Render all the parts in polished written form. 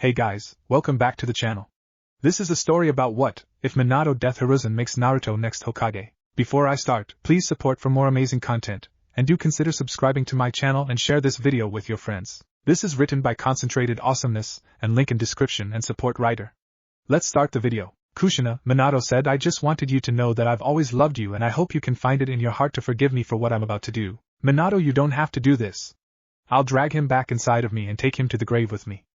Hey guys, welcome back to the channel. This is a story about what if Minato Death Hiruzen makes Naruto next Hokage. Before I start, please support for more amazing content, and do consider subscribing to my channel and share this video with your friends. This is written by Concentrated Awesomeness, and link in description and support writer. Let's start the video. Kushina, Minato said, I just wanted you to know that I've always loved you and I hope you can find it in your heart to forgive me for what I'm about to do. Minato, you don't have to do this. I'll drag him back inside of me and take him to the grave with me.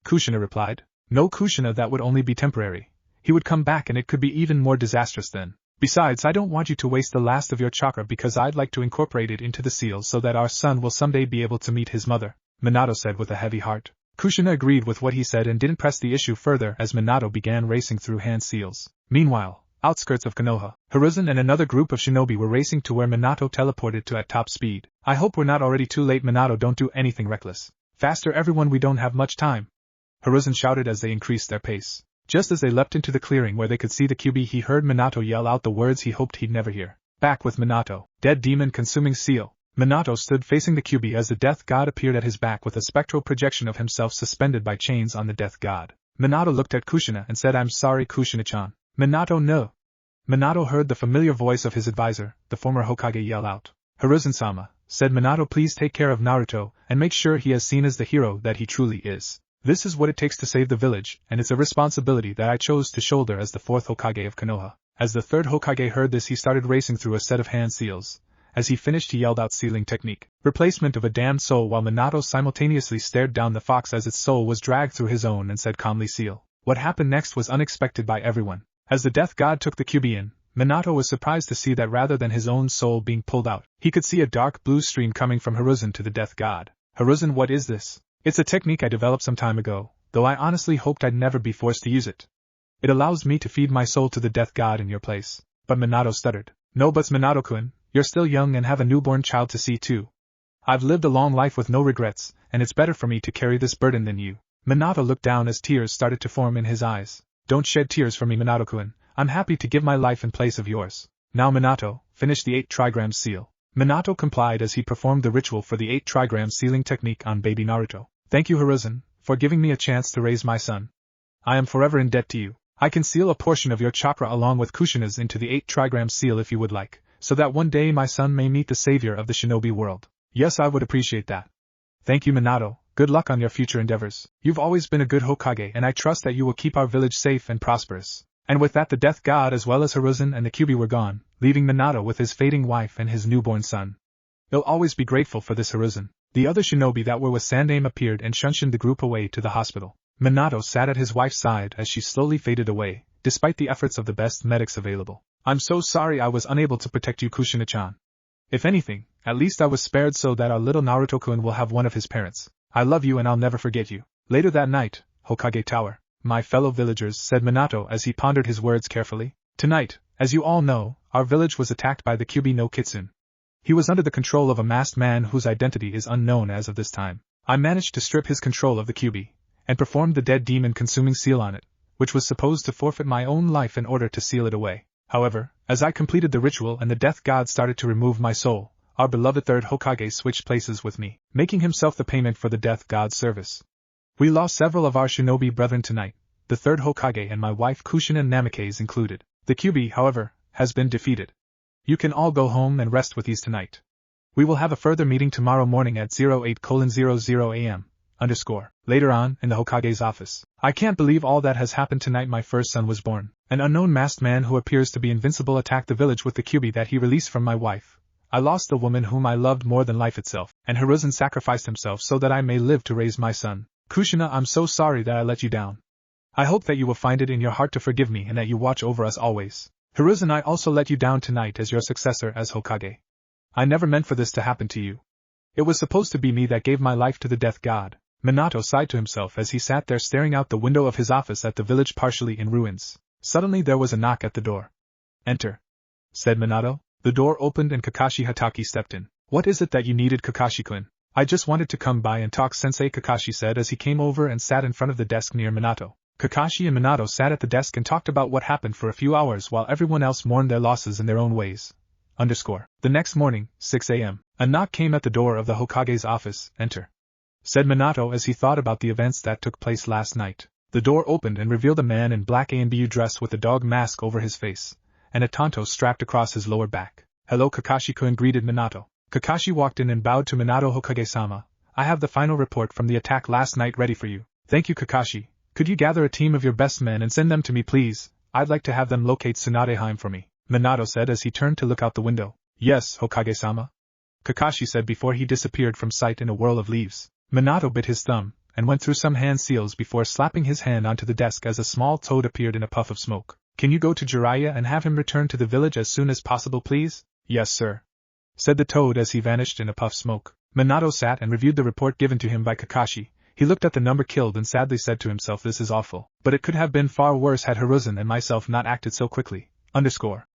Kushina replied. No, Kushina, that would only be temporary. He would come back and it could be even more disastrous then. Besides, I don't want you to waste the last of your chakra because I'd like to incorporate it into the seal so that our son will someday be able to meet his mother, Minato said with a heavy heart. Kushina agreed with what he said and didn't press the issue further as Minato began racing through hand seals. Meanwhile, outskirts of Konoha, Hiruzen and another group of shinobi were racing to where Minato teleported to at top speed. I hope we're not already too late. Minato, don't do anything reckless. Faster everyone, we don't have much time. Hiruzen shouted as they increased their pace. Just as they leapt into the clearing where they could see the QB, he heard Minato yell out the words he hoped he'd never hear. Back with Minato. Dead demon consuming seal. Minato stood facing the QB as the death god appeared at his back with a spectral projection of himself suspended by chains on the death god. Minato looked at Kushina and said, I'm sorry, Kushina-chan. Minato, no. Minato heard the familiar voice of his advisor, the former Hokage, yell out. Hiruzen-sama, said Minato, please take care of Naruto and make sure he is seen as the hero that he truly is. This is what it takes to save the village, and it's a responsibility that I chose to shoulder as the fourth Hokage of Konoha. As the third Hokage heard this, he started racing through a set of hand seals. As he finished, he yelled out sealing technique. Replacement of a damned soul, while Minato simultaneously stared down the fox as its soul was dragged through his own and said calmly, seal. What happened next was unexpected by everyone. As the death god took the QB in, Minato was surprised to see that rather than his own soul being pulled out, he could see a dark blue stream coming from Hiruzen to the death god. Hiruzen, what is this? It's a technique I developed some time ago, though I honestly hoped I'd never be forced to use it. It allows me to feed my soul to the death god in your place. But Minato stuttered. No buts, Minato-kun, you're still young and have a newborn child to see too. I've lived a long life with no regrets, and it's better for me to carry this burden than you. Minato looked down as tears started to form in his eyes. Don't shed tears for me, Minato-kun. I'm happy to give my life in place of yours. Now Minato, finish the 8 trigram seal. Minato complied as he performed the ritual for the 8 trigram sealing technique on baby Naruto. Thank you, Hiruzen, for giving me a chance to raise my son. I am forever in debt to you. I can seal a portion of your chakra along with Kushina's into the 8 trigram seal if you would like, so that one day my son may meet the savior of the shinobi world. Yes, I would appreciate that. Thank you, Minato. Good luck on your future endeavors. You've always been a good Hokage and I trust that you will keep our village safe and prosperous. And with that, the death god as well as Hiruzen and the QB were gone, leaving Minato with his fading wife and his newborn son. You'll always be grateful for this, Hiruzen. The other shinobi that were with Sandaime appeared and shunshined the group away to the hospital. Minato sat at his wife's side as she slowly faded away, despite the efforts of the best medics available. I'm so sorry I was unable to protect you, Kushina-chan. If anything, at least I was spared so that our little Naruto-kun will have one of his parents. I love you and I'll never forget you. Later that night, Hokage Tower. My fellow villagers, said Minato as he pondered his words carefully. Tonight, as you all know, our village was attacked by the QB no Kitsune. He was under the control of a masked man whose identity is unknown as of this time. I managed to strip his control of the QB, and performed the dead demon consuming seal on it, which was supposed to forfeit my own life in order to seal it away. However, as I completed the ritual and the death god started to remove my soul, our beloved third Hokage switched places with me, making himself the payment for the death god's service. We lost several of our shinobi brethren tonight, the third Hokage and my wife Kushina Namikaze included. The QB, however, has been defeated. You can all go home and rest with ease tonight. We will have a further meeting tomorrow morning at 08:00 a.m. Later on, in the Hokage's office. I can't believe all that has happened tonight. My first son was born. An unknown masked man who appears to be invincible attacked the village with the QB that he released from my wife. I lost the woman whom I loved more than life itself, and Hiruzen sacrificed himself so that I may live to raise my son. Kushina, I'm so sorry that I let you down. I hope that you will find it in your heart to forgive me and that you watch over us always. Hiruzen, I also let you down tonight as your successor as Hokage. I never meant for this to happen to you. It was supposed to be me that gave my life to the death god. Minato sighed to himself as he sat there staring out the window of his office at the village partially in ruins. Suddenly there was a knock at the door. Enter, said Minato. The door opened and Kakashi Hatake stepped in. What is it that you needed, Kakashi-kun? I just wanted to come by and talk, Sensei, Kakashi said as he came over and sat in front of the desk near Minato. Kakashi and Minato sat at the desk and talked about what happened for a few hours while everyone else mourned their losses in their own ways. The next morning, 6 a.m. A knock came at the door of the Hokage's office. Enter. said Minato as he thought about the events that took place last night. The door opened and revealed a man in black ANBU dress with a dog mask over his face, and a tanto strapped across his lower back. Hello, Kakashi-kun, greeted Minato. Kakashi walked in and bowed to Minato. Hokage-sama, I have the final report from the attack last night ready for you. Thank you, Kakashi. Could you gather a team of your best men and send them to me, please? I'd like to have them locate Tsunadeheim for me, Minato said as he turned to look out the window. Yes, Hokage-sama, Kakashi said before he disappeared from sight in a whirl of leaves. Minato bit his thumb and went through some hand seals before slapping his hand onto the desk as a small toad appeared in a puff of smoke. Can you go to Jiraiya and have him return to the village as soon as possible, please? Yes, sir, said the toad as he vanished in a puff of smoke. Minato sat and reviewed the report given to him by Kakashi. He looked at the number killed and sadly said to himself, this is awful, but it could have been far worse had Hiruzen and myself not acted so quickly.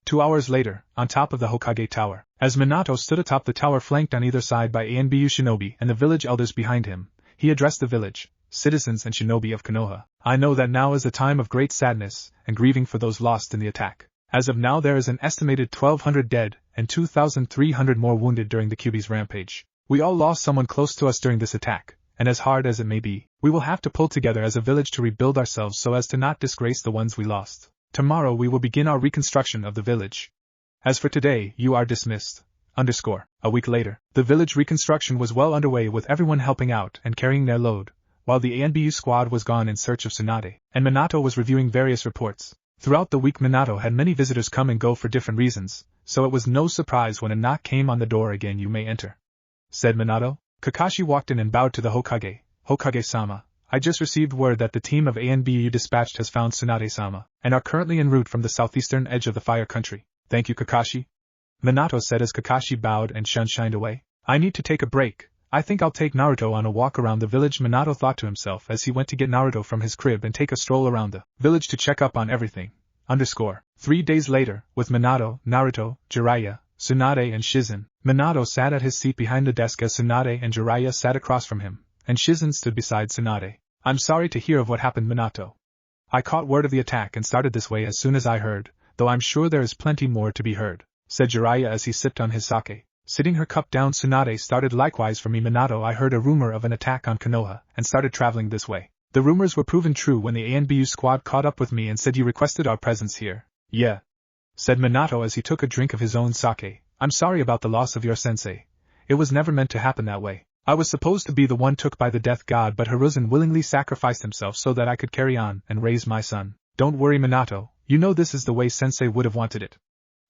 2 hours later, on top of the Hokage Tower, as Minato stood atop the tower flanked on either side by ANBU shinobi and the village elders behind him, he addressed the village, citizens and shinobi of Konoha. I know that now is a time of great sadness and grieving for those lost in the attack. As of now there is an estimated 1,200 dead and 2,300 more wounded during the Kyuubi's rampage. We all lost someone close to us during this attack, and as hard as it may be, we will have to pull together as a village to rebuild ourselves so as to not disgrace the ones we lost. Tomorrow we will begin our reconstruction of the village. As for today, you are dismissed. A week later, the village reconstruction was well underway with everyone helping out and carrying their load, while the ANBU squad was gone in search of Tsunade, and Minato was reviewing various reports. Throughout the week Minato had many visitors come and go for different reasons, so it was no surprise when a knock came on the door. Again, you may enter, said Minato. Kakashi walked in and bowed to the Hokage. Hokage-sama, I just received word that the team of ANBU dispatched has found Tsunade-sama, and are currently en route from the southeastern edge of the Fire Country. Thank you, Kakashi, Minato said as Kakashi bowed and shined away. I need to take a break. I think I'll take Naruto on a walk around the village, Minato thought to himself as he went to get Naruto from his crib and take a stroll around the village to check up on everything. 3 days later, with Minato, Naruto, Jiraiya, Tsunade and Shizen, Minato sat at his seat behind the desk as Tsunade and Jiraiya sat across from him, and Shizen stood beside Tsunade. I'm sorry to hear of what happened, Minato. I caught word of the attack and started this way as soon as I heard, though I'm sure there is plenty more to be heard, said Jiraiya as he sipped on his sake. Sitting her cup down, Tsunade started. Likewise for me, Minato. I heard a rumor of an attack on Konoha and started traveling this way. The rumors were proven true when the ANBU squad caught up with me and said you requested our presence here. Yeah, said Minato as he took a drink of his own sake. I'm sorry about the loss of your sensei. It was never meant to happen that way. I was supposed to be the one took by the death god, but Hiruzen willingly sacrificed himself so that I could carry on and raise my son. Don't worry, Minato, you know this is the way sensei would have wanted it,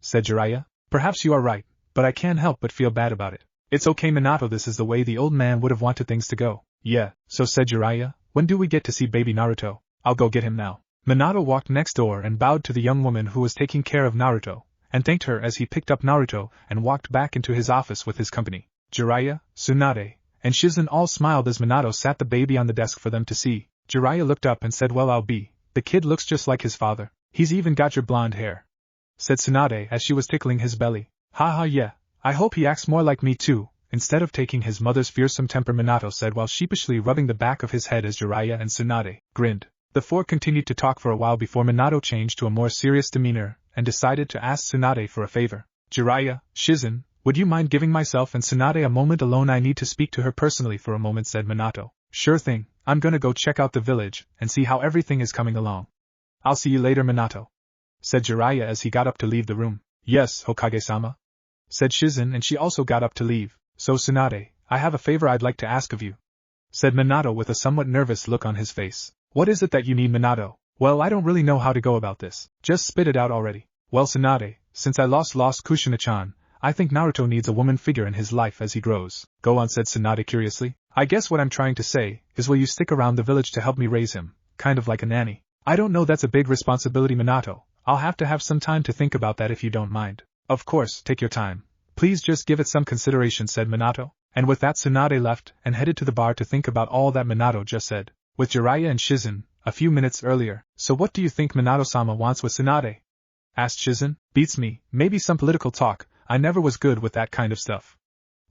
said Jiraiya. Perhaps you are right, but I can't help but feel bad about it. It's okay, Minato, this is the way the old man would have wanted things to go. Yeah, so said Jiraiya. When do we get to see baby Naruto? I'll go get him now. Minato walked next door and bowed to the young woman who was taking care of Naruto, and thanked her as he picked up Naruto and walked back into his office with his company. Jiraiya, Tsunade, and Shizen all smiled as Minato sat the baby on the desk for them to see. Jiraiya looked up and said, well, I'll be. The kid looks just like his father. He's even got your blonde hair, said Tsunade as she was tickling his belly. Haha, yeah, I hope he acts more like me too, instead of taking his mother's fearsome temper, Minato said while sheepishly rubbing the back of his head as Jiraiya and Tsunade grinned. The four continued to talk for a while before Minato changed to a more serious demeanor and decided to ask Tsunade for a favor. Jiraiya, Shizen, would you mind giving myself and Tsunade a moment alone? I need to speak to her personally for a moment, said Minato. Sure thing, I'm gonna go check out the village and see how everything is coming along. I'll see you later, Minato, said Jiraiya as he got up to leave the room. Yes, Hokage-sama, said Shizen, and she also got up to leave. So Tsunade, I have a favor I'd like to ask of you, said Minato with a somewhat nervous look on his face. What is it that you need, Minato? Well, I don't really know how to go about this. Just spit it out already. Well, Tsunade, since I lost Kushina-chan, I think Naruto needs a woman figure in his life as he grows. Go on, said Tsunade curiously. I guess what I'm trying to say is, will you stick around the village to help me raise him, kind of like a nanny? I don't know, that's a big responsibility, Minato. I'll have to have some time to think about that if you don't mind. Of course, take your time. Please just give it some consideration, said Minato. And with that Tsunade left and headed to the bar to think about all that Minato just said. With Jiraiya and Shizen, a few minutes earlier. So what do you think Minato-sama wants with Tsunade? Asked Shizen. Beats me, maybe some political talk. I never was good with that kind of stuff,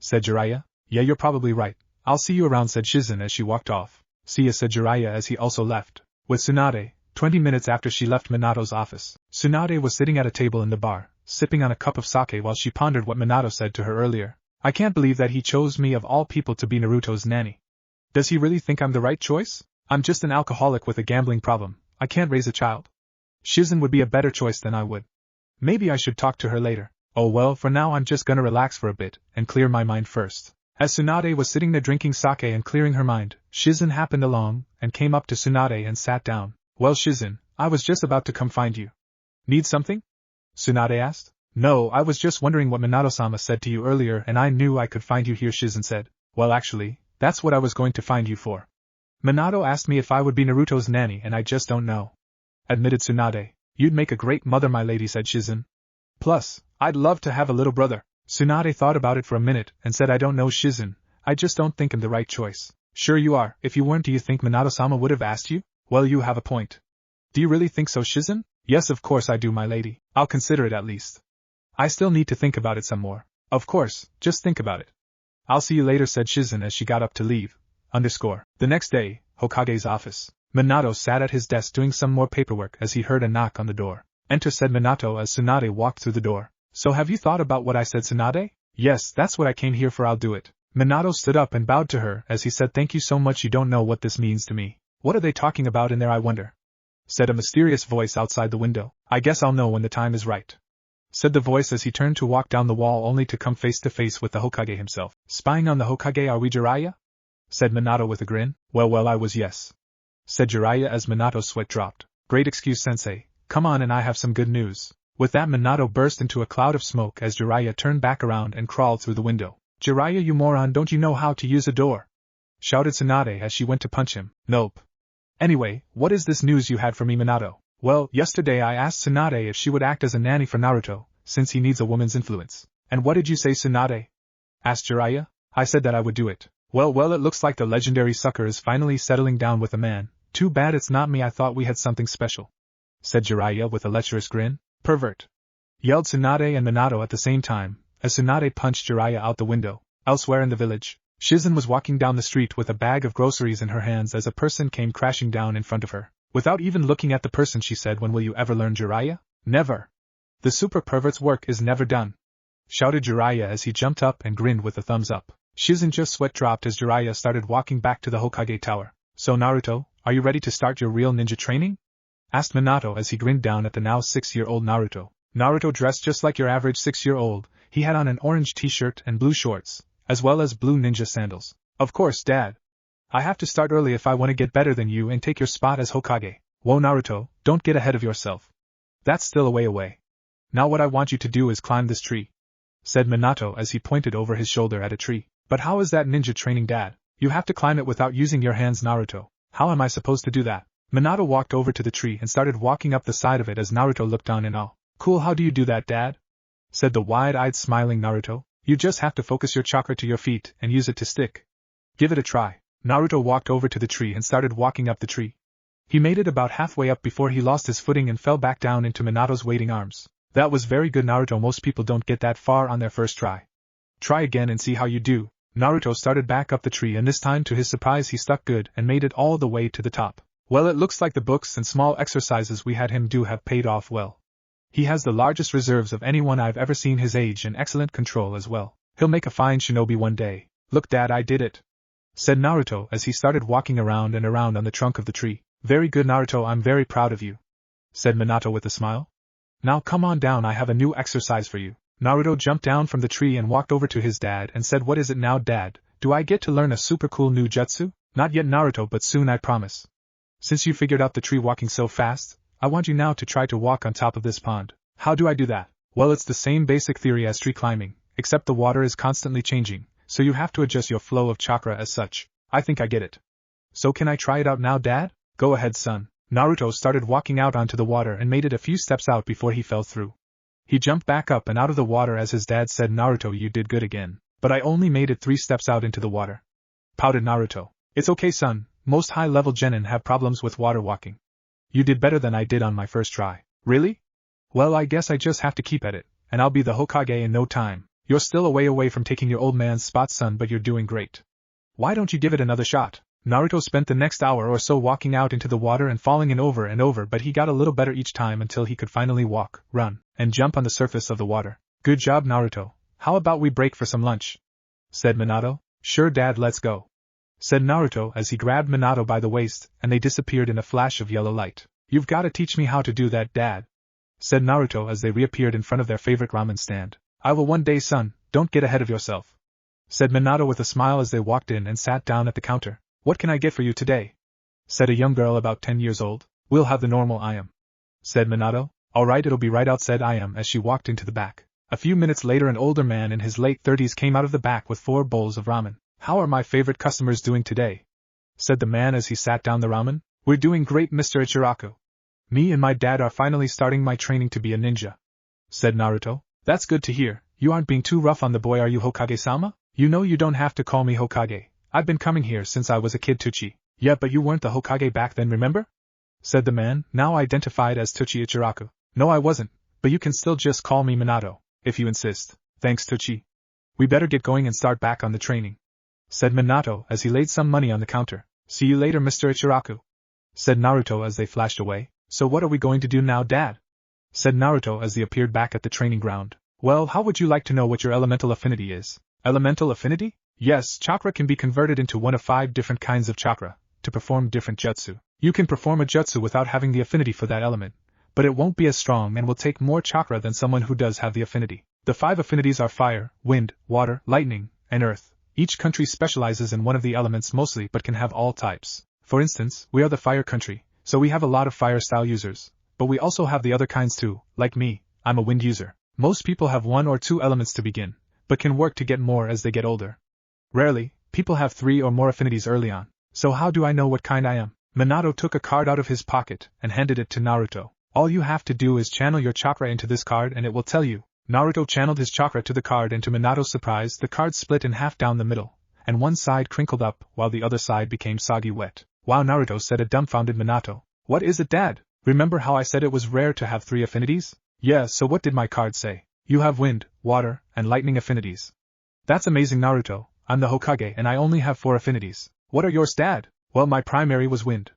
said Jiraiya. Yeah, you're probably right. I'll see you around, said Shizen as she walked off. See ya, said Jiraiya as he also left. With Tsunade, 20 minutes after she left Minato's office, Tsunade was sitting at a table in the bar, sipping on a cup of sake while she pondered what Minato said to her earlier. I can't believe that he chose me of all people to be Naruto's nanny. Does he really think I'm the right choice? I'm just an alcoholic with a gambling problem. I can't raise a child. Shizen would be a better choice than I would. Maybe I should talk to her later. Oh well, for now I'm just gonna relax for a bit, and clear my mind first. As Tsunade was sitting there drinking sake and clearing her mind, Shizen happened along, and came up to Tsunade and sat down. Well Shizen, I was just about to come find you. Need something? Tsunade asked. No, I was just wondering what Minato-sama said to you earlier and I knew I could find you here, Shizen said. Well actually, that's what I was going to find you for. Minato asked me if I would be Naruto's nanny and I just don't know. Admitted Tsunade. You'd make a great mother, my lady, said Shizen. Plus, I'd love to have a little brother. Tsunade thought about it for a minute and said, I don't know Shizen, I just don't think I'm the right choice. Sure you are, if you weren't, do you think Minato-sama would have asked you? Well, you have a point. Do you really think so, Shizen? Yes, of course I do, my lady. I'll consider it at least. I still need to think about it some more. Of course, just think about it. I'll see you later, said Shizen as she got up to leave. The next day, Hokage's office. Minato sat at his desk doing some more paperwork as he heard a knock on the door. Enter, said Minato as Tsunade walked through the door. So have you thought about what I said, Tsunade? Yes, that's what I came here for, I'll do it. Minato stood up and bowed to her as he said, thank you so much, you don't know what this means to me. What are they talking about in there, I wonder? Said a mysterious voice outside the window. I guess I'll know when the time is right. Said the voice as he turned to walk down the wall only to come face to face with the Hokage himself. Spying on the Hokage, are we, Jiraiya? Said Minato with a grin. Well, I was, yes. Said Jiraiya as Minato's sweat dropped. Great excuse, sensei. Come on, and I have some good news. With that, Minato burst into a cloud of smoke as Jiraiya turned back around and crawled through the window. Jiraiya, you moron, don't you know how to use a door? Shouted Tsunade as she went to punch him. Nope. Anyway, what is this news you had for me, Minato? Well, yesterday I asked Tsunade if she would act as a nanny for Naruto, since he needs a woman's influence. And what did you say, Tsunade? Asked Jiraiya. I said that I would do it. Well, it looks like the legendary sucker is finally settling down with a man. Too bad it's not me, I thought we had something special. Said Jiraiya with a lecherous grin. Pervert. Yelled Tsunade and Minato at the same time, as Tsunade punched Jiraiya out the window. Elsewhere in the village, Shizen was walking down the street with a bag of groceries in her hands as a person came crashing down in front of her. Without even looking at the person, she said, when will you ever learn, Jiraiya? Never. The super pervert's work is never done. Shouted Jiraiya as he jumped up and grinned with a thumbs up. Shizen just sweat dropped as Jiraiya started walking back to the Hokage tower. So Naruto, are you ready to start your real ninja training? Asked Minato as he grinned down at the now 6-year-old Naruto. Naruto dressed just like your average 6-year-old, he had on an orange t-shirt and blue shorts, as well as blue ninja sandals. Of course, Dad. I have to start early if I want to get better than you and take your spot as Hokage. Whoa Naruto, don't get ahead of yourself. That's still a way away. Now what I want you to do is climb this tree. Said Minato as he pointed over his shoulder at a tree. But how is that ninja training, Dad? You have to climb it without using your hands, Naruto. How am I supposed to do that? Minato walked over to the tree and started walking up the side of it as Naruto looked on in awe. Cool, how do you do that, Dad? Said the wide-eyed smiling Naruto. You just have to focus your chakra to your feet and use it to stick. Give it a try. Naruto walked over to the tree and started walking up the tree. He made it about halfway up before he lost his footing and fell back down into Minato's waiting arms. That was very good, Naruto. Most people don't get that far on their first try. Try again and see how you do. Naruto started back up the tree and this time to his surprise he stuck good and made it all the way to the top. Well, it looks like the books and small exercises we had him do have paid off well. He has the largest reserves of anyone I've ever seen his age and excellent control as well. He'll make a fine shinobi one day. Look, Dad, I did it. Said Naruto as he started walking around and around on the trunk of the tree. Very good, Naruto, I'm very proud of you. Said Minato with a smile. Now come on down, I have a new exercise for you. Naruto jumped down from the tree and walked over to his dad and said, What is it now, Dad? Do I get to learn a super cool new jutsu? Not yet, Naruto, but soon, I promise. Since you figured out the tree walking so fast, I want you now to try to walk on top of this pond. How do I do that? Well, it's the same basic theory as tree climbing, except the water is constantly changing, so you have to adjust your flow of chakra as such. I think I get it. So can I try it out now, Dad? Go ahead, son. Naruto started walking out onto the water and made it a few steps out before he fell through. He jumped back up and out of the water as his dad said, Naruto, you did good again. But I only made it 3 steps out into the water. Pouted Naruto. It's okay, son. Most high-level genin have problems with water walking. You did better than I did on my first try. Really? Well, I guess I just have to keep at it, and I'll be the Hokage in no time. You're still a way away from taking your old man's spot, son, but you're doing great. Why don't you give it another shot? Naruto spent the next hour or so walking out into the water and falling in over and over, but he got a little better each time until he could finally walk, run, and jump on the surface of the water. Good job, Naruto. How about we break for some lunch? Said Minato. Sure, Dad, let's go. said Naruto as he grabbed Minato by the waist and they disappeared in a flash of yellow light. You've gotta teach me how to do that, Dad, said Naruto as they reappeared in front of their favorite ramen stand. I will one day, son, don't get ahead of yourself, said Minato with a smile as they walked in and sat down at the counter. What can I get for you today? Said a young girl about 10 years old. We'll have the normal I am, said Minato. Alright, it'll be right out, said I am as she walked into the back. A few minutes later an older man in his late 30s came out of the back with 4 bowls of ramen. How are my favorite customers doing today? Said the man as he sat down the ramen. We're doing great, Mr. Ichiraku. Me and my dad are finally starting my training to be a ninja, said Naruto. That's good to hear. You aren't being too rough on the boy, are you, Hokage-sama? You know you don't have to call me Hokage. I've been coming here since I was a kid, Tuchi. Yeah, but you weren't the Hokage back then, remember? Said the man, now identified as Tuchi Ichiraku. No, I wasn't, but you can still just call me Minato, if you insist. Thanks, Tuchi. We better get going and start back on the training, said Minato as he laid some money on the counter. See you later, Mr. Ichiraku, said Naruto as they flashed away. So what are we going to do now, Dad? Said Naruto as they appeared back at the training ground. Well, how would you like to know what your elemental affinity is? Elemental affinity? Yes, chakra can be converted into one of 5 different kinds of chakra, to perform different jutsu. You can perform a jutsu without having the affinity for that element, but it won't be as strong and will take more chakra than someone who does have the affinity. The 5 affinities are fire, wind, water, lightning, and earth. Each country specializes in one of the elements mostly but can have all types. For instance, we are the fire country, so we have a lot of fire style users, but we also have the other kinds too. Like me, I'm a wind user. Most people have 1 or 2 elements to begin, but can work to get more as they get older. Rarely, people have 3 or more affinities early on. So how do I know what kind I am? Minato took a card out of his pocket and handed it to Naruto. All you have to do is channel your chakra into this card and it will tell you. Naruto channeled his chakra to the card and to Minato's surprise the card split in half down the middle, and one side crinkled up while the other side became soggy wet. Wow, Naruto, said a dumbfounded Minato. What is it, Dad? Remember how I said it was rare to have 3 affinities? Yeah, so what did my card say? You have wind, water, and lightning affinities. That's amazing, Naruto. I'm the Hokage and I only have 4 affinities. What are yours, Dad? Well, my primary was wind.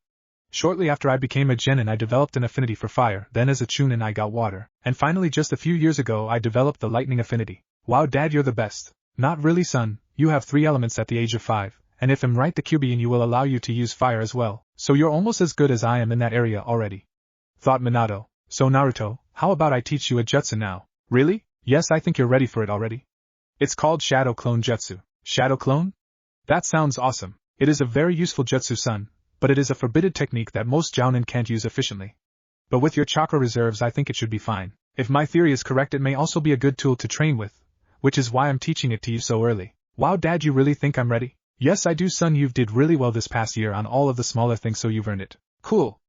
Shortly after I became a genin I developed an affinity for fire, then as a chunin I got water, and finally just a few years ago I developed the lightning affinity. Wow, Dad, you're the best. Not really, son. You have 3 elements at the age of 5, and if I'm right the Kyuubian you will allow you to use fire as well, so you're almost as good as I am in that area already. Thought Minato. So Naruto, how about I teach you a jutsu now? Really? Yes, I think you're ready for it already. It's called Shadow Clone Jutsu. Shadow Clone? That sounds awesome. It is a very useful jutsu, son, but it is a forbidden technique that most jounin can't use efficiently. But with your chakra reserves I think it should be fine. If my theory is correct it may also be a good tool to train with, which is why I'm teaching it to you so early. Wow, Dad, you really think I'm ready? Yes, I do, son. You've did really well this past year on all of the smaller things, so you've earned it. Cool.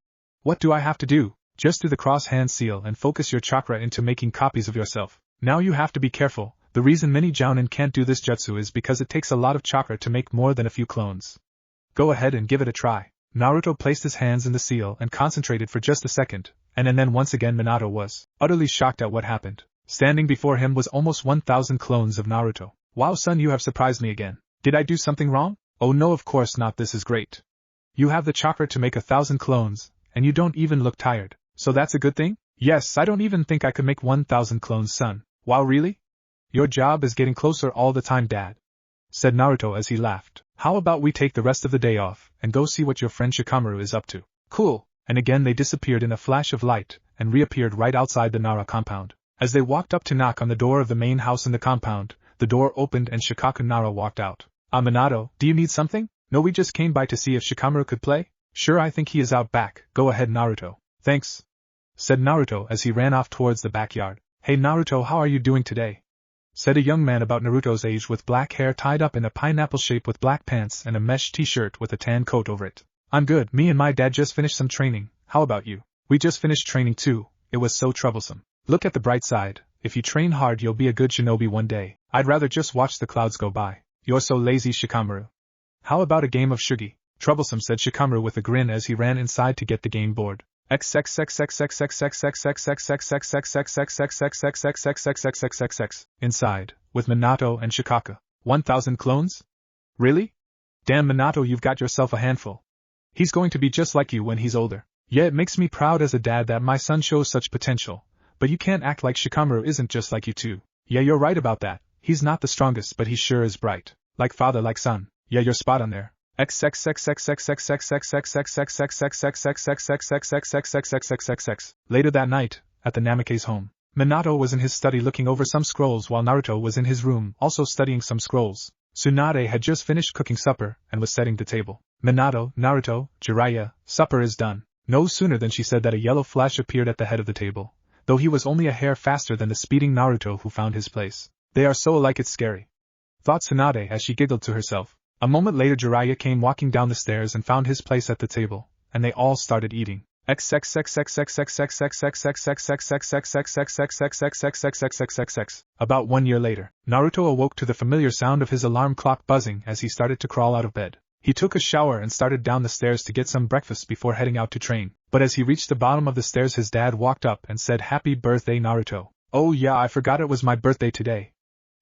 What do I have to do? Just do the cross-hand seal and focus your chakra into making copies of yourself. Now you have to be careful. The reason many jounin can't do this jutsu is because it takes a lot of chakra to make more than a few clones. Go ahead and give it a try. Naruto placed his hands in the seal and concentrated for just a second, and then once again Minato was utterly shocked at what happened. Standing before him was almost 1,000 clones of Naruto. Wow, son, you have surprised me again. Did I do something wrong? Oh no, of course not, this is great. You have the chakra to make 1,000 clones, and you don't even look tired, so that's a good thing? Yes, I don't even think I could make 1,000 clones, son. Wow, really? Your job is getting closer all the time, Dad, said Naruto as he laughed. How about we take the rest of the day off, and go see what your friend Shikamaru is up to? Cool. And again they disappeared in a flash of light, and reappeared right outside the Nara compound. As they walked up to knock on the door of the main house in the compound, the door opened and Shikaku Nara walked out. Minato, do you need something? No, we just came by to see if Shikamaru could play. Sure, I think he is out back. Go ahead, Naruto. Thanks, said Naruto as he ran off towards the backyard. Hey Naruto, how are you doing today? Said a young man about Naruto's age with black hair tied up in a pineapple shape with black pants and a mesh t-shirt with a tan coat over it. I'm good, me and my dad just finished some training. How about you? We just finished training too. It was so troublesome. Look at the bright side. If you train hard you'll be a good shinobi one day. I'd rather just watch the clouds go by. You're so lazy, Shikamaru. How about a game of shugi? Troublesome, said Shikamaru with a grin as he ran inside to get the game board. Inside, with Minato and Shikaku. 1,000 clones? Really? Damn, Minato, you've got yourself a handful. He's going to be just like you when he's older. Yeah, it makes me proud as a dad that my son shows such potential, but you can't act like Shikamaru isn't just like you too. Yeah, you're right about that. He's not the strongest, but he sure is bright. Like father, like son. Yeah, you're spot on there. Later that night, at the Namake's home, Minato was in his study looking over some scrolls while Naruto was in his room also studying some scrolls. Tsunade had just finished cooking supper and was setting the table. Minato, Naruto, Jiraiya, supper is done. No sooner than she said that a yellow flash appeared at the head of the table, though he was only a hair faster than the speeding Naruto who found his place. They are so alike it's scary, thought Tsunade as she giggled to herself. A moment later Jiraiya came walking down the stairs and found his place at the table, and they all started eating. About 1 year later, Naruto awoke to the familiar sound of his alarm clock buzzing as he started to crawl out of bed. He took a shower and started down the stairs to get some breakfast before heading out to train, but as he reached the bottom of the stairs his dad walked up and said, "Happy birthday, Naruto." "Oh yeah, I forgot it was my birthday today,"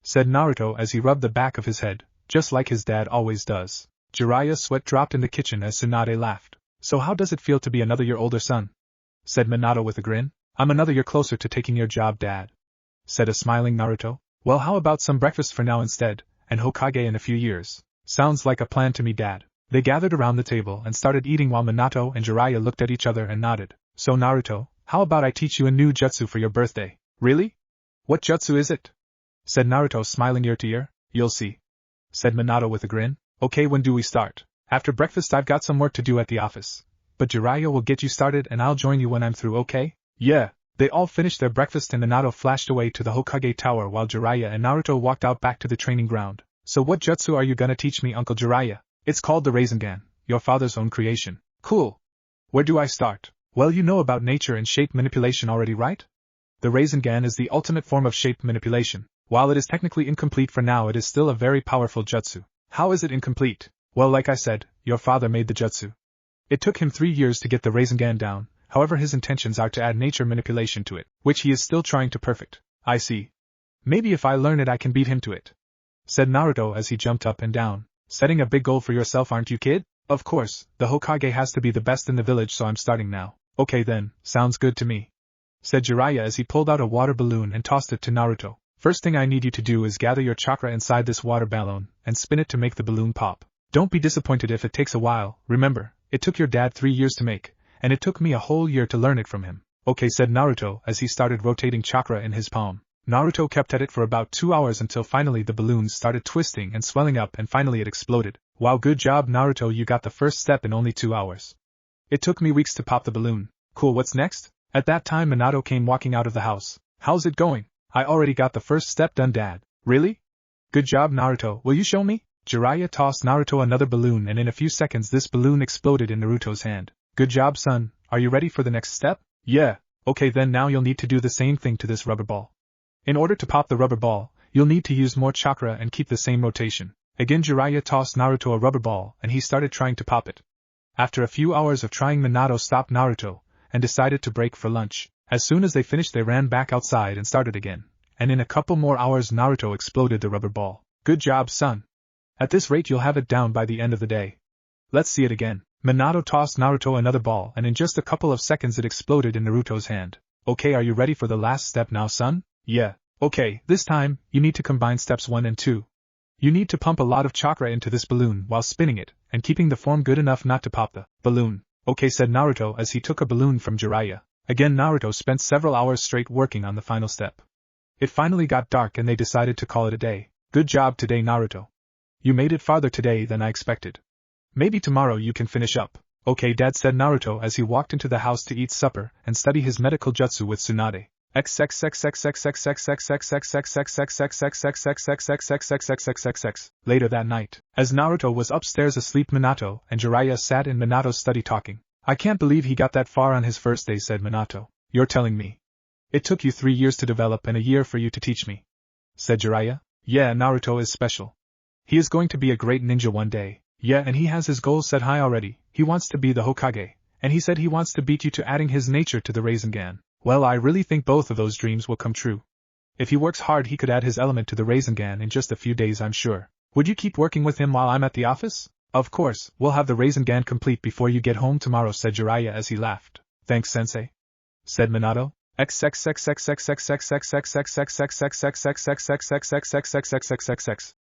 said Naruto as he rubbed the back of his head, just like his dad always does. Jiraiya's sweat dropped in the kitchen as Tsunade laughed. "So how does it feel to be another year older, son?" said Minato with a grin. "I'm another year closer to taking your job, Dad," said a smiling Naruto. "Well, how about some breakfast for now instead, and Hokage in a few years?" "Sounds like a plan to me, Dad." They gathered around the table and started eating while Minato and Jiraiya looked at each other and nodded. "So Naruto, how about I teach you a new jutsu for your birthday?" "Really? What jutsu is it?" said Naruto smiling ear to ear. "You'll see," said Minato with a grin. "Okay, when do we start?" "After breakfast I've got some work to do at the office, but Jiraiya will get you started and I'll join you when I'm through, okay?" "Yeah." They all finished their breakfast and Minato flashed away to the Hokage tower while Jiraiya and Naruto walked out back to the training ground. "So what jutsu are you gonna teach me, Uncle Jiraiya?" "It's called the rasengan, your father's own creation." "Cool. Where do I start?" "Well, you know about nature and shape manipulation already, right? The rasengan is the ultimate form of shape manipulation. While it is technically incomplete for now, it is still a very powerful jutsu." "How is it incomplete?" "Well, like I said, your father made the jutsu. It took him 3 years to get the rasengan down, however his intentions are to add nature manipulation to it, which he is still trying to perfect." "I see. Maybe if I learn it I can beat him to it," said Naruto as he jumped up and down. "Setting a big goal for yourself, aren't you, kid?" "Of course, the Hokage has to be the best in the village, so I'm starting now." "Okay then, sounds good to me," said Jiraiya as he pulled out a water balloon and tossed it to Naruto. "First thing I need you to do is gather your chakra inside this water balloon and spin it to make the balloon pop. Don't be disappointed if it takes a while, remember, it took your dad 3 years to make, and it took me a whole year to learn it from him." "Okay," said Naruto as he started rotating chakra in his palm. Naruto kept at it for about 2 hours until finally the balloon started twisting and swelling up and finally it exploded. "Wow, good job Naruto, you got the first step in only 2 hours. It took me weeks to pop the balloon." "Cool, what's next?" At that time Minato came walking out of the house. "How's it going?" "I already got the first step done, Dad." "Really? Good job Naruto, will you show me?" Jiraiya tossed Naruto another balloon and in a few seconds this balloon exploded in Naruto's hand. "Good job, son, are you ready for the next step?" "Yeah." "Okay then now you'll need to do the same thing to this rubber ball. In order to pop the rubber ball, you'll need to use more chakra and keep the same rotation." Again Jiraiya tossed Naruto a rubber ball and he started trying to pop it. After a few hours of trying Minato stopped Naruto and decided to break for lunch. As soon as they finished they ran back outside and started again, and in a couple more hours Naruto exploded the rubber ball. "Good job, son. At this rate you'll have it down by the end of the day. Let's see it again." Minato tossed Naruto another ball and in just a couple of seconds it exploded in Naruto's hand. "Okay, are you ready for the last step now, son?" "Yeah." "Okay, this time, you need to combine steps 1 and 2. You need to pump a lot of chakra into this balloon while spinning it, and keeping the form good enough not to pop the balloon." "Okay," said Naruto as he took a balloon from Jiraiya. Again Naruto spent several hours straight working on the final step. It finally got dark and they decided to call it a day. "Good job today, Naruto. You made it farther today than I expected. Maybe tomorrow you can finish up." "Okay, Dad," said Naruto as he walked into the house to eat supper and study his medical jutsu with Tsunade. Later that night, as Naruto was upstairs asleep, Minato and Jiraiya sat in Minato's study talking. "I can't believe he got that far on his first day," said Minato. "You're telling me it took you 3 years to develop and a year for you to teach me?" said Jiraiya. "Yeah, Naruto is special. He is going to be a great ninja one day." "Yeah, and he has his goals set high already. He wants to be the Hokage, and he said he wants to beat you to adding his nature to the rasengan." "Well, I really think both of those dreams will come true. If he works hard he could add his element to the rasengan in just a few days, I'm sure." "Would you keep working with him while I'm at the office?" "Of course, we'll have the rasengan complete before you get home tomorrow," said Jiraiya as he laughed. "Thanks, sensei," said Minato.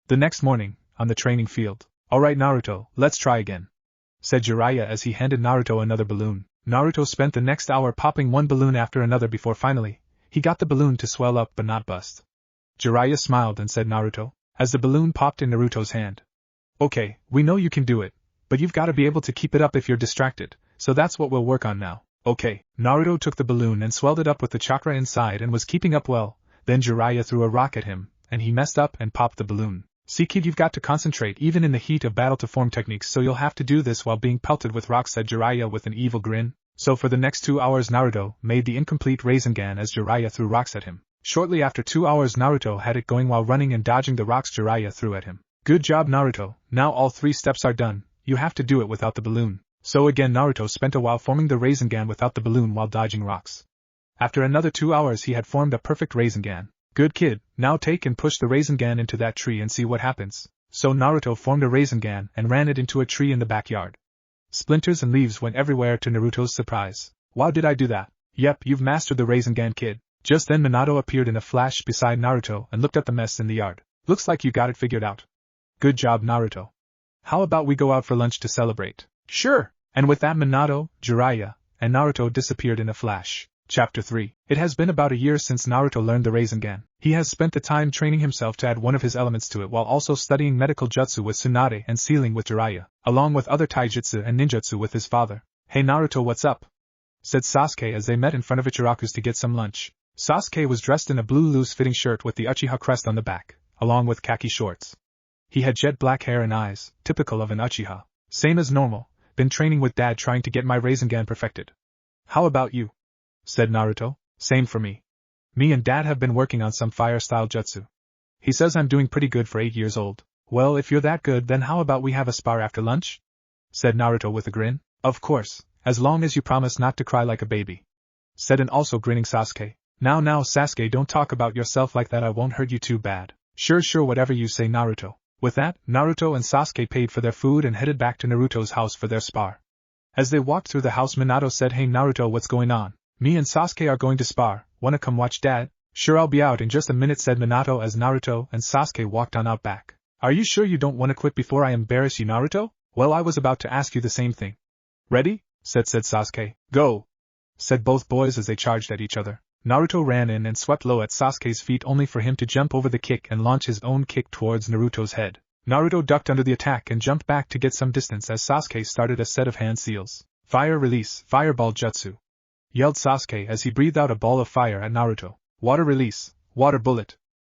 The next morning, on the training field, Alright Naruto, let's try again, said Jiraiya as he handed Naruto another balloon. Naruto spent the next hour popping one balloon after another before finally, he got the balloon to swell up but not bust. Jiraiya smiled and said Naruto, as the balloon popped in Naruto's hand. Okay, we know you can do it, but you've got to be able to keep it up if you're distracted, so that's what we'll work on now. Okay, Naruto took the balloon and swelled it up with the chakra inside and was keeping up well, then Jiraiya threw a rock at him, and he messed up and popped the balloon. See kid, you've got to concentrate even in the heat of battle to form techniques, so you'll have to do this while being pelted with rocks, said Jiraiya with an evil grin. So for the next 2 hours Naruto made the incomplete rasengan as Jiraiya threw rocks at him. Shortly after 2 hours Naruto had it going while running and dodging the rocks Jiraiya threw at him. Good job Naruto, now all 3 steps are done, you have to do it without the balloon. So again Naruto spent a while forming the rasengan without the balloon while dodging rocks. After another 2 hours he had formed a perfect rasengan. Good kid, now take and push the rasengan into that tree and see what happens. So Naruto formed a rasengan and ran it into a tree in the backyard. Splinters and leaves went everywhere to Naruto's surprise. Wow, did I do that? Yep, you've mastered the rasengan kid. Just then Minato appeared in a flash beside Naruto and looked at the mess in the yard. Looks like you got it figured out. Good job Naruto. How about we go out for lunch to celebrate? Sure! And with that Minato, Jiraiya, and Naruto disappeared in a flash. Chapter 3. It has been about a year since Naruto learned the rasengan. He has spent the time training himself to add one of his elements to it while also studying medical jutsu with Tsunade and sealing with Jiraiya, along with other taijutsu and ninjutsu with his father. Hey Naruto, what's up? Said Sasuke as they met in front of Ichiraku's to get some lunch. Sasuke was dressed in a blue loose-fitting shirt with the Uchiha crest on the back, along with khaki shorts. He had jet black hair and eyes, typical of an Uchiha. Same as normal, been training with Dad trying to get my rasengan perfected. How about you? Said Naruto. Same for me. Me and Dad have been working on some fire-style jutsu. He says I'm doing pretty good for 8 years old. Well, if you're that good then how about we have a spar after lunch? Said Naruto with a grin. Of course, as long as you promise not to cry like a baby. Said an also grinning Sasuke. Now Sasuke, don't talk about yourself like that, I won't hurt you too bad. Sure whatever you say Naruto. With that, Naruto and Sasuke paid for their food and headed back to Naruto's house for their spar. As they walked through the house Minato said, hey Naruto, what's going on? Me and Sasuke are going to spar, wanna come watch Dad? Sure, I'll be out in just a minute, said Minato as Naruto and Sasuke walked on out back. Are you sure you don't wanna quit before I embarrass you Naruto? Well, I was about to ask you the same thing. Ready? said Sasuke. Go! Said both boys as they charged at each other. Naruto ran in and swept low at Sasuke's feet only for him to jump over the kick and launch his own kick towards Naruto's head. Naruto ducked under the attack and jumped back to get some distance as Sasuke started a set of hand seals. Fire release, fireball jutsu! Yelled Sasuke as he breathed out a ball of fire at Naruto. Water release, water bullet!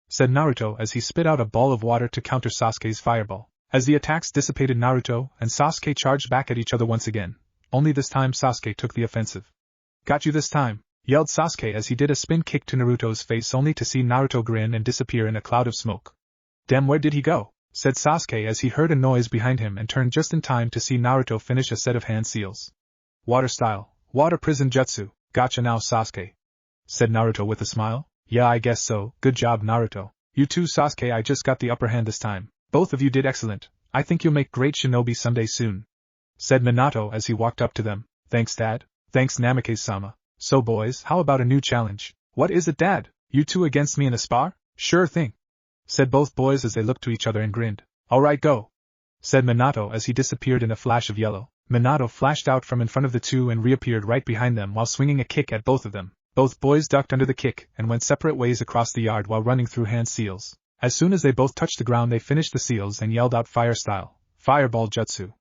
Said Naruto as he spit out a ball of water to counter Sasuke's fireball. As the attacks dissipated, Naruto and Sasuke charged back at each other once again. Only this time Sasuke took the offensive. Got you this time! Yelled Sasuke as he did a spin kick to Naruto's face only to see Naruto grin and disappear in a cloud of smoke. Damn, where did he go? Said Sasuke as he heard a noise behind him and turned just in time to see Naruto finish a set of hand seals. Water style, water prison jutsu, gotcha now Sasuke. Said Naruto with a smile. Yeah, I guess so, good job Naruto. You too Sasuke, I just got the upper hand this time. Both of you did excellent, I think you'll make great shinobi someday soon. Said Minato as he walked up to them. Thanks Dad. Thanks Namikaze-sama. So boys, how about a new challenge? What is it Dad? You two against me in a spar? Sure thing. Said both boys as they looked to each other and grinned. Alright, go. Said Minato as he disappeared in a flash of yellow. Minato flashed out from in front of the two and reappeared right behind them while swinging a kick at both of them. Both boys ducked under the kick and went separate ways across the yard while running through hand seals. As soon as they both touched the ground they finished the seals and yelled out fire style, fireball jutsu,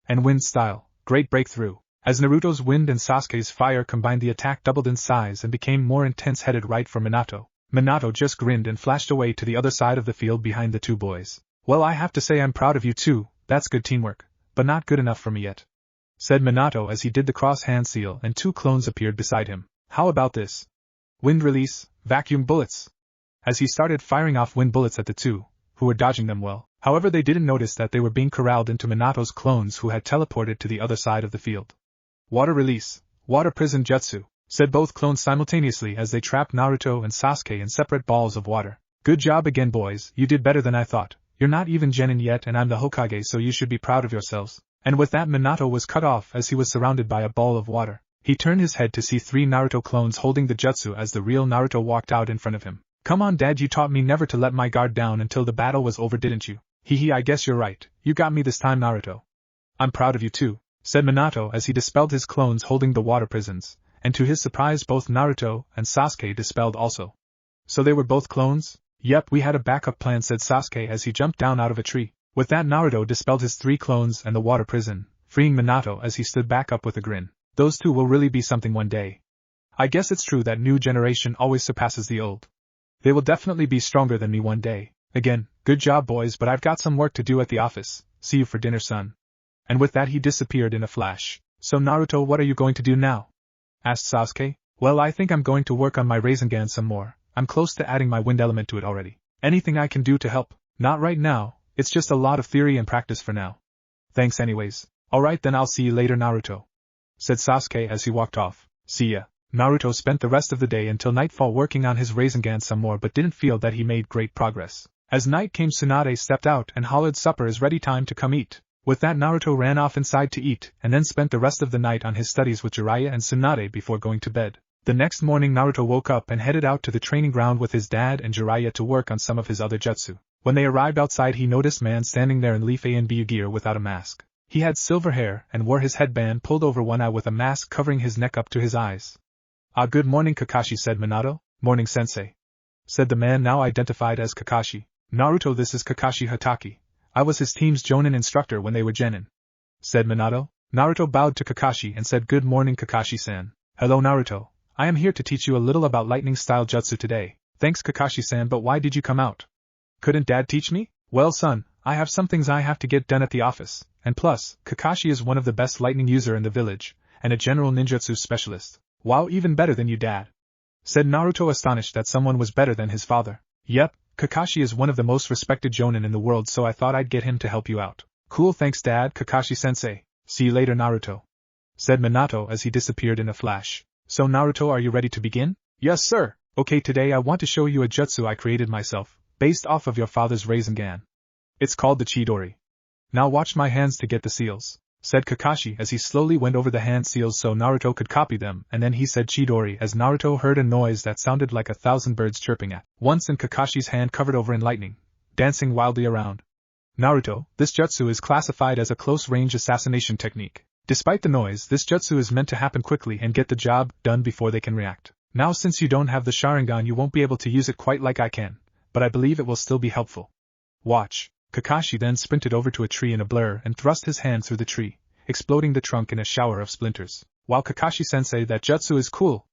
and wind style, great breakthrough. As Naruto's wind and Sasuke's fire combined, the attack doubled in size and became more intense, headed right for Minato. Minato just grinned and flashed away to the other side of the field behind the two boys. Well, I have to say I'm proud of you too, that's good teamwork, but not good enough for me yet. Said Minato as he did the cross hand seal and two clones appeared beside him. How about this? Wind release, vacuum bullets. As he started firing off wind bullets at the two, who were dodging them well. However, they didn't notice that they were being corralled into Minato's clones who had teleported to the other side of the field. Water release, water prison jutsu, said both clones simultaneously as they trapped Naruto and Sasuke in separate balls of water. Good job again boys, you did better than I thought. You're not even Genin yet and I'm the Hokage, so you should be proud of yourselves. And with that Minato was cut off as he was surrounded by a ball of water. He turned his head to see three Naruto clones holding the jutsu as the real Naruto walked out in front of him. Come on Dad, you taught me never to let my guard down until the battle was over, didn't you? Hee, I guess you're right, you got me this time, Naruto. I'm proud of you too, said Minato as he dispelled his clones holding the water prisons, and to his surprise both Naruto and Sasuke dispelled also. So they were both clones? Yep, we had a backup plan, said Sasuke as he jumped down out of a tree. With that, Naruto dispelled his 3 clones and the water prison, freeing Minato as he stood back up with a grin. Those two will really be something one day. I guess it's true that new generation always surpasses the old. They will definitely be stronger than me one day. Again, good job boys, but I've got some work to do at the office. See you for dinner, son. And with that he disappeared in a flash. So Naruto, what are you going to do now? Asked Sasuke. Well, I think I'm going to work on my rasengan some more. I'm close to adding my wind element to it already. Anything I can do to help? Not right now, it's just a lot of theory and practice for now. Thanks anyways. Alright then, I'll see you later, Naruto, said Sasuke as he walked off. See ya. Naruto spent the rest of the day until nightfall working on his rasengan some more, but didn't feel that he made great progress. As night came, Tsunade stepped out and hollered, supper is ready, time to come eat. With that, Naruto ran off inside to eat, and then spent the rest of the night on his studies with Jiraiya and Tsunade before going to bed. The next morning Naruto woke up and headed out to the training ground with his dad and Jiraiya to work on some of his other jutsu. When they arrived outside, he noticed man standing there in Leaf A and B gear without a mask. He had silver hair and wore his headband pulled over one eye with a mask covering his neck up to his eyes. Ah, good morning, Kakashi, said Minato. Morning, sensei, said the man now identified as Kakashi. Naruto, this is Kakashi Hatake. I was his team's Jonin instructor when they were genin, said Minato. Naruto bowed to Kakashi and said, good morning, Kakashi-san. Hello, Naruto. I am here to teach you a little about lightning-style jutsu today. Thanks, Kakashi-san, but why did you come out? Couldn't Dad teach me? Well, son, I have some things I have to get done at the office, and plus, Kakashi is one of the best lightning user in the village, and a general ninjutsu specialist. Wow, even better than you, Dad, said Naruto, astonished that someone was better than his father. Yep, Kakashi is one of the most respected jonin in the world, so I thought I'd get him to help you out. Cool, thanks Dad, Kakashi-sensei. See you later, Naruto, said Minato as he disappeared in a flash. So Naruto, are you ready to begin? Yes, sir. Okay, today I want to show you a jutsu I created myself, based off of your father's rasengan. It's called the chidori. Now watch my hands to get the seals, said Kakashi as he slowly went over the hand seals so Naruto could copy them, and then he said chidori as Naruto heard a noise that sounded like 1,000 birds chirping at once, and Kakashi's hand covered over in lightning, dancing wildly around. Naruto, this jutsu is classified as a close-range assassination technique. Despite the noise, this jutsu is meant to happen quickly and get the job done before they can react. Now since you don't have the sharingan, you won't be able to use it quite like I can, but I believe it will still be helpful. Watch. Kakashi then sprinted over to a tree in a blur and thrust his hand through the tree, exploding the trunk in a shower of splinters. Wow, Kakashi-sensei, that jutsu is cool,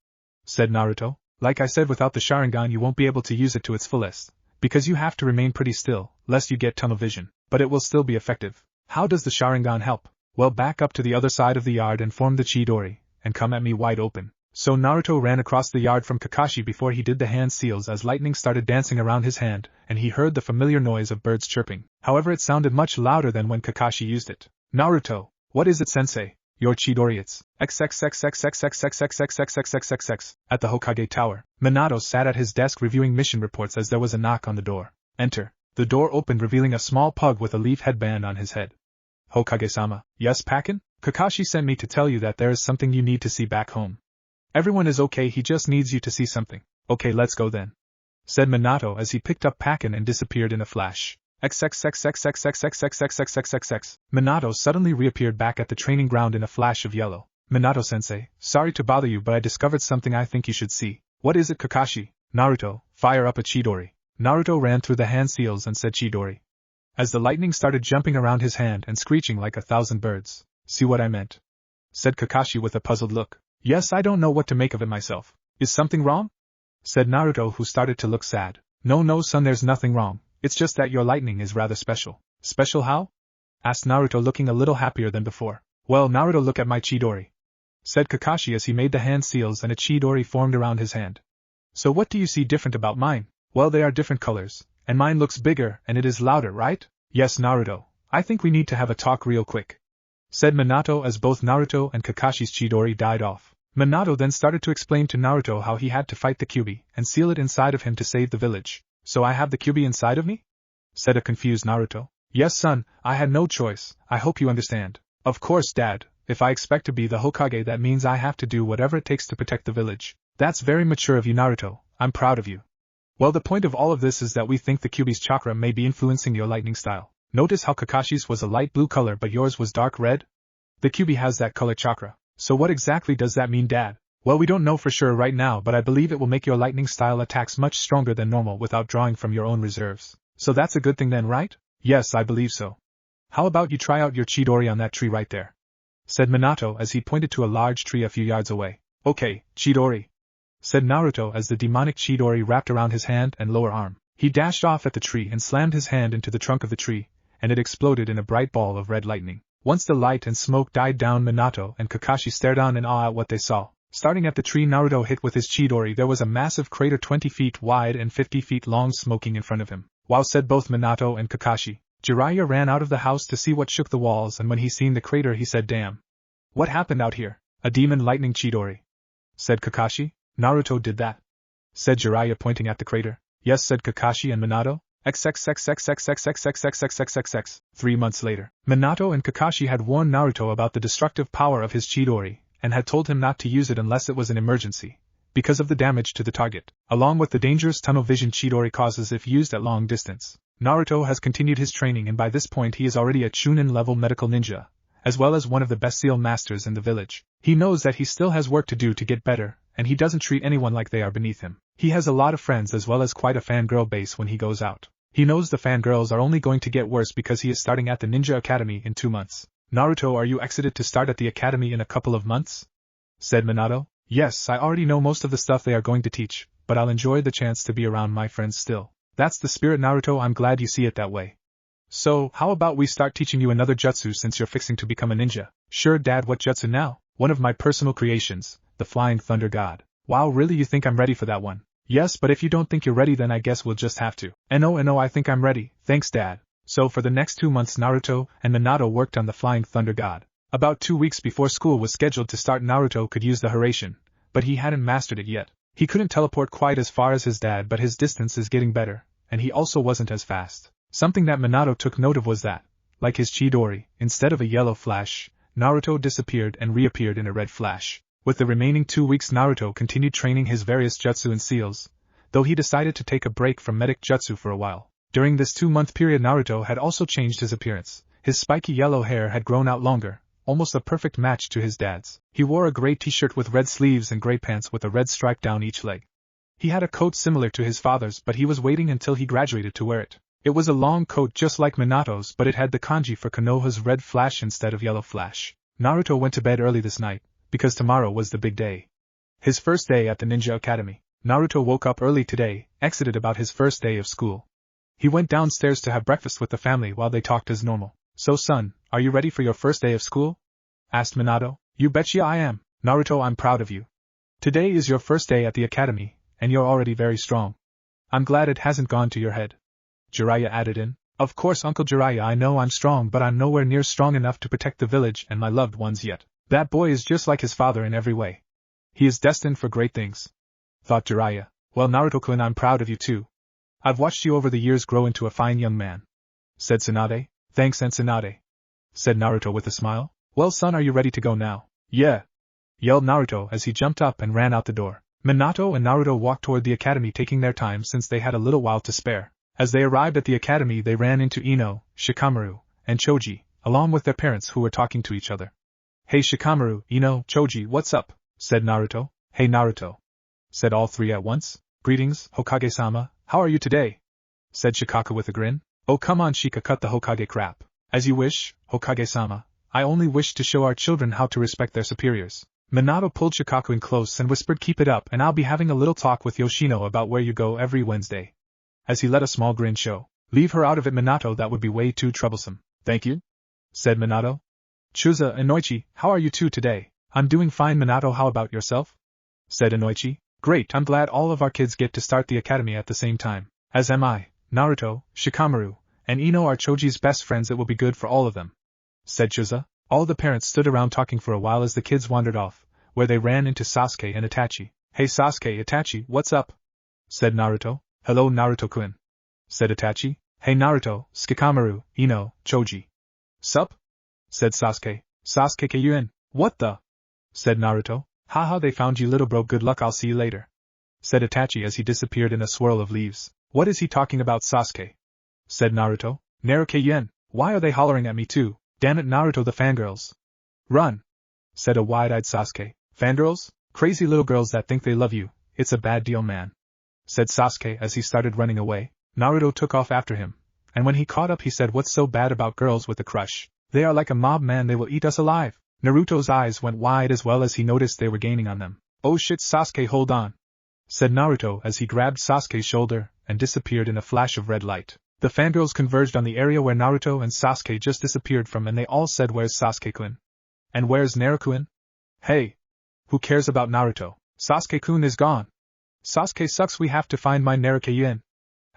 said Naruto. Like I said, without the sharingan you won't be able to use it to its fullest, because you have to remain pretty still, lest you get tunnel vision, but it will still be effective. How does the sharingan help? Well, back up to the other side of the yard and form the chidori, and come at me wide open. So Naruto ran across the yard from Kakashi before he did the hand seals as lightning started dancing around his hand, and he heard the familiar noise of birds chirping. However, it sounded much louder than when Kakashi used it. Naruto, what is it, sensei? Your chidori, it's XXXXXXXXXXXXXXXX. At the Hokage Tower, Minato sat at his desk reviewing mission reports as there was a knock on the door. Enter. The door opened, revealing a small pug with a leaf headband on his head. Hokage-sama. Yes, Pakin? Kakashi sent me to tell you that there is something you need to see back home. Everyone is okay, he just needs you to see something. Okay, let's go then, said Minato as he picked up Pakin and disappeared in a flash. XXXXXXXXXXXXXXX. Minato suddenly reappeared back at the training ground in a flash of yellow. Minato-sensei, sorry to bother you, but I discovered something I think you should see. What is it, Kakashi? Naruto, fire up a chidori. Naruto ran through the hand seals and said chidori, as the lightning started jumping around his hand and screeching like 1,000 birds. See what I meant? Said Kakashi with a puzzled look. Yes, I don't know what to make of it myself. Is something wrong? Said Naruto, who started to look sad. No son, there's nothing wrong. It's just that your lightning is rather special. Special how? Asked Naruto, looking a little happier than before. Well, Naruto, look at my chidori, said Kakashi as he made the hand seals and a chidori formed around his hand. So what do you see different about mine? Well, they are different colors, and mine looks bigger and it is louder, right? Yes, Naruto, I think we need to have a talk real quick, said Minato as both Naruto and Kakashi's chidori died off. Minato then started to explain to Naruto how he had to fight the Kyuubi and seal it inside of him to save the village. So I have the Kyuubi inside of me? Said a confused Naruto. Yes, son, I had no choice, I hope you understand. Of course, Dad, if I expect to be the Hokage, that means I have to do whatever it takes to protect the village. That's very mature of you, Naruto, I'm proud of you. Well, the point of all of this is that we think the Kyuubi's chakra may be influencing your lightning style. Notice how Kakashi's was a light blue color but yours was dark red? The Kyuubi has that color chakra. So what exactly does that mean, Dad? Well, we don't know for sure right now, but I believe it will make your lightning style attacks much stronger than normal without drawing from your own reserves. So that's a good thing then, right? Yes, I believe so. How about you try out your chidori on that tree right there? Said Minato as he pointed to a large tree a few yards away. Okay, chidori, said Naruto as the demonic chidori wrapped around his hand and lower arm. He dashed off at the tree and slammed his hand into the trunk of the tree, and it exploded in a bright ball of red lightning. Once the light and smoke died down, Minato and Kakashi stared on in awe at what they saw. Starting at the tree Naruto hit with his chidori, there was a massive crater 20 feet wide and 50 feet long smoking in front of him. Wow, said both Minato and Kakashi. Jiraiya ran out of the house to see what shook the walls, and when he seen the crater he said, "Damn. What happened out here?" "A demon lightning chidori," said Kakashi. "Naruto did that?" said Jiraiya pointing at the crater. "Yes," said Kakashi and Minato. XXXXXXXXXXXXX. 3 months later, Minato and Kakashi had warned Naruto about the destructive power of his chidori, and had told him not to use it unless it was an emergency, because of the damage to the target, along with the dangerous tunnel vision chidori causes if used at long distance. Naruto has continued his training, and by this point he is already a Chunin-level medical ninja, as well as one of the best seal masters in the village. He knows that he still has work to do to get better, and he doesn't treat anyone like they are beneath him. He has a lot of friends as well as quite a fangirl base when he goes out. He knows the fangirls are only going to get worse because he is starting at the Ninja Academy in 2 months. "Naruto, are you excited to start at the academy in a couple of months?" said Minato. "Yes, I already know most of the stuff they are going to teach, but I'll enjoy the chance to be around my friends still." "That's the spirit, Naruto, I'm glad you see it that way. So, how about we start teaching you another jutsu since you're fixing to become a ninja?" "Sure, Dad, what jutsu now?" "One of my personal creations, the Flying Thunder God." "Wow, really, you think I'm ready for that one?" "Yes, but if you don't think you're ready then I guess we'll just have to." No, I think I'm ready, thanks Dad." So for the next 2 months Naruto and Minato worked on the Flying Thunder God. About 2 weeks before school was scheduled to start, Naruto could use the hiruzen, but he hadn't mastered it yet. He couldn't teleport quite as far as his dad, but his distance is getting better, and he also wasn't as fast. Something that Minato took note of was that, like his chidori, instead of a yellow flash, Naruto disappeared and reappeared in a red flash. With the remaining 2 weeks Naruto continued training his various jutsu and seals, though he decided to take a break from medic jutsu for a while. During this 2-month period Naruto had also changed his appearance. His spiky yellow hair had grown out longer, almost a perfect match to his dad's. He wore a gray t-shirt with red sleeves and gray pants with a red stripe down each leg. He had a coat similar to his father's, but he was waiting until he graduated to wear it. It was a long coat just like Minato's, but it had the kanji for Konoha's red flash instead of yellow flash. Naruto went to bed early this night, because tomorrow was the big day. His first day at the Ninja Academy. Naruto woke up early today, excited about his first day of school. He went downstairs to have breakfast with the family while they talked as normal. "So son, are you ready for your first day of school?" asked Minato. "You betcha I am, Naruto, I'm proud of you. Today is your first day at the academy, and you're already very strong. I'm glad it hasn't gone to your head," Jiraiya added in. "Of course, Uncle Jiraiya, I know I'm strong, but I'm nowhere near strong enough to protect the village and my loved ones yet. That boy is just like his father in every way. He is destined for great things," thought Jiraiya. "Well, Naruto-kun, I'm proud of you too. I've watched you over the years grow into a fine young man," said Tsunade. "Thanks, Aunt Tsunade," said Naruto with a smile. "Well, son, are you ready to go now?" "Yeah," yelled Naruto as he jumped up and ran out the door. Minato and Naruto walked toward the academy, taking their time since they had a little while to spare. As they arrived at the academy they ran into Ino, Shikamaru, and Choji, along with their parents who were talking to each other. "Hey Shikamaru, Ino, Choji, what's up?" said Naruto. "Hey Naruto," said all three at once. "Greetings, Hokage-sama, how are you today?" said Shikaka with a grin. "Oh come on Shika, cut the Hokage crap." "As you wish, Hokage-sama, I only wish to show our children how to respect their superiors." Minato pulled Shikaku in close and whispered, "Keep it up, and I'll be having a little talk with Yoshino about where you go every Wednesday," as he let a small grin show. "Leave her out of it, Minato, that would be way too troublesome." "Thank you," said Minato. "Chusa, Inoichi, how are you two today?" "I'm doing fine, Minato, how about yourself?" said Inoichi. "Great, I'm glad all of our kids get to start the academy at the same time." "As am I, Naruto, Shikamaru, and Ino are Choji's best friends, it will be good for all of them," said Chusa. All the parents stood around talking for a while as the kids wandered off, where they ran into Sasuke and Itachi. "Hey Sasuke, Itachi, what's up?" said Naruto. "Hello Naruto-kun," said Itachi. "Hey Naruto, Shikamaru, Ino, Choji." "Sup?" said Sasuke. "Sasuke-kun, what the?" said Naruto. "Haha, they found you, little bro, good luck, I'll see you later," said Itachi as he disappeared in a swirl of leaves. "What is he talking about, Sasuke?" said Naruto. "Naruto-kun, Why are they hollering at me too? Damn it, Naruto, the fangirls. Run! Said a wide-eyed Sasuke. Fangirls? Crazy little girls that think they love you. It's a bad deal, man. Said Sasuke as he started running away. Naruto took off after him, and when he caught up he said, what's so bad about girls with a crush? They are like a mob, man, they will eat us alive. Naruto's eyes went wide as well as he noticed they were gaining on them. Oh shit, Sasuke, hold on, said Naruto as he grabbed Sasuke's shoulder and disappeared in a flash of red light. The fangirls converged on the area where Naruto and Sasuke just disappeared from, and they all said, where's Sasuke-kun? And where's Naruto-kun? Hey! Who cares about Naruto? Sasuke-kun is gone. Sasuke sucks, we have to find my Naruto-kun.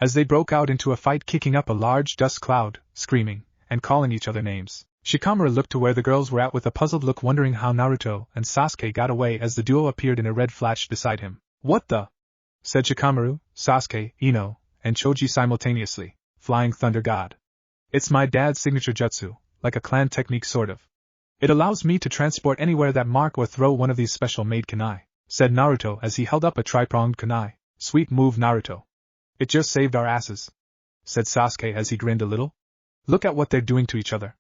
As they broke out into a fight, kicking up a large dust cloud, screaming, and calling each other names. Shikamaru looked to where the girls were at with a puzzled look, wondering how Naruto and Sasuke got away as the duo appeared in a red flash beside him. What the? Said Shikamaru, Sasuke, Ino, and Choji simultaneously. Flying Thunder God. It's my dad's signature jutsu, like a clan technique sort of. It allows me to transport anywhere that mark or throw one of these special made kunai, said Naruto as he held up a tri-pronged kunai. Sweet move, Naruto. It just saved our asses, said Sasuke as he grinned a little. Look at what they're doing to each other.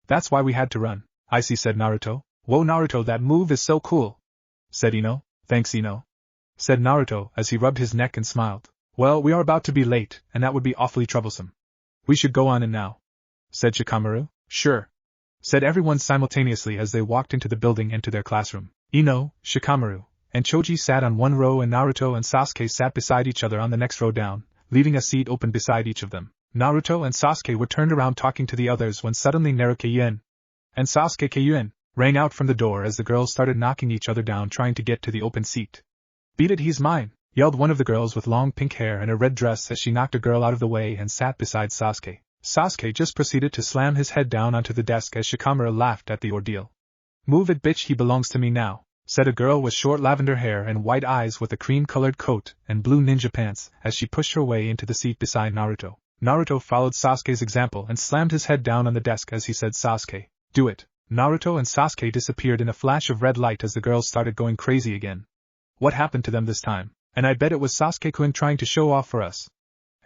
That's why we had to run. I see, said Naruto. Whoa, Naruto, that move is so cool, said Ino. Thanks, Ino, said Naruto as he rubbed his neck and smiled. Well, we are about to be late, and that would be awfully troublesome. We should go on in now, said Shikamaru. Sure, said everyone simultaneously as they walked into the building and to their classroom. Ino, Shikamaru, and Choji sat on one row and Naruto and Sasuke sat beside each other on the next row down, leaving a seat open beside each of them. Naruto and Sasuke were turned around talking to the others when suddenly Naruto-kun and Sasuke-kun rang out from the door as the girls started knocking each other down trying to get to the open seat. Beat it, he's mine, yelled one of the girls with long pink hair and a red dress as she knocked a girl out of the way and sat beside Sasuke. Sasuke just proceeded to slam his head down onto the desk as Shikamaru laughed at the ordeal. Move it, bitch, he belongs to me now, said a girl with short lavender hair and white eyes with a cream-colored coat and blue ninja pants as she pushed her way into the seat beside Naruto. Naruto followed Sasuke's example and slammed his head down on the desk as he said, Sasuke, do it. Naruto and Sasuke disappeared in a flash of red light as the girls started going crazy again. What happened to them this time? And I bet it was Sasuke-kun trying to show off for us.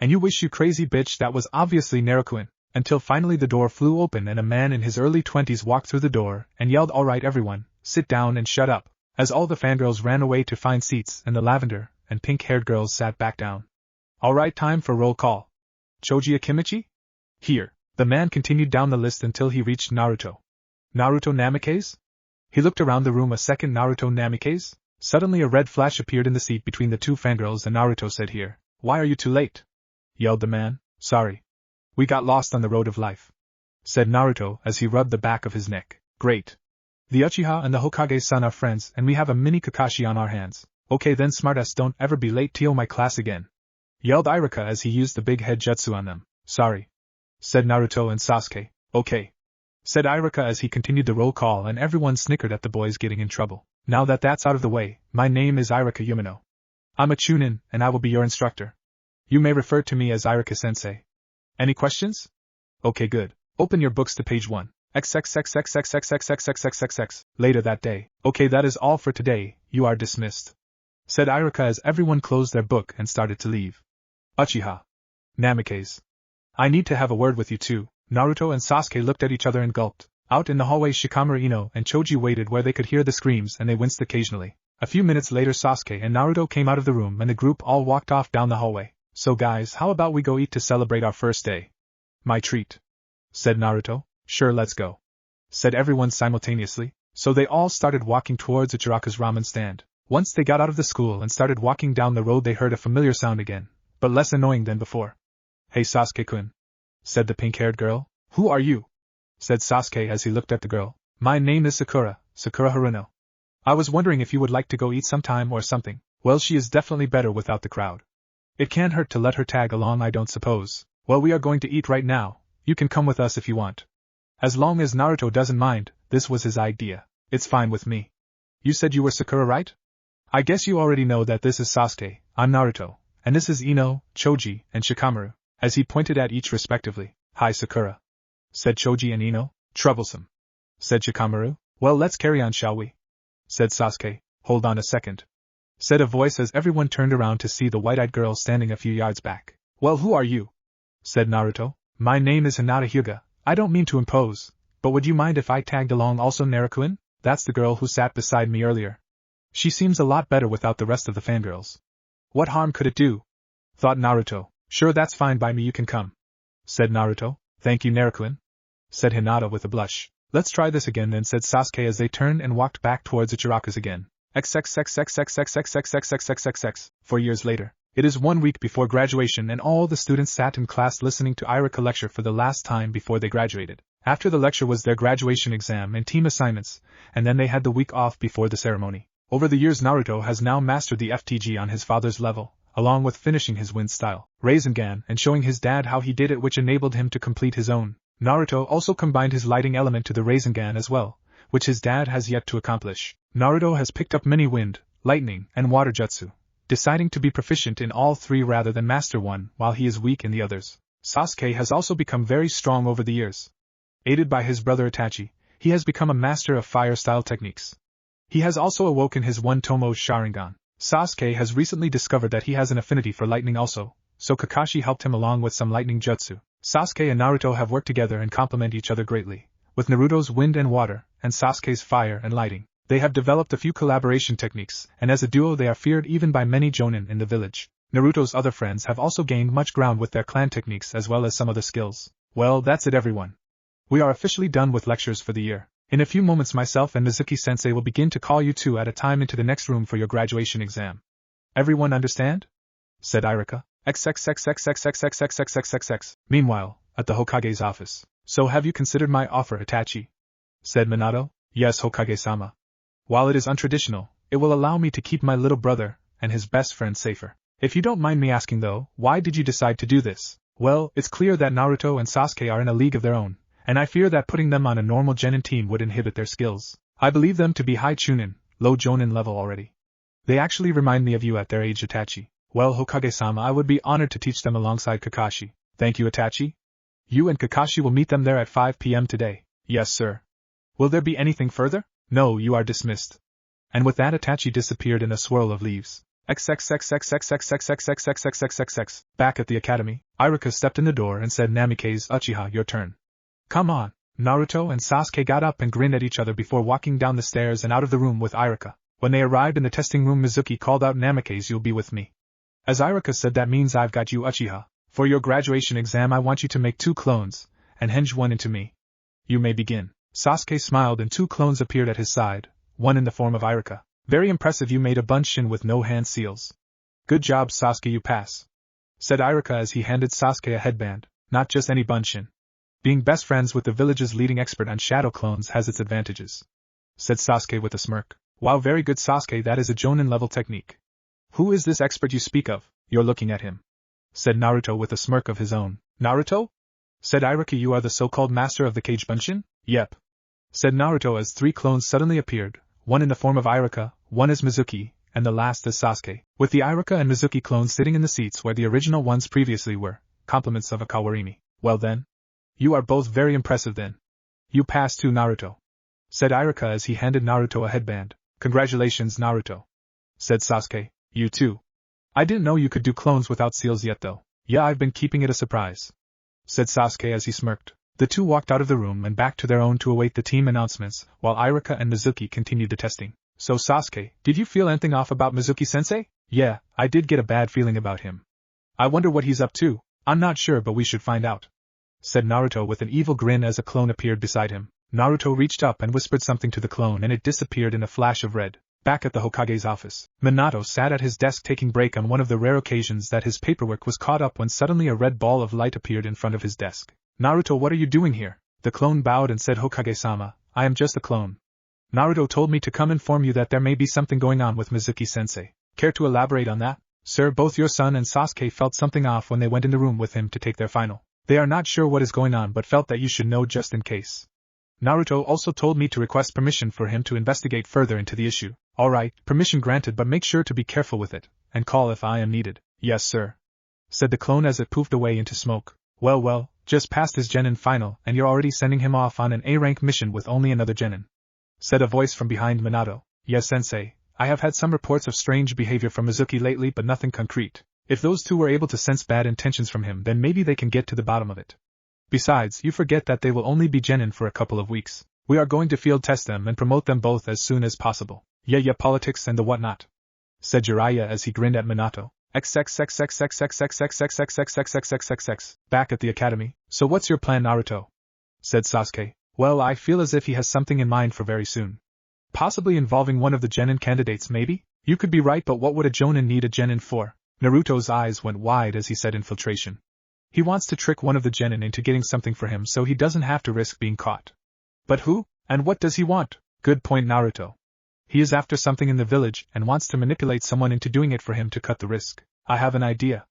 And you wish, you crazy bitch, that was obviously Naruto-kun. Until finally the door flew open and a man in his early 20s walked through the door and yelled, alright everyone, sit down and shut up, as all the fangirls ran away to find seats and the lavender and pink-haired girls sat back down. Alright, time for roll call. Choji Akimichi? Here. The man continued down the list until he reached Naruto. Naruto Namikaze? He looked around the room a second. Naruto Namikaze? Suddenly a red flash appeared in the seat between the two fangirls and Naruto said, here. Why are you too late? Yelled the man. Sorry. We got lost on the road of life, said Naruto as he rubbed the back of his neck. Great. The Uchiha and the Hokage-san are friends and we have a mini Kakashi on our hands. Okay then, smartass, don't ever be late to my class again, yelled Iruka as he used the big head jutsu on them. Sorry, said Naruto and Sasuke. Okay, said Iruka as he continued the roll call and everyone snickered at the boys getting in trouble. Now that that's out of the way, my name is Iruka Yumino. I'm a chunin and I will be your instructor. You may refer to me as Iruka-sensei. Any questions? Okay, good. Open your books to page 1. XXXXXXXXXXXXX. Later that day. Okay, that is all for today, you are dismissed, said Iruka as everyone closed their book and started to leave. Uchiha. Namikaze. I need to have a word with you too. Naruto and Sasuke looked at each other and gulped. Out in the hallway, Shikamaru, Ino, and Choji waited where they could hear the screams and they winced occasionally. A few minutes later Sasuke and Naruto came out of the room and the group all walked off down the hallway. So guys, how about we go eat to celebrate our first day? My treat, said Naruto. Sure, let's go, said everyone simultaneously. So they all started walking towards Ichiraku's ramen stand. Once they got out of the school and started walking down the road they heard a familiar sound again, but less annoying than before. Hey Sasuke-kun, said the pink-haired girl. Who are you? Said Sasuke as he looked at the girl. My name is Sakura Haruno. I was wondering if you would like to go eat sometime or something. Well, she is definitely better without the crowd. It can't hurt to let her tag along, I don't suppose. Well, we are going to eat right now. You can come with us if you want. As long as Naruto doesn't mind, this was his idea. It's fine with me. You said you were Sakura, right? I guess you already know that this is Sasuke, I'm Naruto, and this is Ino, Choji, and Shikamaru, as he pointed at each respectively. Hi Sakura, said Choji and Ino. Troublesome, said Shikamaru. Well, let's carry on, shall we? Said Sasuke. Hold on a second, said a voice as everyone turned around to see the white-eyed girl standing a few yards back. Well, who are you? Said Naruto. My name is Hinata Hyuga, I don't mean to impose, but would you mind if I tagged along also, Naruto? That's the girl who sat beside me earlier. She seems a lot better without the rest of the fangirls. What harm could it do? Thought Naruto. Sure, that's fine by me, you can come. Said Naruto. Thank you, Naruto, said Hinata with a blush. Let's try this again then, said Sasuke as they turned and walked back towards Ichiraku's again. XXXXXXXXXXXXX. 4 years later. It is 1 week before graduation and all the students sat in class listening to Irika lecture for the last time before they graduated. After the lecture was their graduation exam and team assignments, and then they had the week off before the ceremony. Over the years, Naruto has now mastered the FTG on his father's level, along with finishing his wind style, rasengan, and showing his dad how he did it, which enabled him to complete his own. Naruto also combined his lighting element to the rasengan as well, which his dad has yet to accomplish. Naruto has picked up many wind, lightning, and water jutsu, deciding to be proficient in all 3 rather than master one while he is weak in the others. Sasuke has also become very strong over the years. Aided by his brother Itachi, he has become a master of fire-style techniques. He has also awoken his one-tomo sharingan. Sasuke has recently discovered that he has an affinity for lightning also, so Kakashi helped him along with some lightning jutsu. Sasuke and Naruto have worked together and complement each other greatly. With Naruto's wind and water, and Sasuke's fire and lighting, they have developed a few collaboration techniques, and as a duo they are feared even by many jonin in the village. Naruto's other friends have also gained much ground with their clan techniques as well as some other skills. Well, that's it, everyone. We are officially done with lectures for the year. In a few moments myself and Mizuki-sensei will begin to call you 2 at a time into the next room for your graduation exam. Everyone understand? Said Irika. XXXXXXXXXXXXXX. Meanwhile, at the Hokage's office. So have you considered my offer, Itachi? Said Minato. Yes, Hokage-sama. While it is untraditional, it will allow me to keep my little brother and his best friend safer. If you don't mind me asking though, why did you decide to do this? Well, it's clear that Naruto and Sasuke are in a league of their own, and I fear that putting them on a normal genin team would inhibit their skills. I believe them to be high chunin, low jonin level already. They actually remind me of you at their age, Itachi. Well, Hokage-sama, I would be honored to teach them alongside Kakashi. Thank you, Itachi. You and Kakashi will meet them there at 5 p.m. today. Yes, sir. Will there be anything further? No, you are dismissed. And with that Itachi disappeared in a swirl of leaves. XXXXXXXXXXXXXXXX. Back at the academy, Irika stepped in the door and said, Namikaze, Uchiha, your turn. Come on. Naruto and Sasuke got up and grinned at each other before walking down the stairs and out of the room with Irika. When they arrived in the testing room, Mizuki called out, Namikaze, you'll be with me. As Irika said, that means I've got you, Uchiha. For your graduation exam I want you to make 2 clones, and henge one into me. You may begin. Sasuke smiled and 2 clones appeared at his side, one in the form of Irika. Very impressive, you made a bunshin with no hand seals. Good job, Sasuke, you pass. Said Irika as he handed Sasuke a headband. Not just any bunshin. Being best friends with the village's leading expert on shadow clones has its advantages. Said Sasuke with a smirk. Wow, very good, Sasuke, that is a jonin level technique. Who is this expert you speak of? You're looking at him. Said Naruto with a smirk of his own. Naruto? Said Irika, you are the so-called master of the cage bunshin? Yep. Said Naruto as 3 clones suddenly appeared, one in the form of Irika, one as Mizuki, and the last as Sasuke, with the Irika and Mizuki clones sitting in the seats where the original ones previously were, compliments of a Kawarimi. Well then? You are both very impressive then. You pass too, Naruto. Said Irika as he handed Naruto a headband. Congratulations, Naruto. Said Sasuke. You too. I didn't know you could do clones without seals yet though. Yeah, I've been keeping it a surprise. Said Sasuke as he smirked. The 2 walked out of the room and back to their own to await the team announcements, while Irika and Mizuki continued the testing. So Sasuke, did you feel anything off about Mizuki-sensei? Yeah, I did get a bad feeling about him. I wonder what he's up to. I'm not sure, but we should find out. Said Naruto with an evil grin as a clone appeared beside him. Naruto reached up and whispered something to the clone and it disappeared in a flash of red. Back at the Hokage's office, Minato sat at his desk taking break on one of the rare occasions that his paperwork was caught up when suddenly a red ball of light appeared in front of his desk. Naruto, what are you doing here? The clone bowed and said, Hokage-sama, I am just a clone. Naruto told me to come inform you that there may be something going on with Mizuki-sensei. Care to elaborate on that? Sir, both your son and Sasuke felt something off when they went in the room with him to take their final. They are not sure what is going on but felt that you should know just in case. Naruto also told me to request permission for him to investigate further into the issue. Alright, permission granted, but make sure to be careful with it, and call if I am needed. Yes, sir. Said the clone as it poofed away into smoke. Well, just passed his genin final and you're already sending him off on an A-rank mission with only another genin. Said a voice from behind Minato. Yes, sensei, I have had some reports of strange behavior from Mizuki lately but nothing concrete. If those 2 were able to sense bad intentions from him then maybe they can get to the bottom of it. Besides, you forget that they will only be genin for a couple of weeks. We are going to field test them and promote them both as soon as possible. Yeah, politics and the whatnot, said Jiraiya as he grinned at Minato. XXXXXXXXXXXXXXXXXXX. Back at the academy. So what's your plan, Naruto? Said Sasuke. Well, I feel as if he has something in mind for very soon. Possibly involving one of the genin candidates, maybe? You could be right, but what would a jonin need a genin for? Naruto's eyes went wide as he said infiltration. He wants to trick one of the genin into getting something for him so he doesn't have to risk being caught. But who? And what does he want? Good point, Naruto. He is after something in the village and wants to manipulate someone into doing it for him to cut the risk. I have an idea,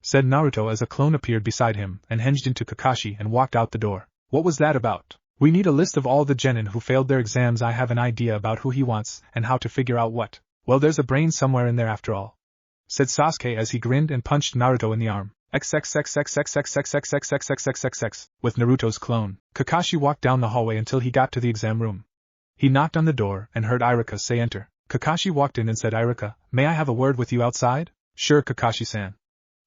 said Naruto as a clone appeared beside him and hinged into Kakashi and walked out the door. What was that about? We need a list of all the genin who failed their exams. I have an idea about who he wants and how to figure out what. Well, there's a brain somewhere in there after all, said Sasuke as he grinned and punched Naruto in the arm. XXXXXXXXXXXXXXXX. With Naruto's clone, Kakashi walked down the hallway until he got to the exam room. He knocked on the door and heard Iruka say enter. Kakashi walked in and said, Iruka, may I have a word with you outside? Sure, Kakashi-san,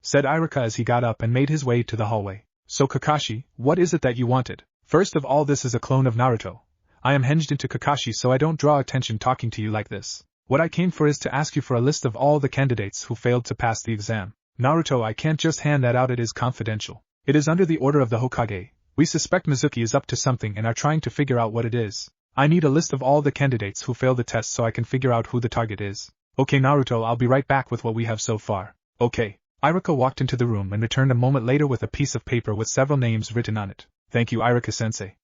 said Iruka as he got up and made his way to the hallway. So Kakashi, what is it that you wanted? First of all, this is a clone of Naruto. I am hinged into Kakashi so I don't draw attention talking to you like this. What I came for is to ask you for a list of all the candidates who failed to pass the exam. Naruto, I can't just hand that out, it is confidential. It is under the order of the Hokage. We suspect Mizuki is up to something and are trying to figure out what it is. I need a list of all the candidates who failed the test so I can figure out who the target is. Okay, Naruto, I'll be right back with what we have so far. Okay. Iruka walked into the room and returned a moment later with a piece of paper with several names written on it. Thank you, Iruka-sensei.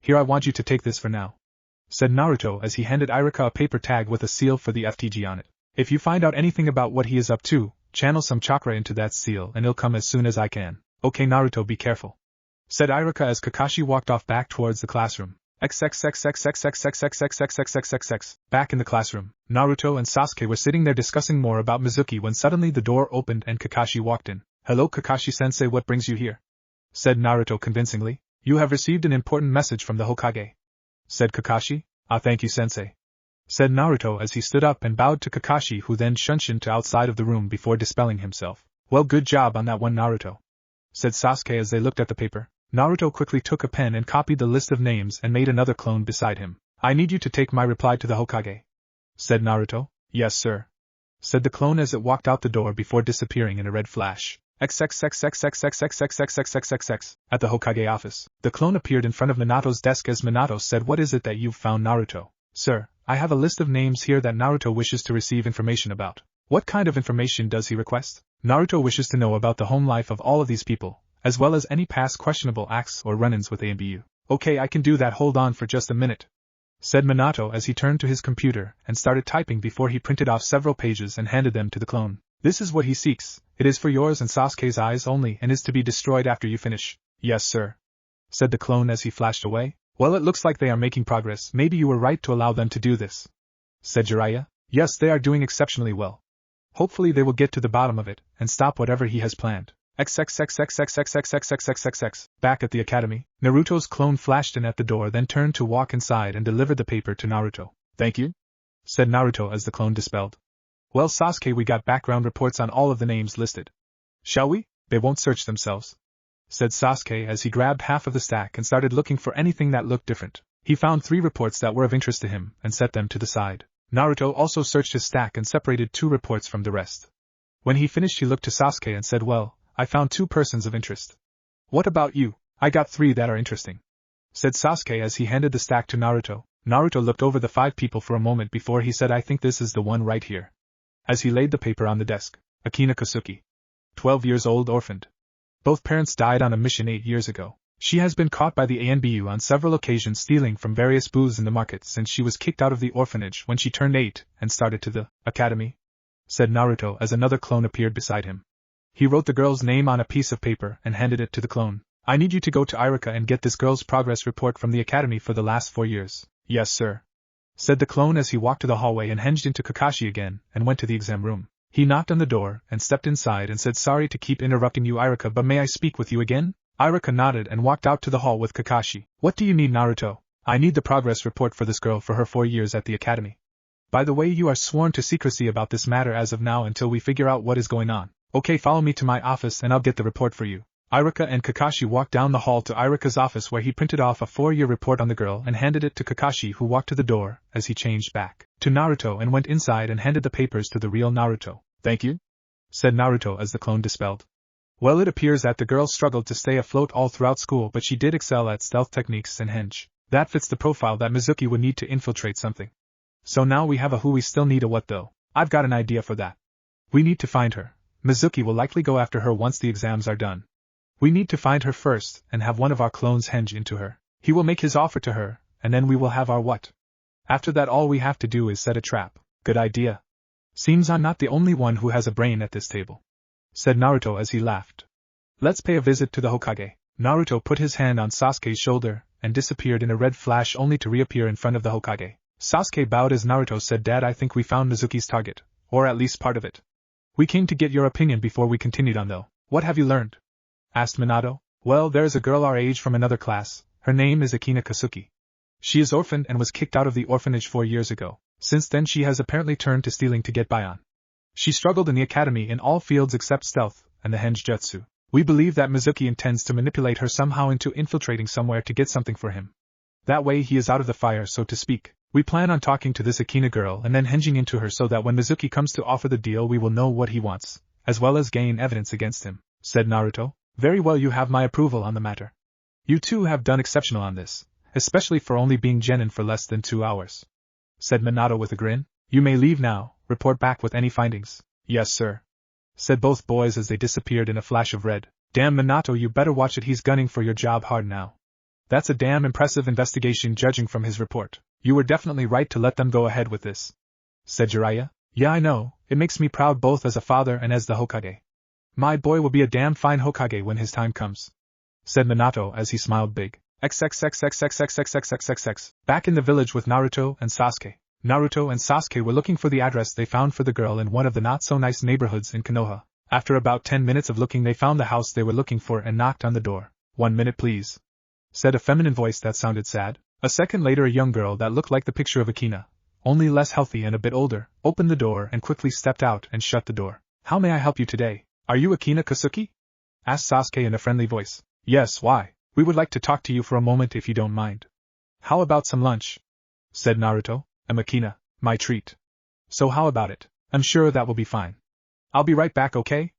Here, I want you to take this for now, said Naruto as he handed Iruka a paper tag with a seal for the FTG on it. If you find out anything about what he is up to, channel some chakra into that seal and it'll come as soon as I can. Okay, Naruto, be careful, said Iruka as Kakashi walked off back towards the classroom. XXXXXXXXXXXXXXX. Back in the classroom, Naruto and Sasuke were sitting there discussing more about Mizuki when suddenly the door opened and Kakashi walked in. Hello, Kakashi-sensei, what brings you here? Said Naruto convincingly. You have received an important message from the Hokage, said Kakashi. Ah, thank you, sensei, said Naruto as he stood up and bowed to Kakashi, who then shunshined to outside of the room before dispelling himself. Well, good job on that one, Naruto, said Sasuke as they looked at the paper. Naruto quickly took a pen and copied the list of names and made another clone beside him. I need you to take my reply to the Hokage, said Naruto. Yes, sir, said the clone as it walked out the door before disappearing in a red flash. XXXXXXXXXXXXXX. At the Hokage office, the clone appeared in front of Minato's desk as Minato said, What is it that you've found, Naruto? Sir, I have a list of names here that Naruto wishes to receive information about. What kind of information does he request? Naruto wishes to know about the home life of all of these people, as well as any past questionable acts or run-ins with ANBU. Okay, I can do that, hold on for just a minute, said Minato as he turned to his computer and started typing before he printed off several pages and handed them to the clone. This is what he seeks. It is for yours and Sasuke's eyes only and is to be destroyed after you finish. Yes, sir, said the clone as he flashed away. Well, it looks like they are making progress. Maybe you were right to allow them to do this, said Jiraiya. Yes, they are doing exceptionally well. Hopefully they will get to the bottom of it and stop whatever he has planned. XXXXXXXXXXXXX. Back at the academy, Naruto's clone flashed in at the door, then turned to walk inside and delivered the paper to Naruto. Thank you, said Naruto as the clone dispelled. Well, Sasuke, we got background reports on all of the names listed. Shall we? They won't search themselves, said Sasuke as he grabbed half of the stack and started looking for anything that looked different. He found 3 reports that were of interest to him and set them to the side. Naruto also searched his stack and separated 2 reports from the rest. When he finished, he looked to Sasuke and said, Well, I found 2 persons of interest. What about you? I got 3 that are interesting, said Sasuke as he handed the stack to Naruto. Naruto looked over the 5 people for a moment before he said, I think this is the one right here. As he laid the paper on the desk, Akina Kosuke, 12 years old, orphaned. Both parents died on a mission 8 years ago. She has been caught by the ANBU on several occasions stealing from various booths in the market since she was kicked out of the orphanage when she turned 8 and started to the academy, said Naruto as another clone appeared beside him. He wrote the girl's name on a piece of paper and handed it to the clone. I need you to go to Iruka and get this girl's progress report from the academy for the last 4 years. Yes, sir, said the clone as he walked to the hallway and hinged into Kakashi again and went to the exam room. He knocked on the door and stepped inside and said, Sorry to keep interrupting you, Iruka, but may I speak with you again? Iruka nodded and walked out to the hall with Kakashi. What do you need, Naruto? I need the progress report for this girl for her 4 years at the academy. By the way, you are sworn to secrecy about this matter as of now until we figure out what is going on. Okay, follow me to my office and I'll get the report for you. Iruka and Kakashi walked down the hall to Iruka's office where he printed off a 4-year report on the girl and handed it to Kakashi, who walked to the door as he changed back to Naruto and went inside and handed the papers to the real Naruto. "Thank you," said Naruto as the clone dispelled. Well, it appears that the girl struggled to stay afloat all throughout school, but she did excel at stealth techniques and henge. That fits the profile that Mizuki would need to infiltrate something. So now we have a who, we still need a what though. I've got an idea for that. We need to find her. Mizuki will likely go after her once the exams are done. We need to find her first and have one of our clones henge into her. He will make his offer to her, and then we will have our what. After that, all we have to do is set a trap. Good idea. Seems I'm not the only one who has a brain at this table, said Naruto as he laughed. Let's pay a visit to the Hokage. Naruto put his hand on Sasuke's shoulder and disappeared in a red flash, only to reappear in front of the Hokage. Sasuke bowed as Naruto said, "Dad, I think we found Mizuki's target, or at least part of it. We came to get your opinion before we continued on though. What have you learned?" asked Minato. "Well, there is a girl our age from another class. Her name is Akina Kasuki. She is orphaned and was kicked out of the orphanage 4 years ago. Since then she has apparently turned to stealing to get by on. She struggled in the academy in all fields except stealth and the henge jutsu. We believe that Mizuki intends to manipulate her somehow into infiltrating somewhere to get something for him. That way he is out of the fire, so to speak. We plan on talking to this Akina girl and then henging into her so that when Mizuki comes to offer the deal we will know what he wants, as well as gain evidence against him," said Naruto. "Very well, you have my approval on the matter. You two have done exceptional on this, especially for only being genin for less than 2 hours," said Minato with a grin. "You may leave now. Report back with any findings." "Yes, sir," said both boys as they disappeared in a flash of red. "Damn, Minato, you better watch it. He's gunning for your job hard now. That's a damn impressive investigation judging from his report. You were definitely right to let them go ahead with this," said Jiraiya. "Yeah, I know. It makes me proud both as a father and as the Hokage. My boy will be a damn fine Hokage when his time comes," said Minato as he smiled big. XXXXXXXXXXX. Back in the village with Naruto and Sasuke. Naruto and Sasuke were looking for the address they found for the girl in one of the not-so-nice neighborhoods in Konoha. After about 10 minutes of looking, they found the house they were looking for and knocked on the door. "1 minute please," said a feminine voice that sounded sad. A second later, a young girl that looked like the picture of Akina, only less healthy and a bit older, opened the door and quickly stepped out and shut the door. "How may I help you today? Are you Akina Kasuki?" asked Sasuke in a friendly voice. "Yes, why? We would like to talk to you for a moment if you don't mind." "How about some lunch?" said Naruto. "I'm Akina, my treat. So how about it? I'm sure that will be fine." "I'll be right back, okay?"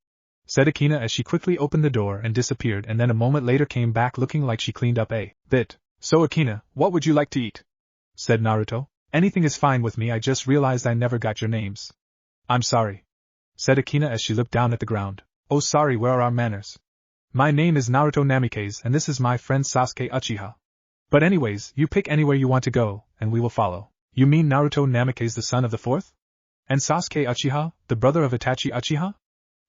said Akina as she quickly opened the door and disappeared, and then a moment later came back looking like she cleaned up a bit. "So Akina, what would you like to eat?" said Naruto. "Anything is fine with me. I just realized I never got your names." "I'm sorry," said Akina as she looked down at the ground. "Oh sorry, where are our manners? My name is Naruto Namikaze and this is my friend Sasuke Uchiha. But anyways, you pick anywhere you want to go, and we will follow." "You mean Naruto Namikaze, the son of the fourth? And Sasuke Uchiha, the brother of Itachi Uchiha?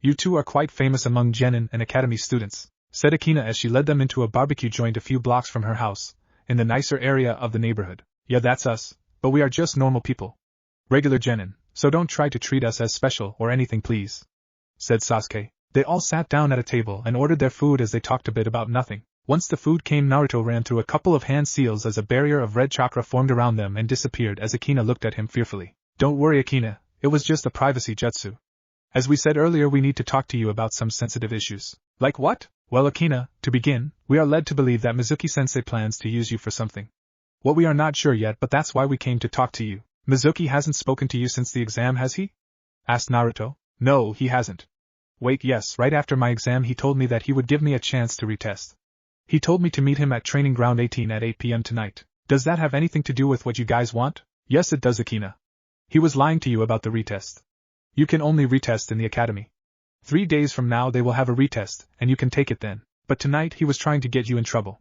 You two are quite famous among genin and academy students," said Akina as she led them into a barbecue joint a few blocks from her house, in the nicer area of the neighborhood. "Yeah, that's us, but we are just normal people. Regular genin, so don't try to treat us as special or anything please," said Sasuke. They all sat down at a table and ordered their food as they talked a bit about nothing. Once the food came, Naruto ran through a couple of hand seals as a barrier of red chakra formed around them and disappeared as Akina looked at him fearfully. "Don't worry, Akina, it was just a privacy jutsu. As we said earlier, we need to talk to you about some sensitive issues." "Like what?" "Well, Akina, to begin, we are led to believe that Mizuki-sensei plans to use you for something. What we are not sure yet, but that's why we came to talk to you." "Mizuki hasn't spoken to you since the exam, has he?" asked Naruto. "No, he hasn't. Wait, yes, right after my exam he told me that he would give me a chance to retest. He told me to meet him at Training Ground 18 at 8 p.m. tonight. Does that have anything to do with what you guys want?" "Yes, it does, Akina. He was lying to you about the retest. You can only retest in the academy. 3 days from now they will have a retest, and you can take it then. But tonight he was trying to get you in trouble.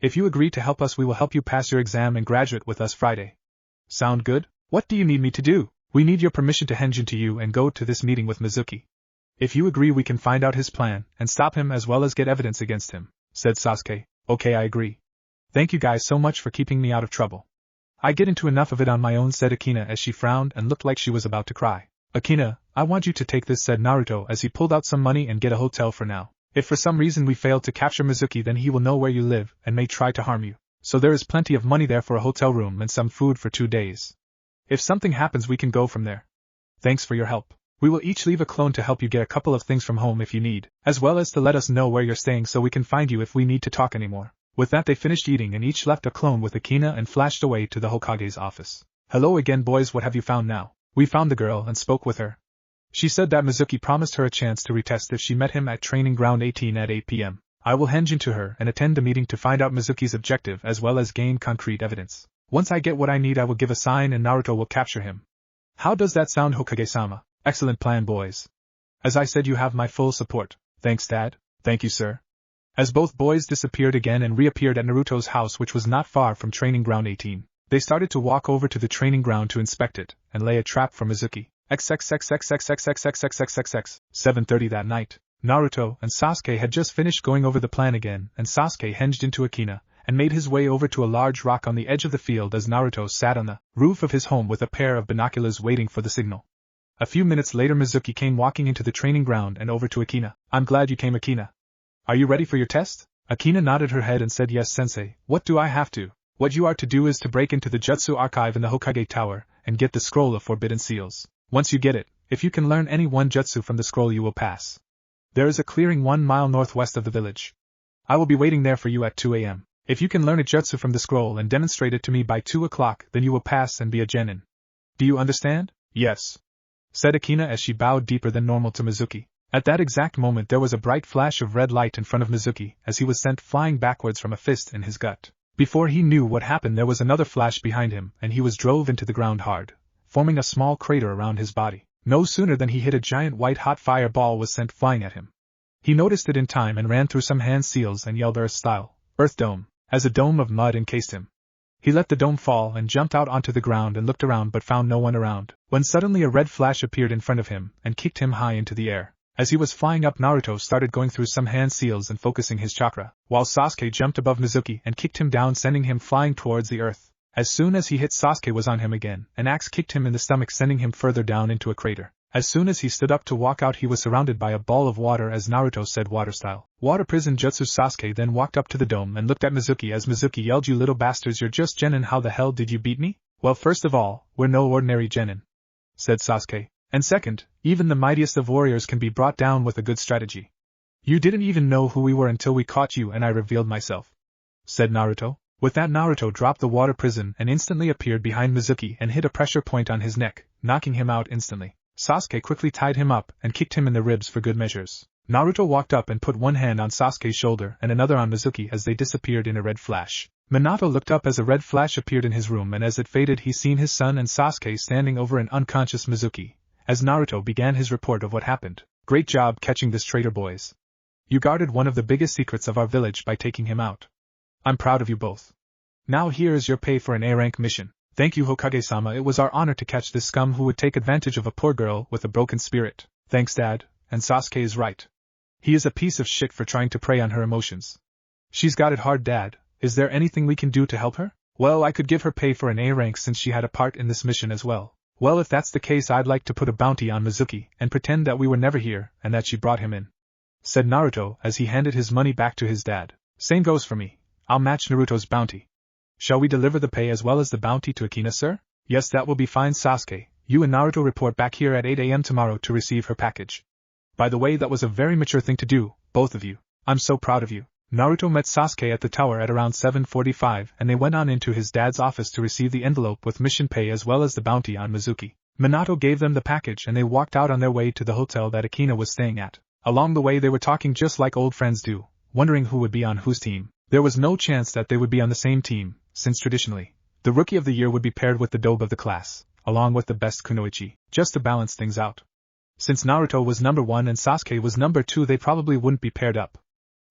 If you agree to help us, we will help you pass your exam and graduate with us Friday. Sound good? What do you need me to do?" "We need your permission to henge into you and go to this meeting with Mizuki. If you agree, we can find out his plan and stop him as well as get evidence against him," said Sasuke. "Okay, I agree. Thank you guys so much for keeping me out of trouble. I get into enough of it on my own," said Akina as she frowned and looked like she was about to cry. "Akina, I want you to take this," said Naruto as he pulled out some money, "and get a hotel for now. If for some reason we fail to capture Mizuki, then he will know where you live and may try to harm you. So there is plenty of money there for a hotel room and some food for 2 days. If something happens, we can go from there. Thanks for your help." We will each leave a clone to help you get a couple of things from home if you need, as well as to let us know where you're staying so we can find you if we need to talk anymore. With that they finished eating and each left a clone with Aina and flashed away to the Hokage's office. Hello again boys, what have you found now? We found the girl and spoke with her. She said that Mizuki promised her a chance to retest if she met him at Training Ground 18 at 8 p.m. I will henge into her and attend the meeting to find out Mizuki's objective as well as gain concrete evidence. Once I get what I need I will give a sign and Naruto will capture him. How does that sound, Hokage-sama? Excellent plan, boys. As I said, you have my full support. Thanks, Dad. Thank you, sir. As both boys disappeared again and reappeared at Naruto's house, which was not far from Training Ground 18, they started to walk over to the training ground to inspect it and lay a trap for Mizuki. XXXXXXXXXXXX 7:30 that night. Naruto and Sasuke had just finished going over the plan again, and Sasuke henged into Aina and made his way over to a large rock on the edge of the field as Naruto sat on the roof of his home with a pair of binoculars waiting for the signal. A few minutes later Mizuki came walking into the training ground and over to Aina. I'm glad you came, Aina. Are you ready for your test? Aina nodded her head and said, yes, sensei. What do I have to? What you are to do is to break into the Jutsu archive in the Hokage Tower and get the scroll of forbidden seals. Once you get it, if you can learn any one jutsu from the scroll you will pass. There is a clearing 1 mile northwest of the village. I will be waiting there for you at 2 a.m. If you can learn a jutsu from the scroll and demonstrate it to me by 2 o'clock, then you will pass and be a genin. Do you understand? Yes, said Aina as she bowed deeper than normal to Mizuki. At that exact moment there was a bright flash of red light in front of Mizuki as he was sent flying backwards from a fist in his gut. Before he knew what happened there was another flash behind him and he was drove into the ground hard, forming a small crater around his body. No sooner than he hit a giant white-hot fireball was sent flying at him. He noticed it in time and ran through some hand seals and yelled Earth style, Earth Dome, as a dome of mud encased him. He let the dome fall and jumped out onto the ground and looked around but found no one around, when suddenly a red flash appeared in front of him and kicked him high into the air. As he was flying up, Naruto started going through some hand seals and focusing his chakra, while Sasuke jumped above Mizuki and kicked him down, sending him flying towards the earth. As soon as he hit, Sasuke was on him again. An axe kicked him in the stomach, sending him further down into a crater. As soon as he stood up to walk out, he was surrounded by a ball of water, as Naruto said, water style. Water prison jutsu. Sasuke then walked up to the dome and looked at Mizuki as Mizuki yelled, you little bastards, you're just genin. How the hell did you beat me? Well, first of all, we're no ordinary genin, said Sasuke. And second, even the mightiest of warriors can be brought down with a good strategy. You didn't even know who we were until we caught you and I revealed myself, said Naruto. With that, Naruto dropped the water prison and instantly appeared behind Mizuki and hit a pressure point on his neck, knocking him out instantly. Sasuke quickly tied him up and kicked him in the ribs for good measures. Naruto walked up and put one hand on Sasuke's shoulder and another on Mizuki as they disappeared in a red flash. Minato looked up as a red flash appeared in his room, and as it faded he seen his son and Sasuke standing over an unconscious Mizuki. As Naruto began his report of what happened. Great job catching this traitor, boys. You guarded one of the biggest secrets of our village by taking him out. I'm proud of you both. Now here is your pay for an A-rank mission. Thank you, Hokage-sama. It was our honor to catch this scum who would take advantage of a poor girl with a broken spirit. Thanks, Dad, and Sasuke is right. He is a piece of shit for trying to prey on her emotions. She's got it hard, Dad. Is there anything we can do to help her? Well, I could give her pay for an A rank since she had a part in this mission as well. Well, if that's the case, I'd like to put a bounty on Mizuki and pretend that we were never here and that she brought him in, said Naruto as he handed his money back to his dad. Same goes for me. I'll match Naruto's bounty. Shall we deliver the pay as well as the bounty to Aina, sir? Yes, that will be fine, Sasuke. You and Naruto report back here at 8 a.m. tomorrow to receive her package. By the way, that was a very mature thing to do, both of you. I'm so proud of you. Naruto met Sasuke at the tower at around 7:45 and they went on into his dad's office to receive the envelope with mission pay as well as the bounty on Mizuki. Minato gave them the package and they walked out on their way to the hotel that Aina was staying at. Along the way they were talking just like old friends do, wondering who would be on whose team. There was no chance that they would be on the same team, since traditionally, the rookie of the year would be paired with the dobe of the class, along with the best kunoichi, just to balance things out. Since Naruto was number 1 and Sasuke was number 2, they probably wouldn't be paired up.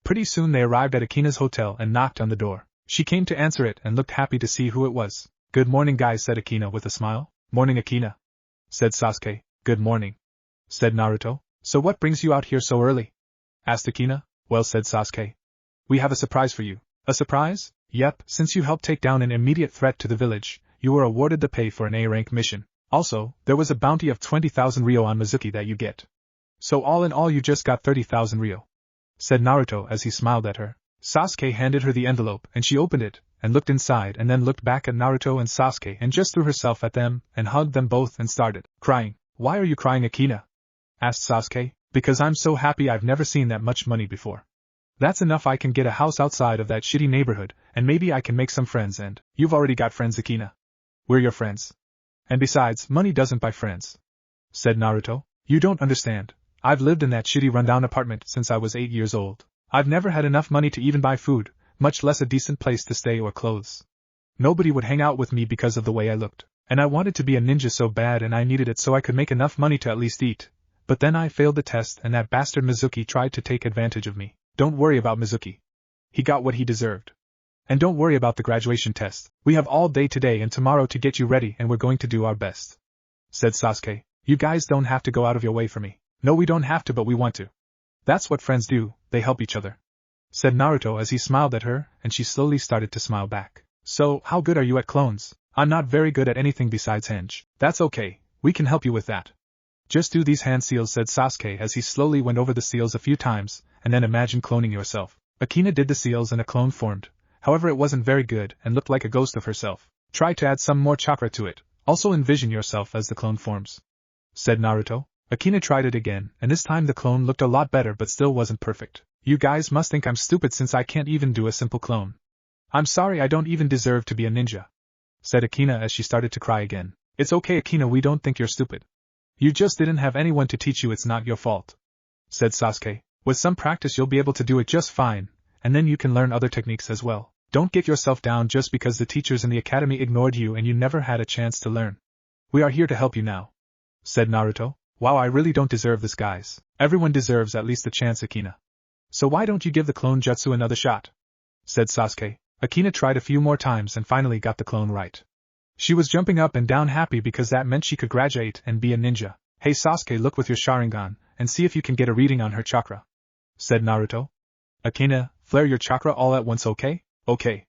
Pretty soon they arrived at Akina's hotel and knocked on the door. She came to answer it and looked happy to see who it was. Good morning, guys, said Aina with a smile. Morning, Aina, said Sasuke. Good morning, said Naruto. So what brings you out here so early? Asked Aina. Well, said Sasuke, we have a surprise for you. A surprise? Yep, since you helped take down an immediate threat to the village, you were awarded the pay for an A-rank mission. Also, there was a bounty of 20,000 ryo on Mizuki that you get. So all in all you just got 30,000 ryo, said Naruto as he smiled at her. Sasuke handed her the envelope and she opened it and looked inside and then looked back at Naruto and Sasuke and just threw herself at them and hugged them both and started crying. Why are you crying, Aina? asked Sasuke. Because I'm so happy I've never seen that much money before. That's enough. I can get a house outside of that shitty neighborhood, and maybe I can make some friends. And you've already got friends, Akina. We're your friends. And besides, money doesn't buy friends, said Naruto. You don't understand. I've lived in that shitty rundown apartment since I was 8 years old. I've never had enough money to even buy food, much less a decent place to stay or clothes. Nobody would hang out with me because of the way I looked, and I wanted to be a ninja so bad, and I needed it so I could make enough money to at least eat. But then I failed the test, and that bastard Mizuki tried to take advantage of me. Don't worry about Mizuki. He got what he deserved. And don't worry about the graduation test. We have all day today and tomorrow to get you ready, and we're going to do our best, said Sasuke. You guys don't have to go out of your way for me. No, we don't have to, but we want to. That's what friends do, they help each other, said Naruto as he smiled at her, and she slowly started to smile back. So, how good are you at clones? I'm not very good at anything besides henge. That's okay, we can help you with that. Just do these hand seals, said Sasuke as he slowly went over the seals a few times, and then imagine cloning yourself. Akina did the seals and a clone formed. However, it wasn't very good and looked like a ghost of herself. Try to add some more chakra to it. Also envision yourself as the clone forms, said Naruto. Akina tried it again, and this time the clone looked a lot better but still wasn't perfect. You guys must think I'm stupid since I can't even do a simple clone. I'm sorry, I don't even deserve to be a ninja, said Akina as she started to cry again. It's okay, Akina, we don't think you're stupid. You just didn't have anyone to teach you. It's not your fault, said Sasuke. With some practice you'll be able to do it just fine, and then you can learn other techniques as well. Don't get yourself down just because the teachers in the academy ignored you and you never had a chance to learn. We are here to help you now, said Naruto. Wow, I really don't deserve this, guys. Everyone deserves at least a chance, Akina. So why don't you give the clone jutsu another shot, said Sasuke. Akina tried a few more times and finally got the clone right. She was jumping up and down happy because that meant she could graduate and be a ninja. Hey Sasuke, look with your sharingan and see if you can get a reading on her chakra, said Naruto. Akina, flare your chakra all at once, okay? Okay,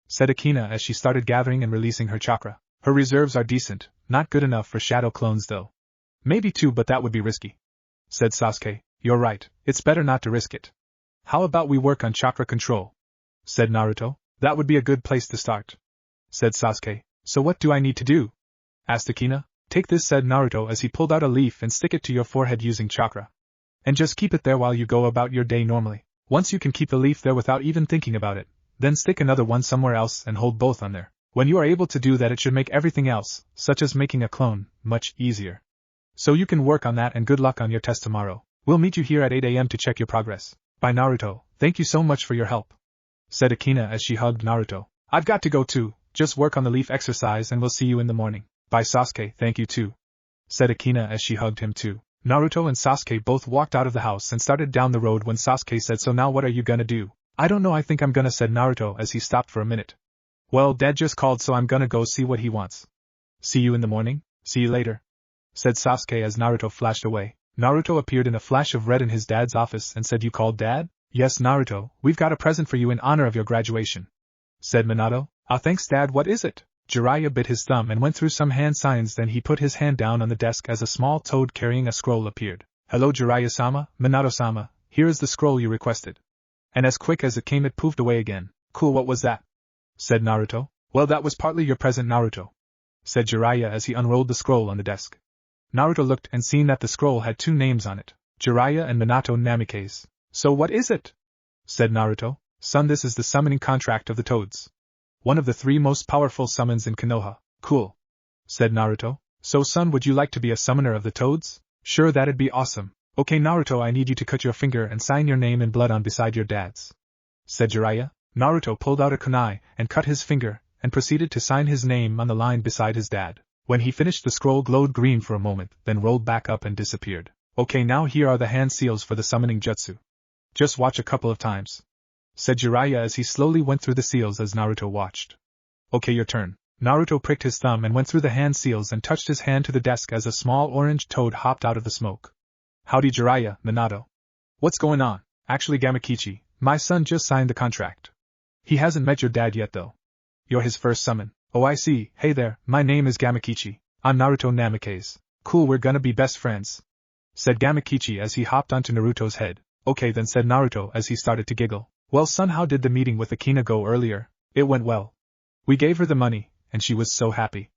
said Akina as she started gathering and releasing her chakra. Her reserves are decent, not good enough for shadow clones though. Maybe 2, but that would be risky, said Sasuke. You're right, it's better not to risk it. How about we work on chakra control, said Naruto. That would be a good place to start, said Sasuke. So what do I need to do? Asked Akina. Take this, said Naruto as he pulled out a leaf and stick it to your forehead using chakra. And just keep it there while you go about your day normally. Once you can keep the leaf there without even thinking about it, then stick another one somewhere else and hold both on there. When you are able to do that, it should make everything else, such as making a clone, much easier. So you can work on that, and good luck on your test tomorrow. We'll meet you here at 8 a.m. to check your progress. Bye Naruto, thank you so much for your help, said Akina as she hugged Naruto. I've got to go too. Just work on the leaf exercise and we'll see you in the morning. Bye Sasuke, thank you too, said Akina as she hugged him too. Naruto and Sasuke both walked out of the house and started down the road when Sasuke said, so now what are you gonna do? I don't know, I think I'm gonna, said Naruto as he stopped for a minute. Well, Dad just called, so I'm gonna go see what he wants. See you in the morning? See you later, said Sasuke as Naruto flashed away. Naruto appeared in a flash of red in his dad's office and said, You called Dad? Yes Naruto, we've got a present for you in honor of your graduation, said Minato. Ah, thanks Dad, what is it? Jiraiya bit his thumb and went through some hand signs, then he put his hand down on the desk as a small toad carrying a scroll appeared. Hello Jiraiya-sama, Minato-sama, here is the scroll you requested. And as quick as it came it poofed away again. Cool, what was that? Said Naruto. Well, that was partly your present Naruto, said Jiraiya as he unrolled the scroll on the desk. Naruto looked and seen that the scroll had 2 names on it, Jiraiya and Minato Namikaze. So what is it? Said Naruto. Son, this is the summoning contract of the toads. One of the 3 most powerful summons in Konoha. Cool, said Naruto. So son, would you like to be a summoner of the toads? Sure, that'd be awesome. Okay Naruto, I need you to cut your finger and sign your name in blood on beside your dad's, said Jiraiya. Naruto pulled out a kunai and cut his finger, and proceeded to sign his name on the line beside his dad. When he finished, the scroll glowed green for a moment, then rolled back up and disappeared. Okay, now here are the hand seals for the summoning jutsu. Just watch a couple of times, said Jiraiya as he slowly went through the seals as Naruto watched. Okay, your turn. Naruto pricked his thumb and went through the hand seals and touched his hand to the desk as a small orange toad hopped out of the smoke. Howdy Jiraiya, Minato. What's going on? Actually Gamakichi, my son just signed the contract. He hasn't met your dad yet though. You're his first summon. Oh I see, hey there, my name is Gamakichi. I'm Naruto Namikaze. Cool, we're gonna be best friends, said Gamakichi as he hopped onto Naruto's head. Okay then, said Naruto as he started to giggle. Well son, how did the meeting with Akina go earlier? It went well. We gave her the money, and she was so happy.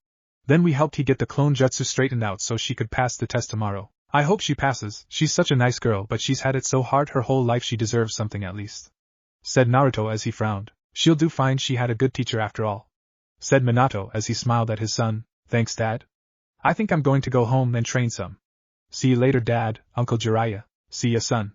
Then we helped he get the clone jutsu straightened out so she could pass the test tomorrow. I hope she passes, she's such a nice girl but she's had it so hard her whole life she deserves something at least. Said Naruto as he frowned. She'll do fine, she had a good teacher after all. Said Minato as he smiled at his son. Thanks, Dad. I think I'm going to go home and train some. See you later, Dad, Uncle Jiraiya. See ya, son.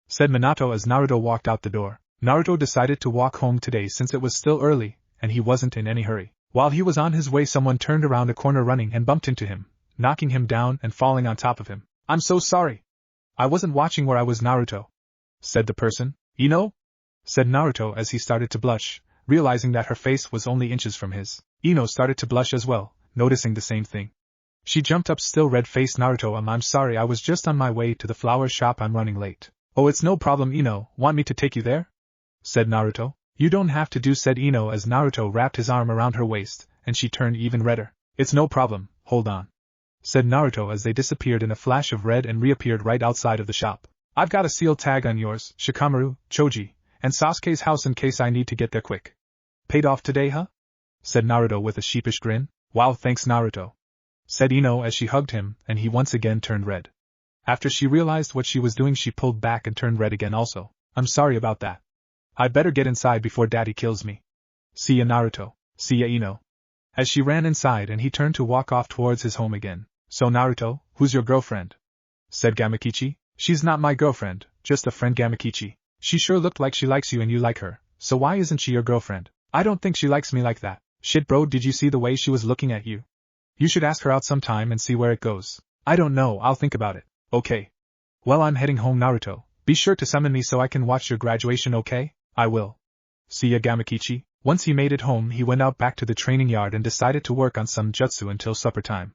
Said Minato as Naruto walked out the door. Naruto decided to walk home today since it was still early, and he wasn't in any hurry. While he was on his way, someone turned around a corner running and bumped into him, knocking him down and falling on top of him. I'm so sorry. I wasn't watching where I was, Naruto. Said the person. Ino? Said Naruto as he started to blush, realizing that her face was only inches from his. Ino started to blush as well, noticing the same thing. She jumped up, still red-faced. Naruto, I'm sorry, I was just on my way to the flower shop, I'm running late. Oh, it's no problem, Ino, want me to take you there? Said Naruto. You don't have to do, said Ino as Naruto wrapped his arm around her waist, and she turned even redder. It's no problem, hold on. Said Naruto as they disappeared in a flash of red and reappeared right outside of the shop. I've got a sealed tag on yours, Shikamaru, Choji, and Sasuke's house in case I need to get there quick. Paid off today, huh? Said Naruto with a sheepish grin. Wow, thanks, Naruto. Said Ino as she hugged him, and he once again turned red. After she realized what she was doing, she pulled back and turned red again also. I'm sorry about that. I better get inside before Daddy kills me. See ya, Naruto. See ya, Ino. As she ran inside and he turned to walk off towards his home again. So Naruto, who's your girlfriend? Said Gamakichi. She's not my girlfriend, just a friend, Gamakichi. She sure looked like she likes you and you like her, so why isn't she your girlfriend? I don't think she likes me like that. Shit, bro, did you see the way she was looking at you? You should ask her out sometime and see where it goes. I don't know, I'll think about it. Okay. Well, I'm heading home, Naruto. Be sure to summon me so I can watch your graduation, okay? I will. See ya, Gamakichi. Once he made it home, he went out back to the training yard and decided to work on some jutsu until supper time.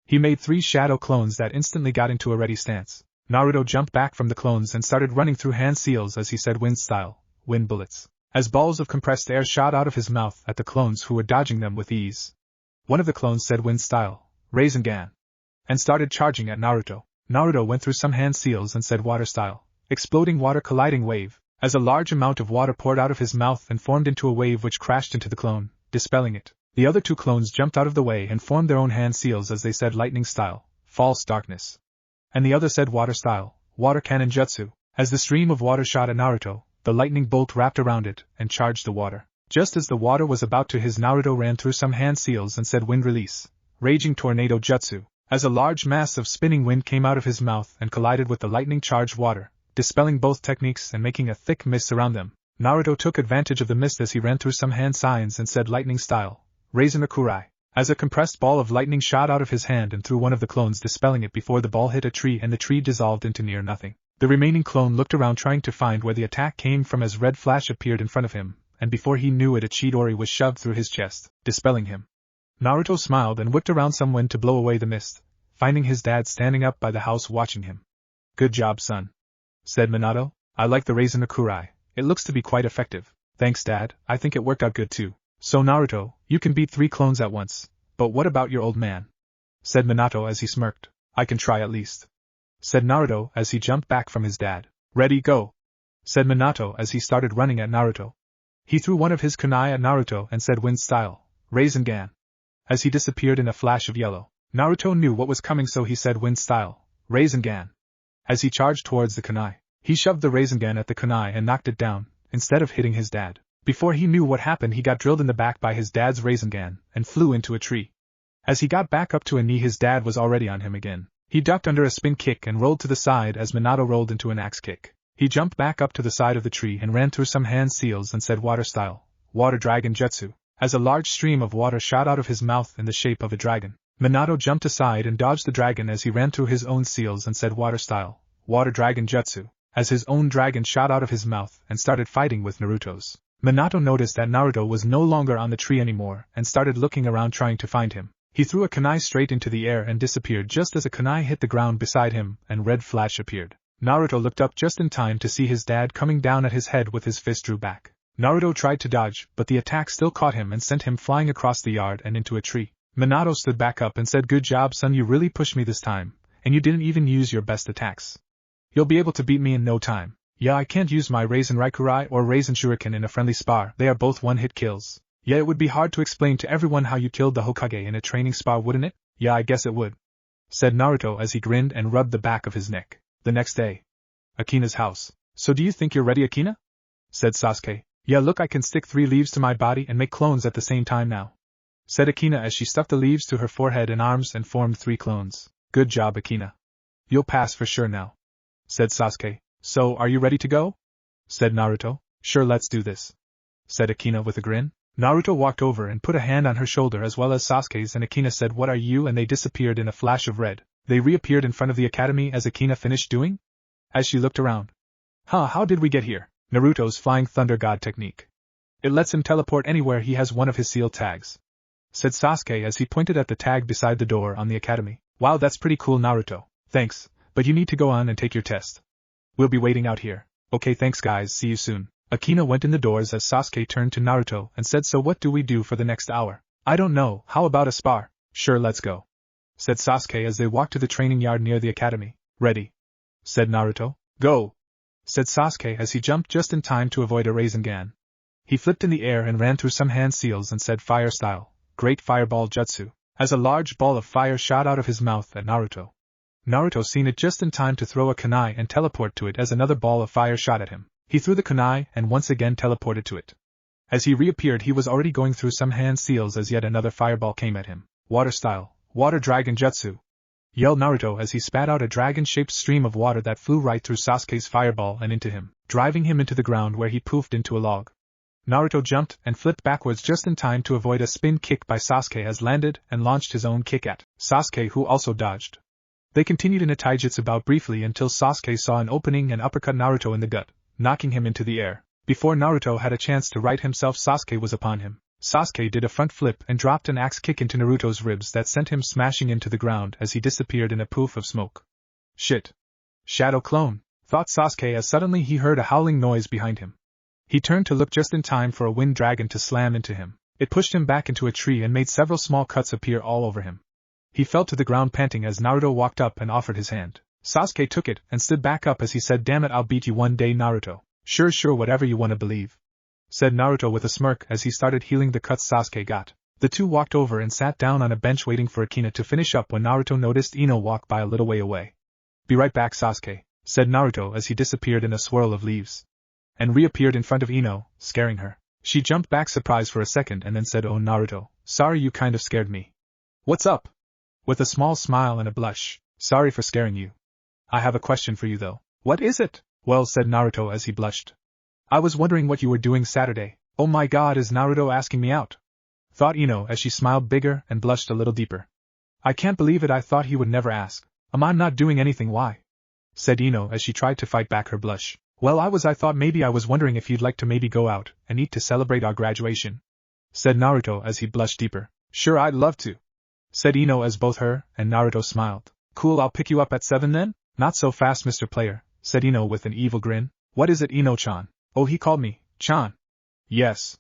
He made 3 shadow clones that instantly got into a ready stance. Naruto jumped back from the clones and started running through hand seals as he said wind style, wind bullets. As balls of compressed air shot out of his mouth at the clones who were dodging them with ease. One of the clones said wind style, rasengan, and started charging at Naruto. Naruto went through some hand seals and said water style, exploding water colliding wave, as a large amount of water poured out of his mouth and formed into a wave which crashed into the clone, dispelling it. The other 2 clones jumped out of the way and formed their own hand seals as they said lightning style, false darkness. And the other said water style, water cannon jutsu. As the stream of water shot at Naruto, the lightning bolt wrapped around it and charged the water. Just as the water was about to his, Naruto ran through some hand seals and said wind release, raging tornado jutsu, as a large mass of spinning wind came out of his mouth and collided with the lightning-charged water, dispelling both techniques and making a thick mist around them. Naruto took advantage of the mist as he ran through some hand signs and said lightning style, rasengan, as a compressed ball of lightning shot out of his hand and threw one of the clones, dispelling it before the ball hit a tree and the tree dissolved into near nothing. The remaining clone looked around trying to find where the attack came from as red flash appeared in front of him, and before he knew it a chidori was shoved through his chest, dispelling him. Naruto smiled and whipped around some wind to blow away the mist, finding his dad standing up by the house watching him. Good job, son. Said Minato. I like the rasengan, it looks to be quite effective. Thanks, Dad, I think it worked out good too. So Naruto, you can beat 3 clones at once, but what about your old man? Said Minato as he smirked. I can try at least. Said Naruto as he jumped back from his dad. Ready, go. Said Minato as he started running at Naruto. He threw one of his kunai at Naruto and said wind style, rasengan. As he disappeared in a flash of yellow, Naruto knew what was coming, so he said wind style, rasengan. As he charged towards the kunai, he shoved the rasengan at the kunai and knocked it down, instead of hitting his dad. Before he knew what happened, he got drilled in the back by his dad's rasengan and flew into a tree. As he got back up to a knee, his dad was already on him again. He ducked under a spin kick and rolled to the side as Minato rolled into an axe kick. He jumped back up to the side of the tree and ran through some hand seals and said water style, water dragon jutsu, as a large stream of water shot out of his mouth in the shape of a dragon. Minato jumped aside and dodged the dragon as he ran through his own seals and said water style, water dragon jutsu, as his own dragon shot out of his mouth and started fighting with Naruto's. Minato noticed that Naruto was no longer on the tree anymore and started looking around trying to find him. He threw a kunai straight into the air and disappeared just as a kunai hit the ground beside him and red flash appeared. Naruto looked up just in time to see his dad coming down at his head with his fist drew back. Naruto tried to dodge, but the attack still caught him and sent him flying across the yard and into a tree. Minato stood back up and said, good job, son, you really pushed me this time, and you didn't even use your best attacks. You'll be able to beat me in no time. Yeah, I can't use my Rasen Raikurai or Rasen Shuriken in a friendly spar, they are both one-hit kills. Yeah, it would be hard to explain to everyone how you killed the Hokage in a training spar, wouldn't it? Yeah, I guess it would. said Naruto as he grinned and rubbed the back of his neck. The next day. Akina's house. So do you think you're ready, Akina? Said Sasuke. Yeah, look, I can stick 3 leaves to my body and make clones at the same time now. Said Akina as she stuck the leaves to her forehead and arms and formed 3 clones. Good job, Akina. You'll pass for sure now. Said Sasuke. So, are you ready to go? Said Naruto. Sure, let's do this. Said Akina with a grin. Naruto walked over and put a hand on her shoulder as well as Sasuke's, and Akina said, "What are you?" and they disappeared in a flash of red. They reappeared in front of the academy as Akina finished doing? As she looked around. How did we get here? Naruto's Flying Thunder God technique. It lets him teleport anywhere he has one of his sealed tags. Said Sasuke as he pointed at the tag beside the door on the academy. Wow, that's pretty cool, Naruto. Thanks, but you need to go on and take your test. We'll be waiting out here. Okay, thanks guys, see you soon. Akina went in the doors as Sasuke turned to Naruto and said, "So what do we do for the next hour?" "I don't know, how about a spar?" "Sure, let's go," said Sasuke as they walked to the training yard near the academy. "Ready," said Naruto. "Go," said Sasuke as he jumped just in time to avoid a rasengan. He flipped in the air and ran through some hand seals and said, "Fire style, great fireball jutsu," as a large ball of fire shot out of his mouth at Naruto. Naruto seen it just in time to throw a kunai and teleport to it as another ball of fire shot at him. He threw the kunai and once again teleported to it. As he reappeared, he was already going through some hand seals as yet another fireball came at him. "Water style, water dragon jutsu," yelled Naruto as he spat out a dragon-shaped stream of water that flew right through Sasuke's fireball and into him, driving him into the ground where he poofed into a log. Naruto jumped and flipped backwards just in time to avoid a spin kick by Sasuke as landed and launched his own kick at Sasuke, who also dodged. They continued in a taijutsu bout briefly until Sasuke saw an opening and uppercut Naruto in the gut, knocking him into the air. Before Naruto had a chance to right himself, Sasuke was upon him. Sasuke did a front flip and dropped an axe kick into Naruto's ribs that sent him smashing into the ground as he disappeared in a poof of smoke. Shit! Shadow clone, thought Sasuke as suddenly he heard a howling noise behind him. He turned to look just in time for a wind dragon to slam into him. It pushed him back into a tree and made several small cuts appear all over him. He fell to the ground panting as Naruto walked up and offered his hand. Sasuke took it and stood back up as he said, "Damn it, I'll beat you one day, Naruto." Sure, whatever you want to believe," said Naruto with a smirk as he started healing the cuts Sasuke got. The two walked over and sat down on a bench waiting for Akina to finish up when Naruto noticed Ino walk by a little way away. "Be right back, Sasuke," said Naruto as he disappeared in a swirl of leaves. And reappeared in front of Ino, scaring her. She jumped back surprised for a second and then said, "Oh Naruto, sorry, you kind of scared me." "What's up?" With a small smile and a blush. "Sorry for scaring you. I have a question for you though." "What is it?" "Well," said Naruto as he blushed, "I was wondering what you were doing Saturday." "Oh my god, is Naruto asking me out?" thought Ino as she smiled bigger and blushed a little deeper. "I can't believe it, I thought he would never ask." I'm not doing anything, why?" said Ino as she tried to fight back her blush. "Well, I thought maybe I was wondering if you'd like to maybe go out and eat to celebrate our graduation," said Naruto as he blushed deeper. "Sure, I'd love to," said Ino as both her and Naruto smiled. "Cool, I'll pick you up at 7 then?" "Not so fast, Mr. Player," said Ino with an evil grin. "What is it, Ino-chan?" "Oh, he called me Chan." "Yes,"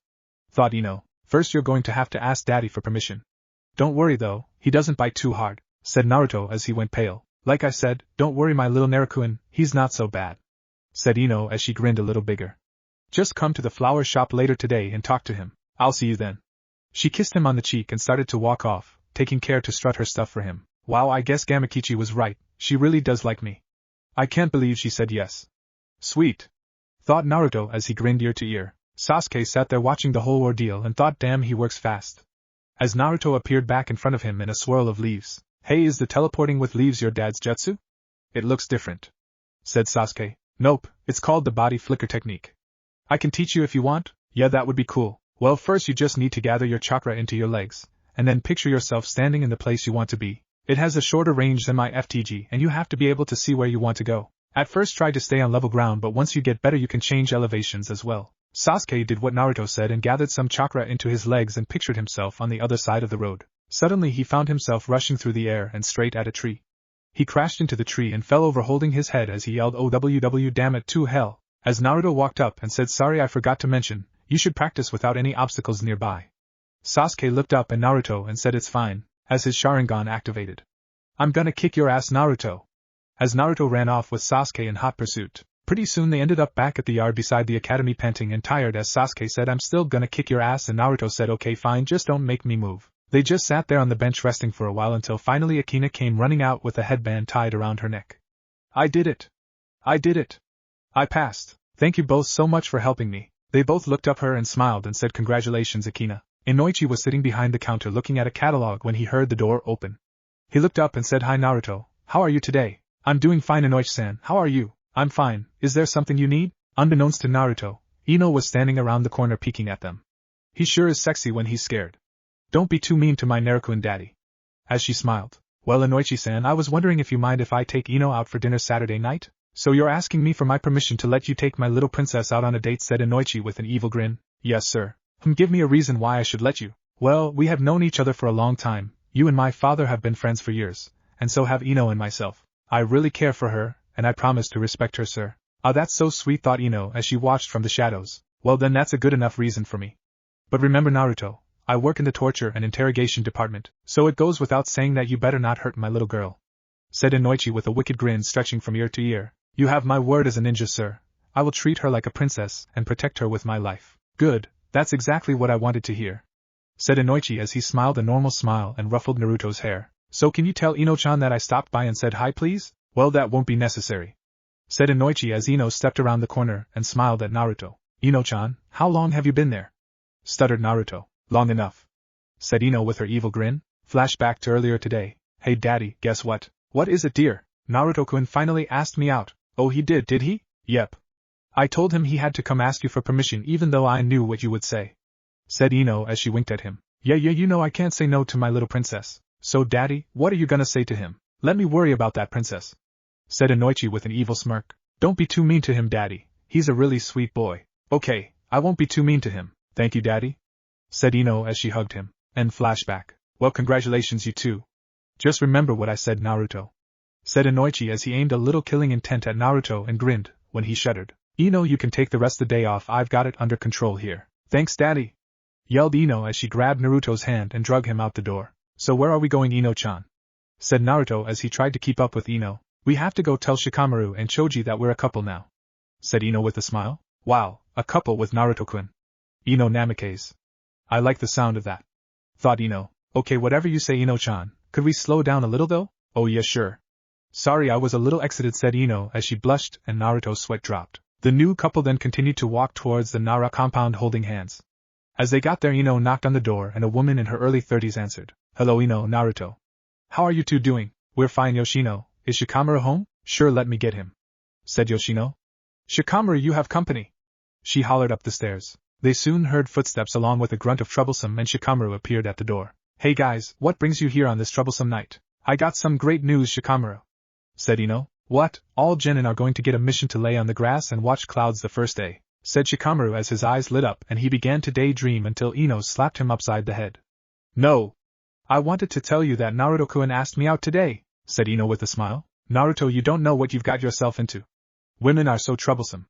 thought Ino. "First you're going to have to ask Daddy for permission." "Don't worry though, he doesn't bite too hard," said Naruto as he went pale. "Like I said, don't worry my little Naruto-kun, he's not so bad," said Ino as she grinned a little bigger. "Just come to the flower shop later today and talk to him. I'll see you then." She kissed him on the cheek and started to walk off, taking care to strut her stuff for him. Wow, I guess Gamakichi was right, she really does like me. I can't believe she said yes. Sweet, thought Naruto as he grinned ear to ear. Sasuke sat there watching the whole ordeal and thought, damn, he works fast. As Naruto appeared back in front of him in a swirl of leaves. "Hey, is the teleporting with leaves your dad's jutsu?" "It looks different," said Sasuke. "Nope, it's called the body flicker technique. I can teach you if you want." "Yeah, that would be cool." "Well, first you just need to gather your chakra into your legs, and then picture yourself standing in the place you want to be. It has a shorter range than my FTG and you have to be able to see where you want to go. At first try to stay on level ground, but once you get better you can change elevations as well." Sasuke did what Naruto said and gathered some chakra into his legs and pictured himself on the other side of the road. Suddenly he found himself rushing through the air and straight at a tree. He crashed into the tree and fell over holding his head as he yelled, "OWW, damn it to hell," as Naruto walked up and said, "Sorry, I forgot to mention, you should practice without any obstacles nearby." Sasuke looked up at Naruto and said, "It's fine," as his sharingan activated. "I'm gonna kick your ass, Naruto," as Naruto ran off with Sasuke in hot pursuit. Pretty soon they ended up back at the yard beside the academy panting and tired as Sasuke said, "I'm still gonna kick your ass," and Naruto said, "Okay fine, just don't make me move." They just sat there on the bench resting for a while until finally Aina came running out with a headband tied around her neck. I did it! I did it! I passed! Thank you both so much for helping me. They both looked up her and smiled and said congratulations Aina. Inoichi was sitting behind the counter looking at a catalog when he heard the door open. He looked up and said, Hi Naruto, how are you today? I'm doing fine Inoichi-san, how are you? I'm fine, is there something you need? Unbeknownst to Naruto, Ino was standing around the corner peeking at them. He sure is sexy when he's scared. Don't be too mean to my Naruto daddy. As she smiled, well Inoichi-san, I was wondering if you mind if I take Ino out for dinner Saturday night? So you're asking me for my permission to let you take my little princess out on a date, said Inoichi with an evil grin. Yes sir. Give me a reason why I should let you. Well, we have known each other for a long time, you and my father have been friends for years, and so have Ino and myself. I really care for her, and I promise to respect her sir. Ah that's so sweet, thought Ino as she watched from the shadows. Well then that's a good enough reason for me. But remember Naruto, I work in the torture and interrogation department, so it goes without saying that you better not hurt my little girl. Said Inoichi with a wicked grin stretching from ear to ear. You have my word as a ninja sir. I will treat her like a princess and protect her with my life. Good, that's exactly what I wanted to hear. Said Inoichi as he smiled a normal smile and ruffled Naruto's hair. So can you tell Ino-chan that I stopped by and said hi please? Well that won't be necessary. Said Inoichi as Ino stepped around the corner and smiled at Naruto. Ino-chan, how long have you been there? Stuttered Naruto. Long enough. Said Ino with her evil grin. Flashback to earlier today. Hey daddy, guess what? What is it dear? Naruto-kun finally asked me out. Oh he did he? Yep. I told him he had to come ask you for permission even though I knew what you would say. Said Ino as she winked at him. Yeah you know I can't say no to my little princess. So daddy, what are you gonna say to him? Let me worry about that princess. Said Inoichi with an evil smirk. Don't be too mean to him daddy, he's a really sweet boy. Okay, I won't be too mean to him, thank you daddy. Said Ino as she hugged him. And flashback. Well congratulations you two. Just remember what I said Naruto. Said Inoichi as he aimed a little killing intent at Naruto and grinned, when he shuddered. Ino you can take the rest of the day off, I've got it under control here. Thanks daddy. Yelled Ino as she grabbed Naruto's hand and dragged him out the door. So where are we going Ino-chan? Said Naruto as he tried to keep up with Ino. We have to go tell Shikamaru and Choji that we're a couple now. Said Ino with a smile. Wow, a couple with Naruto-kun. Ino Namikaze. I like the sound of that. Thought Ino. Okay whatever you say Ino-chan, could we slow down a little though? Oh yeah sure. Sorry I was a little excited said Ino as she blushed and Naruto's sweat dropped. The new couple then continued to walk towards the Nara compound holding hands. As they got there Ino knocked on the door and a woman in her early 30s answered. Hello Ino, Naruto. How are you two doing? We're fine Yoshino. Is Shikamaru home? Sure let me get him. Said Yoshino. Shikamaru you have company. She hollered up the stairs. They soon heard footsteps along with a grunt of troublesome and Shikamaru appeared at the door. Hey guys, what brings you here on this troublesome night? I got some great news Shikamaru. Said Ino. What, all genin are going to get a mission to lay on the grass and watch clouds the first day, said Shikamaru as his eyes lit up and he began to daydream until Ino slapped him upside the head. No. I wanted to tell you that Naruto-kun asked me out today, said Ino with a smile. Naruto you don't know what you've got yourself into. Women are so troublesome.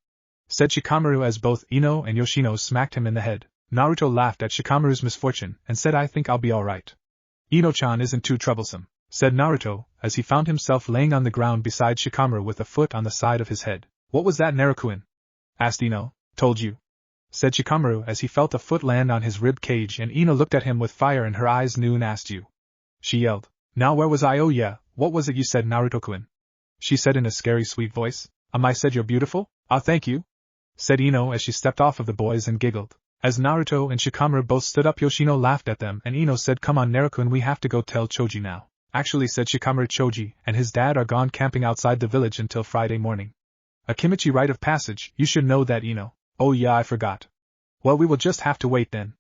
Said Shikamaru as both Ino and Yoshino smacked him in the head. Naruto laughed at Shikamaru's misfortune and said I think I'll be alright. Ino-chan isn't too troublesome, said Naruto, as he found himself laying on the ground beside Shikamaru with a foot on the side of his head. What was that Naruto-kun? Asked Ino. Told you. Said Shikamaru as he felt a foot land on his rib cage and Ino looked at him with fire in her eyes. Noon asked you. She yelled. Now where was I? Oh yeah, what was it you said Naruto-kun? She said in a scary sweet voice. I said you're beautiful? Ah thank you. Said Ino as she stepped off of the boys and giggled. As Naruto and Shikamaru both stood up Yoshino laughed at them and Ino said come on Naruto-kun we have to go tell Choji now. Actually said Shikamaru Choji and his dad are gone camping outside the village until Friday morning. A Kimichi rite of passage, you should know that Ino. Oh yeah I forgot. Well we will just have to wait then.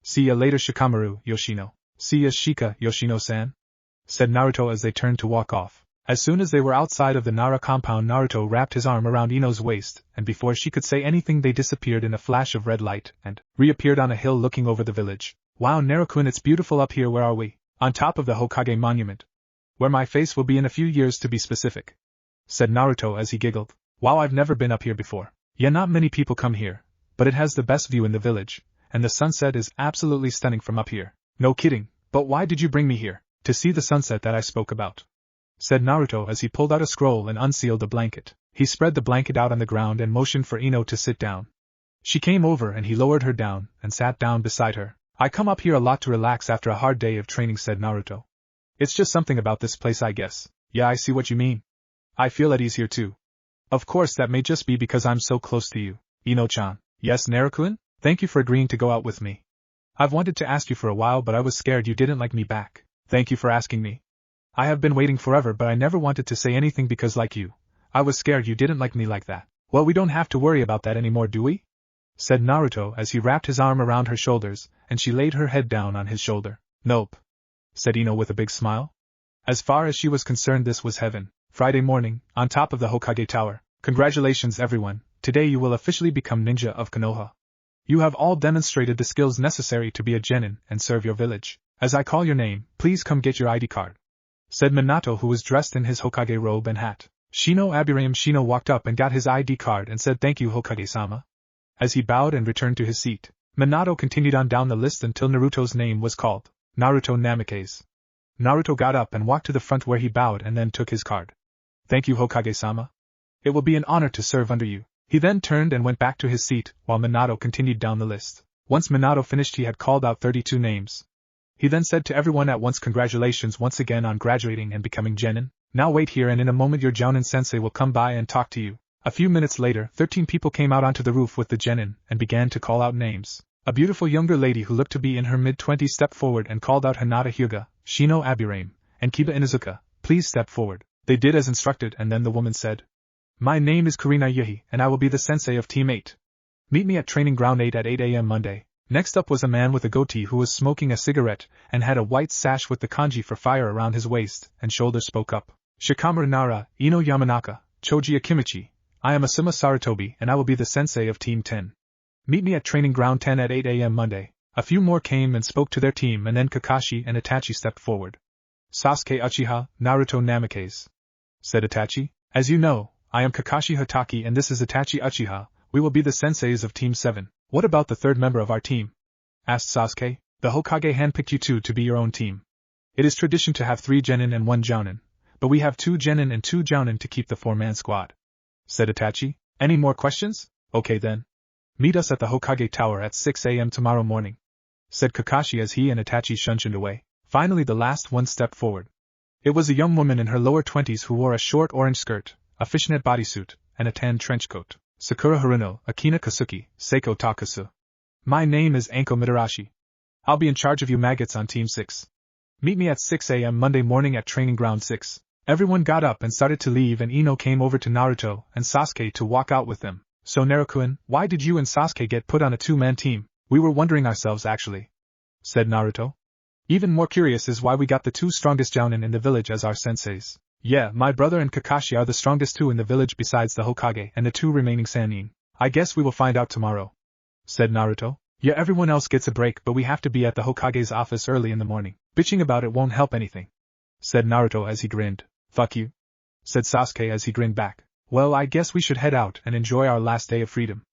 See ya later Shikamaru, Yoshino. See ya Shika, Yoshino-san. Said Naruto as they turned to walk off. As soon as they were outside of the Nara compound Naruto wrapped his arm around Ino's waist and before she could say anything they disappeared in a flash of red light and reappeared on a hill looking over the village. Wow Naruto-kun it's beautiful up here. Where are we? On top of the Hokage monument. Where my face will be in a few years to be specific. Said Naruto as he giggled. Wow I've never been up here before. Yeah not many people come here, but it has the best view in the village, and the sunset is absolutely stunning from up here. No kidding, but why did you bring me here? To see the sunset that I spoke about. Said Naruto as he pulled out a scroll and unsealed a blanket. He spread the blanket out on the ground and motioned for Ino to sit down. She came over and he lowered her down and sat down beside her. I come up here a lot to relax after a hard day of training, said Naruto. It's just something about this place, I guess. Yeah, I see what you mean. I feel at ease here too. Of course, that may just be because I'm so close to you, Ino-chan. Yes, Naruto-kun? Thank you for agreeing to go out with me. I've wanted to ask you for a while, but I was scared you didn't like me back. Thank you for asking me. I have been waiting forever, but I never wanted to say anything because, like you, I was scared you didn't like me like that. Well, we don't have to worry about that anymore, do we? Said Naruto as he wrapped his arm around her shoulders, and she laid her head down on his shoulder. Nope, said Ino with a big smile. As far as she was concerned, this was heaven. Friday morning, on top of the Hokage Tower. Congratulations, everyone. Today you will officially become ninja of Konoha. You have all demonstrated the skills necessary to be a genin and serve your village. As I call your name, please come get your ID card, said Minato, who was dressed in his Hokage robe and hat. Shino walked up and got his ID card and said thank you, Hokage-sama. As he bowed and returned to his seat, Minato continued on down the list until Naruto's name was called. Naruto Namikaze. Naruto got up and walked to the front where he bowed and then took his card. Thank you, Hokage-sama. It will be an honor to serve under you. He then turned and went back to his seat, while Minato continued down the list. Once Minato finished, he had called out 32 names. He then said to everyone at once, congratulations once again on graduating and becoming genin. Now wait here and in a moment your Jounin sensei will come by and talk to you. A few minutes later, 13 people came out onto the roof with the genin and began to call out names. A beautiful younger lady who looked to be in her mid-20s stepped forward and called out Hinata Hyuga, Shino Aburame, and Kiba Inuzuka, please step forward. They did as instructed, and then the woman said, my name is Kurina Yuhi, and I will be the sensei of Team 8. Meet me at Training Ground 8 at 8 a.m. Monday. Next up was a man with a goatee who was smoking a cigarette and had a white sash with the kanji for fire around his waist and shoulders. Spoke up. Shikamaru Nara, Ino Yamanaka, Choji Akimichi. I am Asuma Saratobi, and I will be the sensei of Team 10. Meet me at Training Ground 10 at 8 a.m. Monday. A few more came and spoke to their team, and then Kakashi and Itachi stepped forward. Sasuke Uchiha, Naruto Namikaze, said Itachi. As you know, I am Kakashi Hatake and this is Itachi Uchiha. We will be the senseis of Team 7. What about the third member of our team? Asked Sasuke. The Hokage handpicked you two to be your own team. It is tradition to have 3 genin and 1 jounin, but we have 2 genin and 2 jounin to keep the 4-man squad, said Itachi. Any more questions? Okay then. Meet us at the Hokage Tower at 6 a.m. tomorrow morning, said Kakashi as he and Itachi shunshined away. Finally the last one stepped forward. It was a young woman in her lower 20s who wore a short orange skirt, a fishnet bodysuit, and a tan trench coat. Sakura Haruno, Akina Kasuki, Seiko Takasu. My name is Anko Mitarashi. I'll be in charge of you maggots on Team 6. Meet me at 6 a.m. Monday morning at Training Ground 6. Everyone got up and started to leave, and Ino came over to Naruto and Sasuke to walk out with them. So Naruto-kun, why did you and Sasuke get put on a 2-man team? We were wondering ourselves actually, said Naruto. Even more curious is why we got the 2 strongest jounin in the village as our senseis. Yeah, my brother and Kakashi are the strongest 2 in the village besides the Hokage and the 2 remaining Sannin. I guess we will find out tomorrow, said Naruto. Yeah, everyone else gets a break, but we have to be at the Hokage's office early in the morning. Bitching about it won't help anything, said Naruto as he grinned. Fuck you, said Sasuke as he grinned back. Well, I guess we should head out and enjoy our last day of freedom,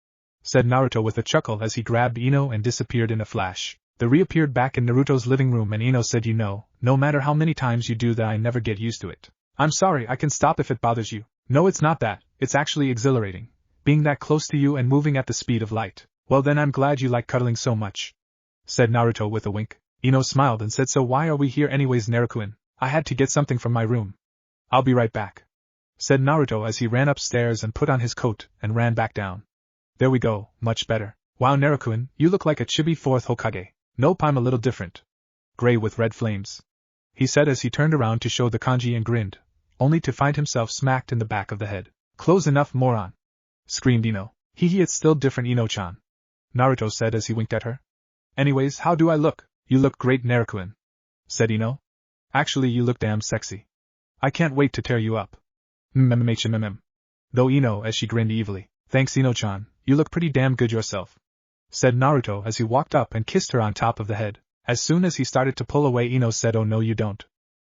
said Naruto with a chuckle as he grabbed Ino and disappeared in a flash. They reappeared back in Naruto's living room and Ino said, no matter how many times you do that I never get used to it. I'm sorry, I can stop if it bothers you. No, it's not that, it's actually exhilarating. Being that close to you and moving at the speed of light. Well then I'm glad you like cuddling so much, said Naruto with a wink. Ino smiled and said, so why are we here anyways, Naruto-kun? I had to get something from my room. I'll be right back, said Naruto as he ran upstairs and put on his coat and ran back down. There we go, much better. Wow, Naruto-kun, you look like a chibi 4th Hokage. Nope, I'm a little different. Gray with red flames, he said as he turned around to show the kanji and grinned, only to find himself smacked in the back of the head. Close enough, moron, screamed Ino. Hee, it's still different, Ino-chan, Naruto said as he winked at her. Anyways, how do I look? You look great, Naruto-kun, said Ino. Actually, you look damn sexy. I can't wait to tear you up. Though Ino as she grinned evilly. Thanks, Ino-chan, you look pretty damn good yourself, said Naruto as he walked up and kissed her on top of the head. As soon as he started to pull away, Ino said, oh no you don't,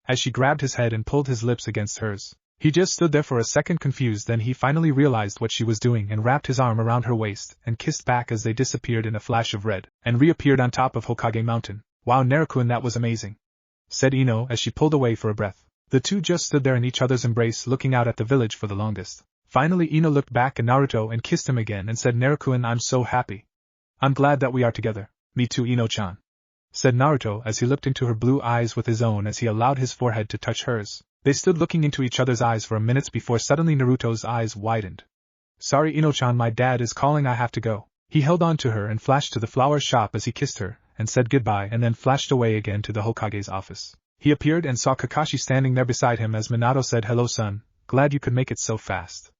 as she grabbed his head and pulled his lips against hers. He just stood there for a second confused, then he finally realized what she was doing and wrapped his arm around her waist and kissed back as they disappeared in a flash of red and reappeared on top of Hokage Mountain. Wow, Naruto-kun, that was amazing, said Ino as she pulled away for a breath. The two just stood there in each other's embrace looking out at the village for the longest. Finally Ino looked back at Naruto and kissed him again and said, Naruto-kun, I'm so happy. I'm glad that we are together. Me too, Ino-chan, said Naruto as he looked into her blue eyes with his own as he allowed his forehead to touch hers. They stood looking into each other's eyes for a minute before suddenly Naruto's eyes widened. Sorry Ino-chan, my dad is calling, I have to go. He held on to her and flashed to the flower shop as he kissed her, and said goodbye and then flashed away again to the Hokage's office. He appeared and saw Kakashi standing there beside him as Minato said, hello son, glad you could make it so fast.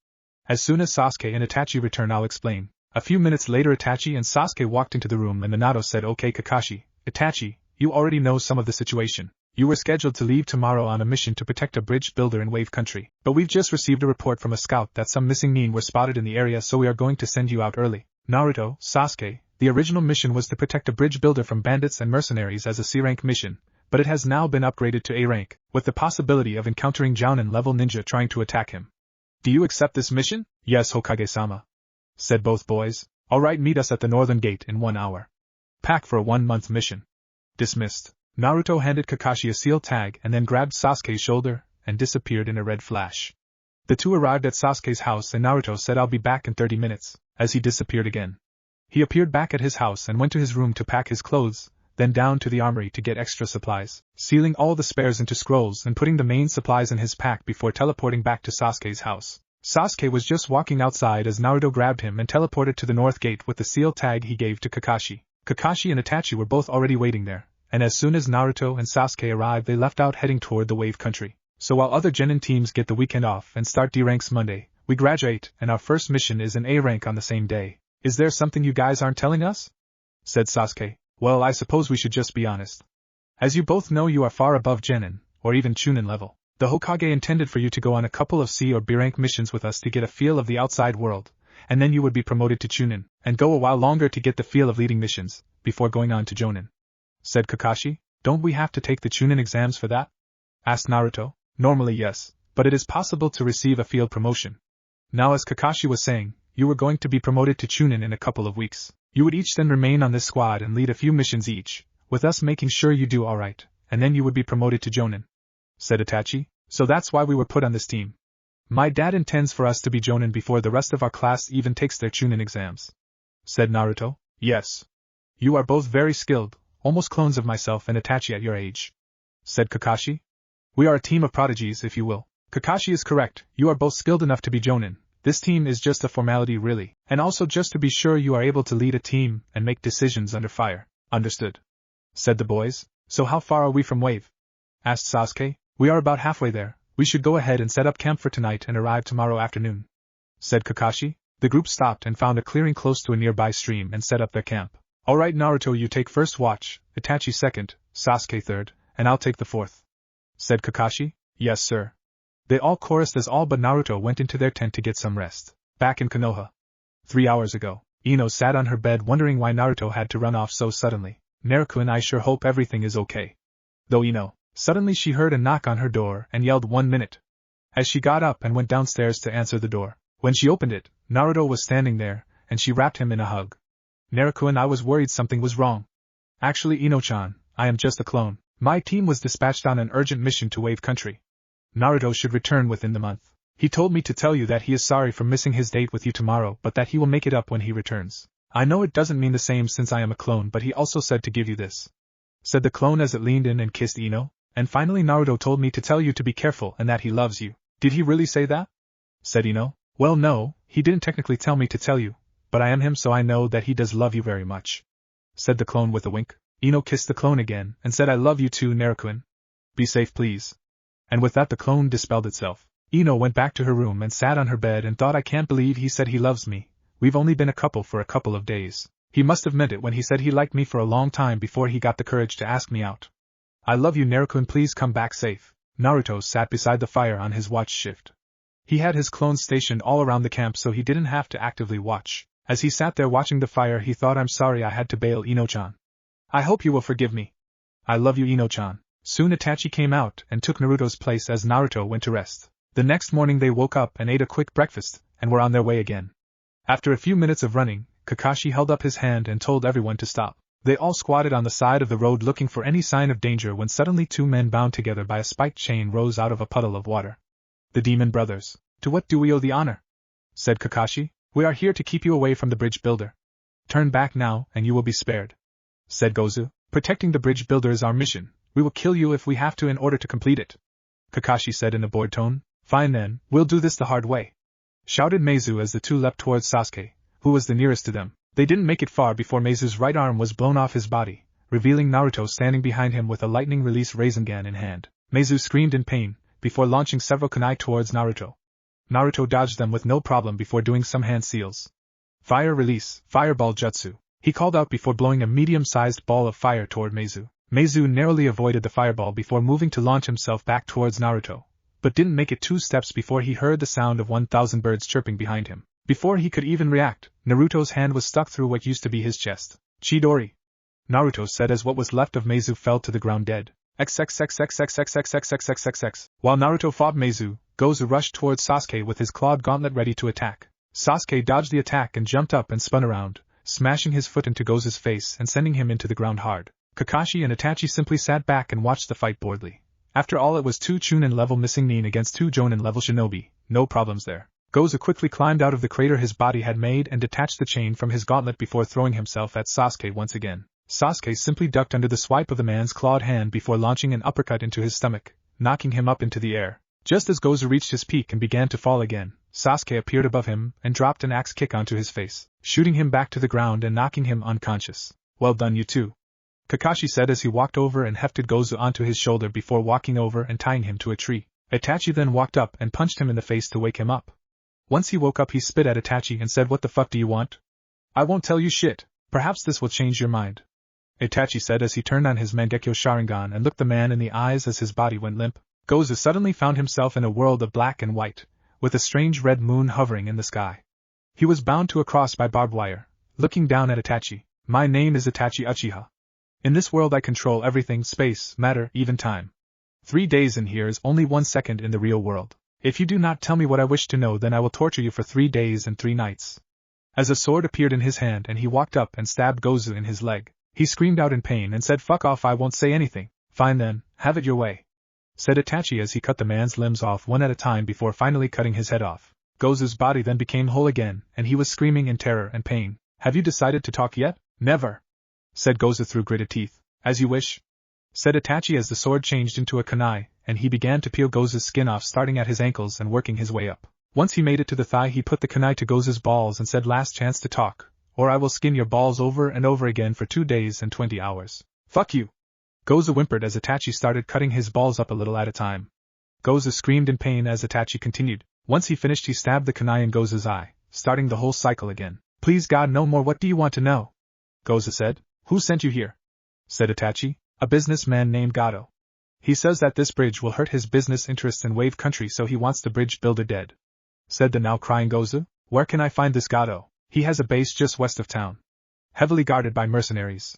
As soon as Sasuke and Itachi return I'll explain. A few minutes later Itachi and Sasuke walked into the room and Minato said, okay Kakashi, Itachi, you already know some of the situation. You were scheduled to leave tomorrow on a mission to protect a bridge builder in Wave Country, but we've just received a report from a scout that some missing nin were spotted in the area, so we are going to send you out early. Naruto, Sasuke, the original mission was to protect a bridge builder from bandits and mercenaries as a C-rank mission, but it has now been upgraded to A rank, with the possibility of encountering Jounin-level ninja trying to attack him. Do you accept this mission? Yes Hokage-sama, said both boys. Alright, meet us at the northern gate in 1 hour. Pack for a 1-month mission. Dismissed. Naruto handed Kakashi a seal tag and then grabbed Sasuke's shoulder and disappeared in a red flash. The two arrived at Sasuke's house and Naruto said, I'll be back in 30 minutes, as he disappeared again. He appeared back at his house and went to his room to pack his clothes, then down to the armory to get extra supplies, sealing all the spares into scrolls and putting the main supplies in his pack before teleporting back to Sasuke's house. Sasuke was just walking outside as Naruto grabbed him and teleported to the north gate with the seal tag he gave to Kakashi. Kakashi and Itachi were both already waiting there, and as soon as Naruto and Sasuke arrived they left out heading toward the Wave Country. So while other genin teams get the weekend off and start D ranks Monday, we graduate and our first mission is an A rank on the same day. Is there something you guys aren't telling us? Said Sasuke. Well, I suppose we should just be honest. As you both know, you are far above genin, or even chunin level. The Hokage intended for you to go on a couple of C or B rank missions with us to get a feel of the outside world, and then you would be promoted to chunin, and go a while longer to get the feel of leading missions, before going on to jonin. Said Kakashi. Don't we have to take the chunin exams for that? Asked Naruto. Normally yes, but it is possible to receive a field promotion. Now as Kakashi was saying, you were going to be promoted to chunin in a couple of weeks. You would each then remain on this squad and lead a few missions each, with us making sure you do alright, and then you would be promoted to jonin. Said Itachi. So that's why we were put on this team. My dad intends for us to be jonin before the rest of our class even takes their chunin exams. Said Naruto. Yes. You are both very skilled, almost clones of myself and Itachi at your age. Said Kakashi. We are a team of prodigies, if you will. Kakashi is correct, you are both skilled enough to be jonin. This team is just a formality really, and also just to be sure you are able to lead a team and make decisions under fire. Understood. Said the boys. So how far are we from Wave? Asked Sasuke. We are about halfway there. We should go ahead and set up camp for tonight and arrive tomorrow afternoon. Said Kakashi. The group stopped and found a clearing close to a nearby stream and set up their camp. Alright Naruto, you take first watch, Itachi second, Sasuke third, and I'll take the fourth. Said Kakashi. Yes sir. They all chorused as all but Naruto went into their tent to get some rest. Back in Konoha. 3 hours ago, Ino sat on her bed wondering why Naruto had to run off so suddenly. Naruto, I sure hope everything is okay. Though Ino. Suddenly she heard a knock on her door and yelled 1 minute. As she got up and went downstairs to answer the door. When she opened it, Naruto was standing there, and she wrapped him in a hug. Naruto, I was worried something was wrong. Actually Ino-chan, I am just a clone. My team was dispatched on an urgent mission to Wave Country. Naruto should return within the month. He told me to tell you that he is sorry for missing his date with you tomorrow, but that he will make it up when he returns. I know it doesn't mean the same since I am a clone, but he also said to give you this. Said the clone as it leaned in and kissed Ino. And finally Naruto told me to tell you to be careful and that he loves you. Did he really say that? Said Ino. Well no, he didn't technically tell me to tell you, but I am him so I know that he does love you very much. Said the clone with a wink. Ino kissed the clone again and said I love you too Naruto. Be safe please. And with that the clone dispelled itself. Ino went back to her room and sat on her bed and thought I can't believe he said he loves me. We've only been a couple for a couple of days. He must have meant it when he said he liked me for a long time before he got the courage to ask me out. I love you Naruto, please come back safe. Naruto sat beside the fire on his watch shift. He had his clones stationed all around the camp so he didn't have to actively watch. As he sat there watching the fire he thought I'm sorry I had to bail Ino-chan. I hope you will forgive me. I love you Ino-chan. Soon Itachi came out and took Naruto's place as Naruto went to rest. The next morning they woke up and ate a quick breakfast, and were on their way again. After a few minutes of running, Kakashi held up his hand and told everyone to stop. They all squatted on the side of the road looking for any sign of danger when suddenly 2 men bound together by a spiked chain rose out of a puddle of water. The demon brothers. To what do we owe the honor? Said Kakashi. We are here to keep you away from the bridge builder. Turn back now and you will be spared. Said Gozu. Protecting the bridge builder is our mission. We will kill you if we have to in order to complete it. Kakashi said in a bored tone. Fine then, we'll do this the hard way. Shouted Meizu as the two leapt towards Sasuke, who was the nearest to them. They didn't make it far before Meizu's right arm was blown off his body, revealing Naruto standing behind him with a lightning release rasengan in hand. Meizu screamed in pain, before launching several kunai towards Naruto. Naruto dodged them with no problem before doing some hand seals. Fire release, fireball jutsu, he called out before blowing a medium-sized ball of fire toward Meizu. Meizu narrowly avoided the fireball before moving to launch himself back towards Naruto, but didn't make it 2 steps before he heard the sound of 1,000 birds chirping behind him. Before he could even react, Naruto's hand was stuck through what used to be his chest. Chidori, Naruto said as what was left of Meizu fell to the ground dead. XXXXXXXXXXXXXX. While Naruto fought Meizu, Gozu rushed towards Sasuke with his clawed gauntlet ready to attack. Sasuke dodged the attack and jumped up and spun around, smashing his foot into Gozu's face and sending him into the ground hard. Kakashi and Itachi simply sat back and watched the fight boredly. After all, it was 2 Chunin-level missing Nin against 2 Jonin-level shinobi, no problems there. Gozu quickly climbed out of the crater his body had made and detached the chain from his gauntlet before throwing himself at Sasuke once again. Sasuke simply ducked under the swipe of the man's clawed hand before launching an uppercut into his stomach, knocking him up into the air. Just as Gozu reached his peak and began to fall again, Sasuke appeared above him and dropped an axe kick onto his face, shooting him back to the ground and knocking him unconscious. Well done, you two, Kakashi said as he walked over and hefted Gozu onto his shoulder before walking over and tying him to a tree. Itachi then walked up and punched him in the face to wake him up. Once he woke up, he spit at Itachi and said, "What the fuck do you want?" "I won't tell you shit. Perhaps this will change your mind," Itachi said as he turned on his Mangekyo Sharingan and looked the man in the eyes as his body went limp. Gozu suddenly found himself in a world of black and white, with a strange red moon hovering in the sky. He was bound to a cross by barbed wire, looking down at Itachi. "My name is Itachi Uchiha. In this world I control everything, space, matter, even time. 3 days in here is only 1 second in the real world. If you do not tell me what I wish to know, then I will torture you for 3 days and 3 nights. As a sword appeared in his hand and he walked up and stabbed Gozu in his leg, he screamed out in pain and said, "Fuck off, I won't say anything." "Fine then, have it your way," said Itachi as he cut the man's limbs off one at a time before finally cutting his head off. Gozu's body then became whole again, and he was screaming in terror and pain. "Have you decided to talk yet?" "Never," said Gozu through gritted teeth. "As you wish," said Itachi as the sword changed into a kunai, and he began to peel Gozu's skin off, starting at his ankles and working his way up. Once he made it to the thigh, he put the kunai to Gozu's balls and said, "Last chance to talk, or I will skin your balls over and over again for 2 days and 20 hours. "Fuck you," Gozu whimpered as Itachi started cutting his balls up a little at a time. Gozu screamed in pain as Itachi continued. Once he finished, he stabbed the kunai in Gozu's eye, starting the whole cycle again. "Please God, no more. What do you want to know?" Gozu said. "Who sent you here?" said Itachi. "A businessman named Gato. He says that this bridge will hurt his business interests in Wave Country, so he wants the bridge builder dead," said the now crying Gozu. "Where can I find this Gato?" "He has a base just west of town, heavily guarded by mercenaries.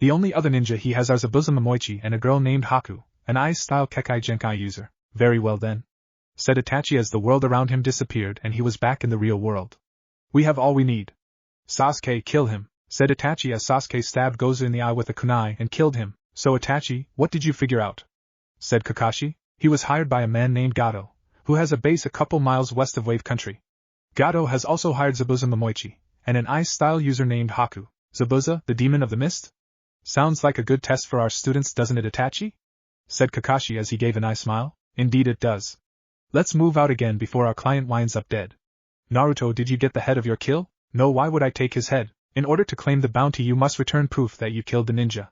The only other ninja he has are Zabuza Momoichi and a girl named Haku, an ice-style Kekai Genkai user." "Very well then," said Itachi as the world around him disappeared and he was back in the real world. "We have all we need." "Sasuke, kill him," said Itachi as Sasuke stabbed Gozu in the eye with a kunai and killed him. "So Itachi, what did you figure out?" said Kakashi. "He was hired by a man named Gato, who has a base a couple miles west of Wave Country. Gato has also hired Zabuza Momoichi, and an ice-style user named Haku." "Zabuza, the demon of the mist? Sounds like a good test for our students, doesn't it, Itachi?" said Kakashi as he gave an eye smile. "Indeed it does. Let's move out again before our client winds up dead." "Naruto, did you get the head of your kill?" "No, why would I take his head? In order to claim the bounty you must return proof that you killed the ninja.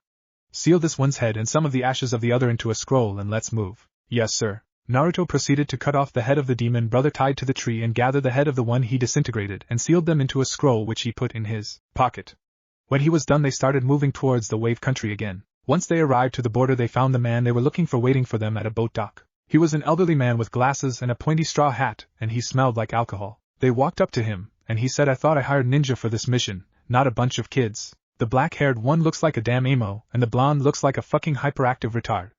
Seal this one's head and some of the ashes of the other into a scroll and let's move." "Yes, sir." Naruto proceeded to cut off the head of the demon brother tied to the tree and gather the head of the one he disintegrated and sealed them into a scroll which he put in his pocket. When he was done, they started moving towards the Wave Country again. Once they arrived to the border, they found the man they were looking for waiting for them at a boat dock. He was an elderly man with glasses and a pointy straw hat, and he smelled like alcohol. They walked up to him, and he said, "I thought I hired ninja for this mission, not a bunch of kids. The black-haired one looks like a damn emo, and the blonde looks like a fucking hyperactive retard,"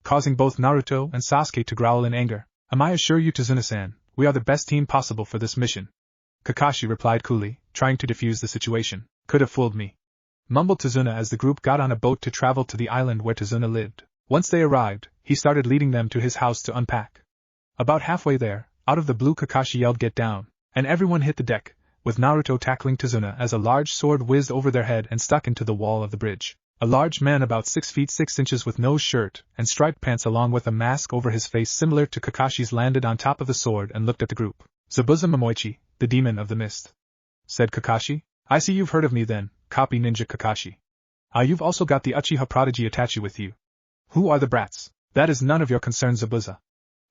causing both Naruto and Sasuke to growl in anger. "I assure you, Tazuna-san, we are the best team possible for this mission," Kakashi replied coolly, trying to defuse the situation. "Could have fooled me," mumbled Tazuna as the group got on a boat to travel to the island where Tazuna lived. Once they arrived, he started leading them to his house to unpack. About halfway there, out of the blue, Kakashi yelled, "Get down," and everyone hit the deck, with Naruto tackling Tazuna as a large sword whizzed over their head and stuck into the wall of the bridge. A large man about 6 feet 6 inches with no shirt and striped pants along with a mask over his face similar to Kakashi's landed on top of the sword and looked at the group. Zabuza Momoichi, the demon of the mist. Said Kakashi. I see you've heard of me then, copy ninja Kakashi. You've also got the Uchiha prodigy Itachi with you. Who are the brats? That is none of your concern, Zabuza.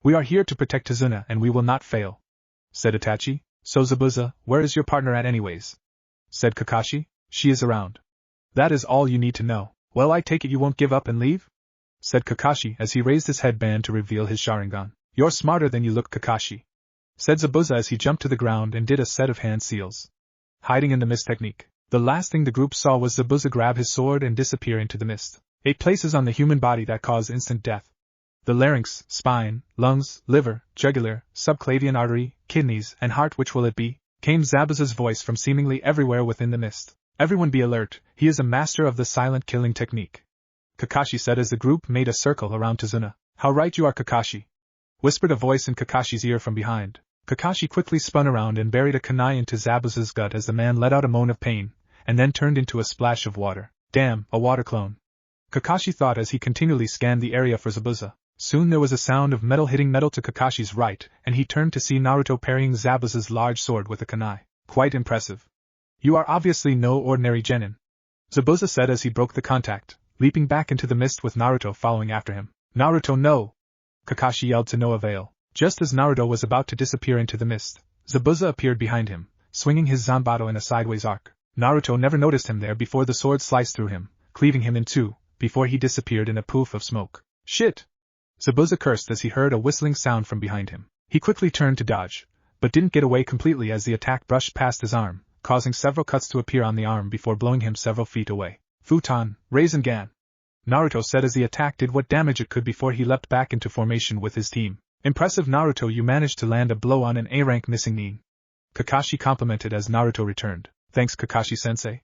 We are here to protect Tazuna and we will not fail. Said Itachi. So Zabuza, where is your partner at anyways? Said Kakashi. She is around. That is all you need to know. Well, I take it you won't give up and leave? Said Kakashi as he raised his headband to reveal his sharingan. You're smarter than you look, Kakashi. Said Zabuza as he jumped to the ground and did a set of hand seals. Hiding in the mist technique. The last thing the group saw was Zabuza grab his sword and disappear into the mist. 8 places on the human body that cause instant death. The larynx, spine, lungs, liver, jugular, subclavian artery, kidneys, and heart. Which will it be? Came Zabuza's voice from seemingly everywhere within the mist. Everyone be alert, he is a master of the silent killing technique. Kakashi said as the group made a circle around Tazuna. How right you are, Kakashi. Whispered a voice in Kakashi's ear from behind. Kakashi quickly spun around and buried a kunai into Zabuza's gut as the man let out a moan of pain, and then turned into a splash of water. Damn, a water clone. Kakashi thought as he continually scanned the area for Zabuza. Soon there was a sound of metal hitting metal to Kakashi's right, and he turned to see Naruto parrying Zabuza's large sword with a kunai. Quite impressive. You are obviously no ordinary genin. Zabuza said as he broke the contact, leaping back into the mist with Naruto following after him. Naruto, no! Kakashi yelled to no avail. Just as Naruto was about to disappear into the mist, Zabuza appeared behind him, swinging his zanbato in a sideways arc. Naruto never noticed him there before the sword sliced through him, cleaving him in two, before he disappeared in a poof of smoke. Shit! Zabuza cursed as he heard a whistling sound from behind him. He quickly turned to dodge, but didn't get away completely as the attack brushed past his arm, causing several cuts to appear on the arm before blowing him several feet away. Futon, rasengan! Naruto said as the attack did what damage it could before he leapt back into formation with his team. Impressive, Naruto, you managed to land a blow on an A-rank missing nin. Kakashi complimented as Naruto returned. Thanks, Kakashi-sensei.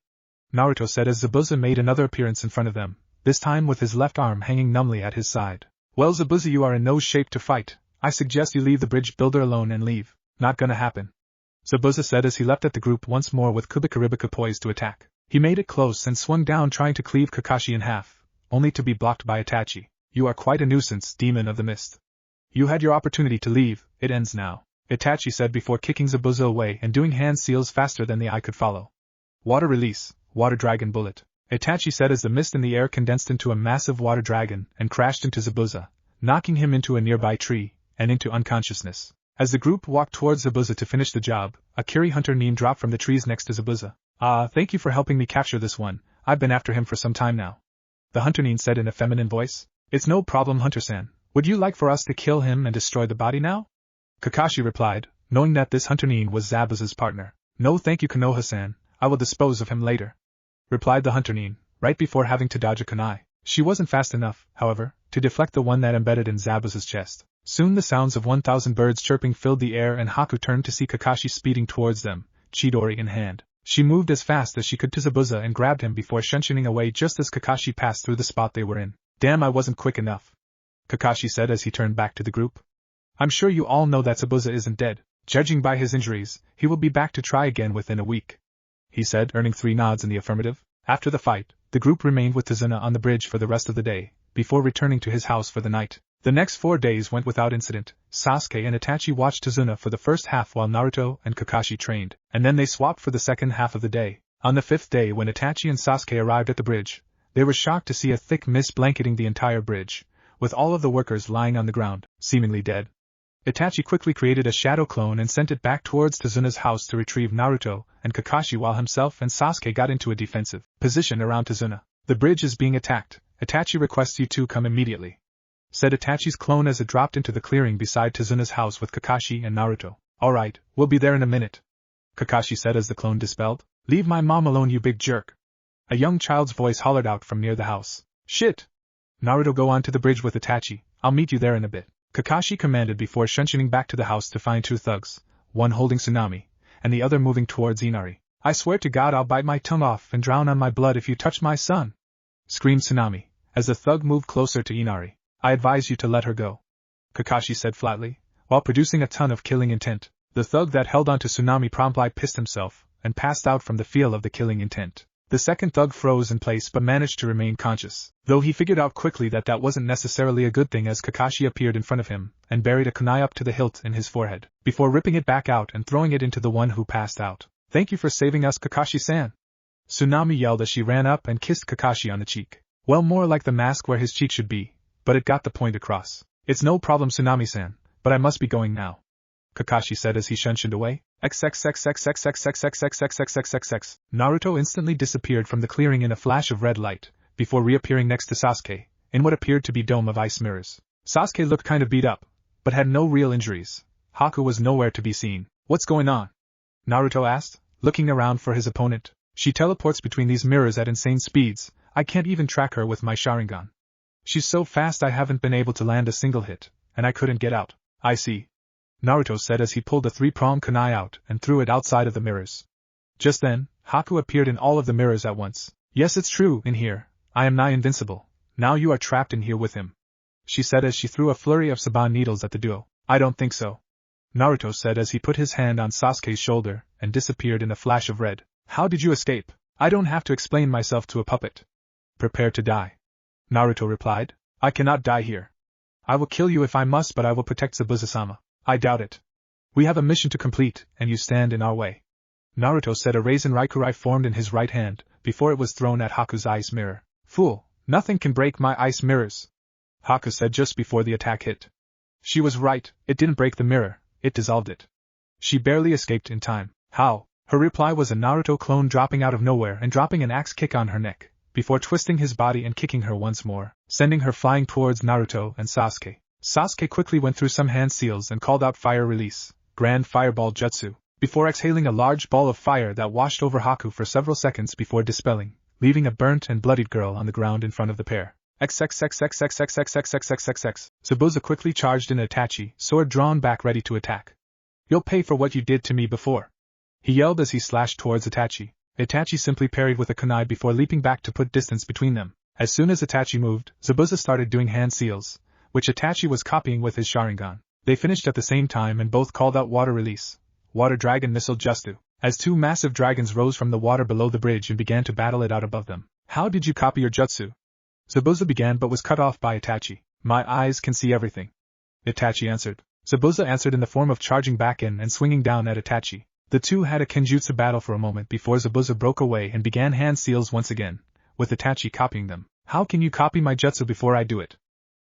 Naruto said as Zabuza made another appearance in front of them, this time with his left arm hanging numbly at his side. Well, Zabuza, you are in no shape to fight. I suggest you leave the bridge builder alone and leave. Not gonna happen. Zabuza said as he leapt at the group once more with Kubikaribaka poised to attack. He made it close and swung down trying to cleave Kakashi in half, only to be blocked by Itachi. You are quite a nuisance, demon of the mist. You had your opportunity to leave, it ends now. Itachi said before kicking Zabuza away and doing hand seals faster than the eye could follow. Water release, water dragon bullet. Itachi said as the mist in the air condensed into a massive water dragon and crashed into Zabuza, knocking him into a nearby tree and into unconsciousness. As the group walked towards Zabuza to finish the job, a Kiri hunter nin dropped from the trees next to Zabuza. Thank you for helping me capture this one. I've been after him for some time now. The hunter nin said in a feminine voice. It's no problem, Hunter-san. Would you like for us to kill him and destroy the body now? Kakashi replied, knowing that this hunter nin was Zabuza's partner. No thank you, Konoha-san. I will dispose of him later. Replied the hunter nin, right before having to dodge a kunai. She wasn't fast enough, however, to deflect the one that embedded in Zabuza's chest. Soon the sounds of 1,000 birds chirping filled the air and Haku turned to see Kakashi speeding towards them, chidori in hand. She moved as fast as she could to Zabuza and grabbed him before shunshinin away just as Kakashi passed through the spot they were in. Damn, I wasn't quick enough. Kakashi said as he turned back to the group. I'm sure you all know that Zabuza isn't dead. Judging by his injuries, he will be back to try again within a week. He said, earning 3 nods in the affirmative. After the fight, the group remained with Tazuna on the bridge for the rest of the day, before returning to his house for the night. The next 4 days went without incident. Sasuke and Itachi watched Tazuna for the first half while Naruto and Kakashi trained, and then they swapped for the second half of the day. On the 5th day when Itachi and Sasuke arrived at the bridge, they were shocked to see a thick mist blanketing the entire bridge, with all of the workers lying on the ground, seemingly dead. Itachi quickly created a shadow clone and sent it back towards Tazuna's house to retrieve Naruto and Kakashi while himself and Sasuke got into a defensive position around Tazuna. The bridge is being attacked. Itachi requests you to come immediately, said Itachi's clone as it dropped into the clearing beside Tazuna's house with Kakashi and Naruto. Alright, we'll be there in a minute, Kakashi said as the clone dispelled. Leave my mom alone, you big jerk. A young child's voice hollered out from near the house. Shit! Naruto, go on to the bridge with Itachi. I'll meet you there in a bit, Kakashi commanded before shunshining back to the house to find 2 thugs, one holding Tsunami, and the other moving towards Inari. I swear to God I'll bite my tongue off and drown on my blood if you touch my son, screamed Tsunami, as the thug moved closer to Inari. I advise you to let her go, Kakashi said flatly, while producing a ton of killing intent. The thug that held onto Tsunami promptly pissed himself, and passed out from the feel of the killing intent. The second thug froze in place but managed to remain conscious, though he figured out quickly that that wasn't necessarily a good thing as Kakashi appeared in front of him and buried a kunai up to the hilt in his forehead, before ripping it back out and throwing it into the one who passed out. "Thank you for saving us, Kakashi-san," Tsunade yelled as she ran up and kissed Kakashi on the cheek. Well, more like the mask where his cheek should be, but it got the point across. "It's no problem, Tsunade-san, but I must be going now," Kakashi said as he shunshined away. XXXXXXXXXXXXXXXXX. Naruto instantly disappeared from the clearing in a flash of red light, before reappearing next to Sasuke, in what appeared to be dome of ice mirrors. Sasuke looked kind of beat up, but had no real injuries. Haku was nowhere to be seen. "What's going on?" Naruto asked, looking around for his opponent. "She teleports between these mirrors at insane speeds. I can't even track her with my sharingan. She's so fast I haven't been able to land a single hit, and I couldn't get out." "I see," Naruto said as he pulled a three-pronged kunai out and threw it outside of the mirrors. Just then, Haku appeared in all of the mirrors at once. "Yes, it's true, in here, I am nigh invincible. Now you are trapped in here with him," she said as she threw a flurry of saban needles at the duo. "I don't think so," Naruto said as he put his hand on Sasuke's shoulder and disappeared in a flash of red. "How did you escape?" "I don't have to explain myself to a puppet." "Prepare to die," Naruto replied. "I cannot die here. I will kill you if I must, but I will protect Zabuza-sama." "I doubt it. We have a mission to complete, and you stand in our way," Naruto said. A Rasen Raikurai formed in his right hand, before it was thrown at Haku's ice mirror. "Fool, nothing can break my ice mirrors," Haku said just before the attack hit. She was right, it didn't break the mirror, it dissolved it. She barely escaped in time. "How?" Her reply was a Naruto clone dropping out of nowhere and dropping an axe kick on her neck, before twisting his body and kicking her once more, sending her flying towards Naruto and Sasuke. Sasuke quickly went through some hand seals and called out Fire Release, Grand Fireball Jutsu, before exhaling a large ball of fire that washed over Haku for several seconds before dispelling, leaving a burnt and bloodied girl on the ground in front of the pair. XXXXXXXXXXXXXX. Zabuza quickly charged in Itachi, sword drawn back ready to attack. "You'll pay for what you did to me before," he yelled as he slashed towards Itachi. Itachi simply parried with a kunai before leaping back to put distance between them. As soon as Itachi moved, Zabuza started doing hand seals, which Itachi was copying with his sharingan. They finished at the same time and both called out Water Release, Water Dragon Missile Jutsu, as two massive dragons rose from the water below the bridge and began to battle it out above them. "How did you copy your jutsu?" Zabuza began but was cut off by Itachi. "My eyes can see everything," Itachi answered. Zabuza answered in the form of charging back in and swinging down at Itachi. The two had a kenjutsu battle for a moment before Zabuza broke away and began hand seals once again, with Itachi copying them. "How can you copy my jutsu before I do it?"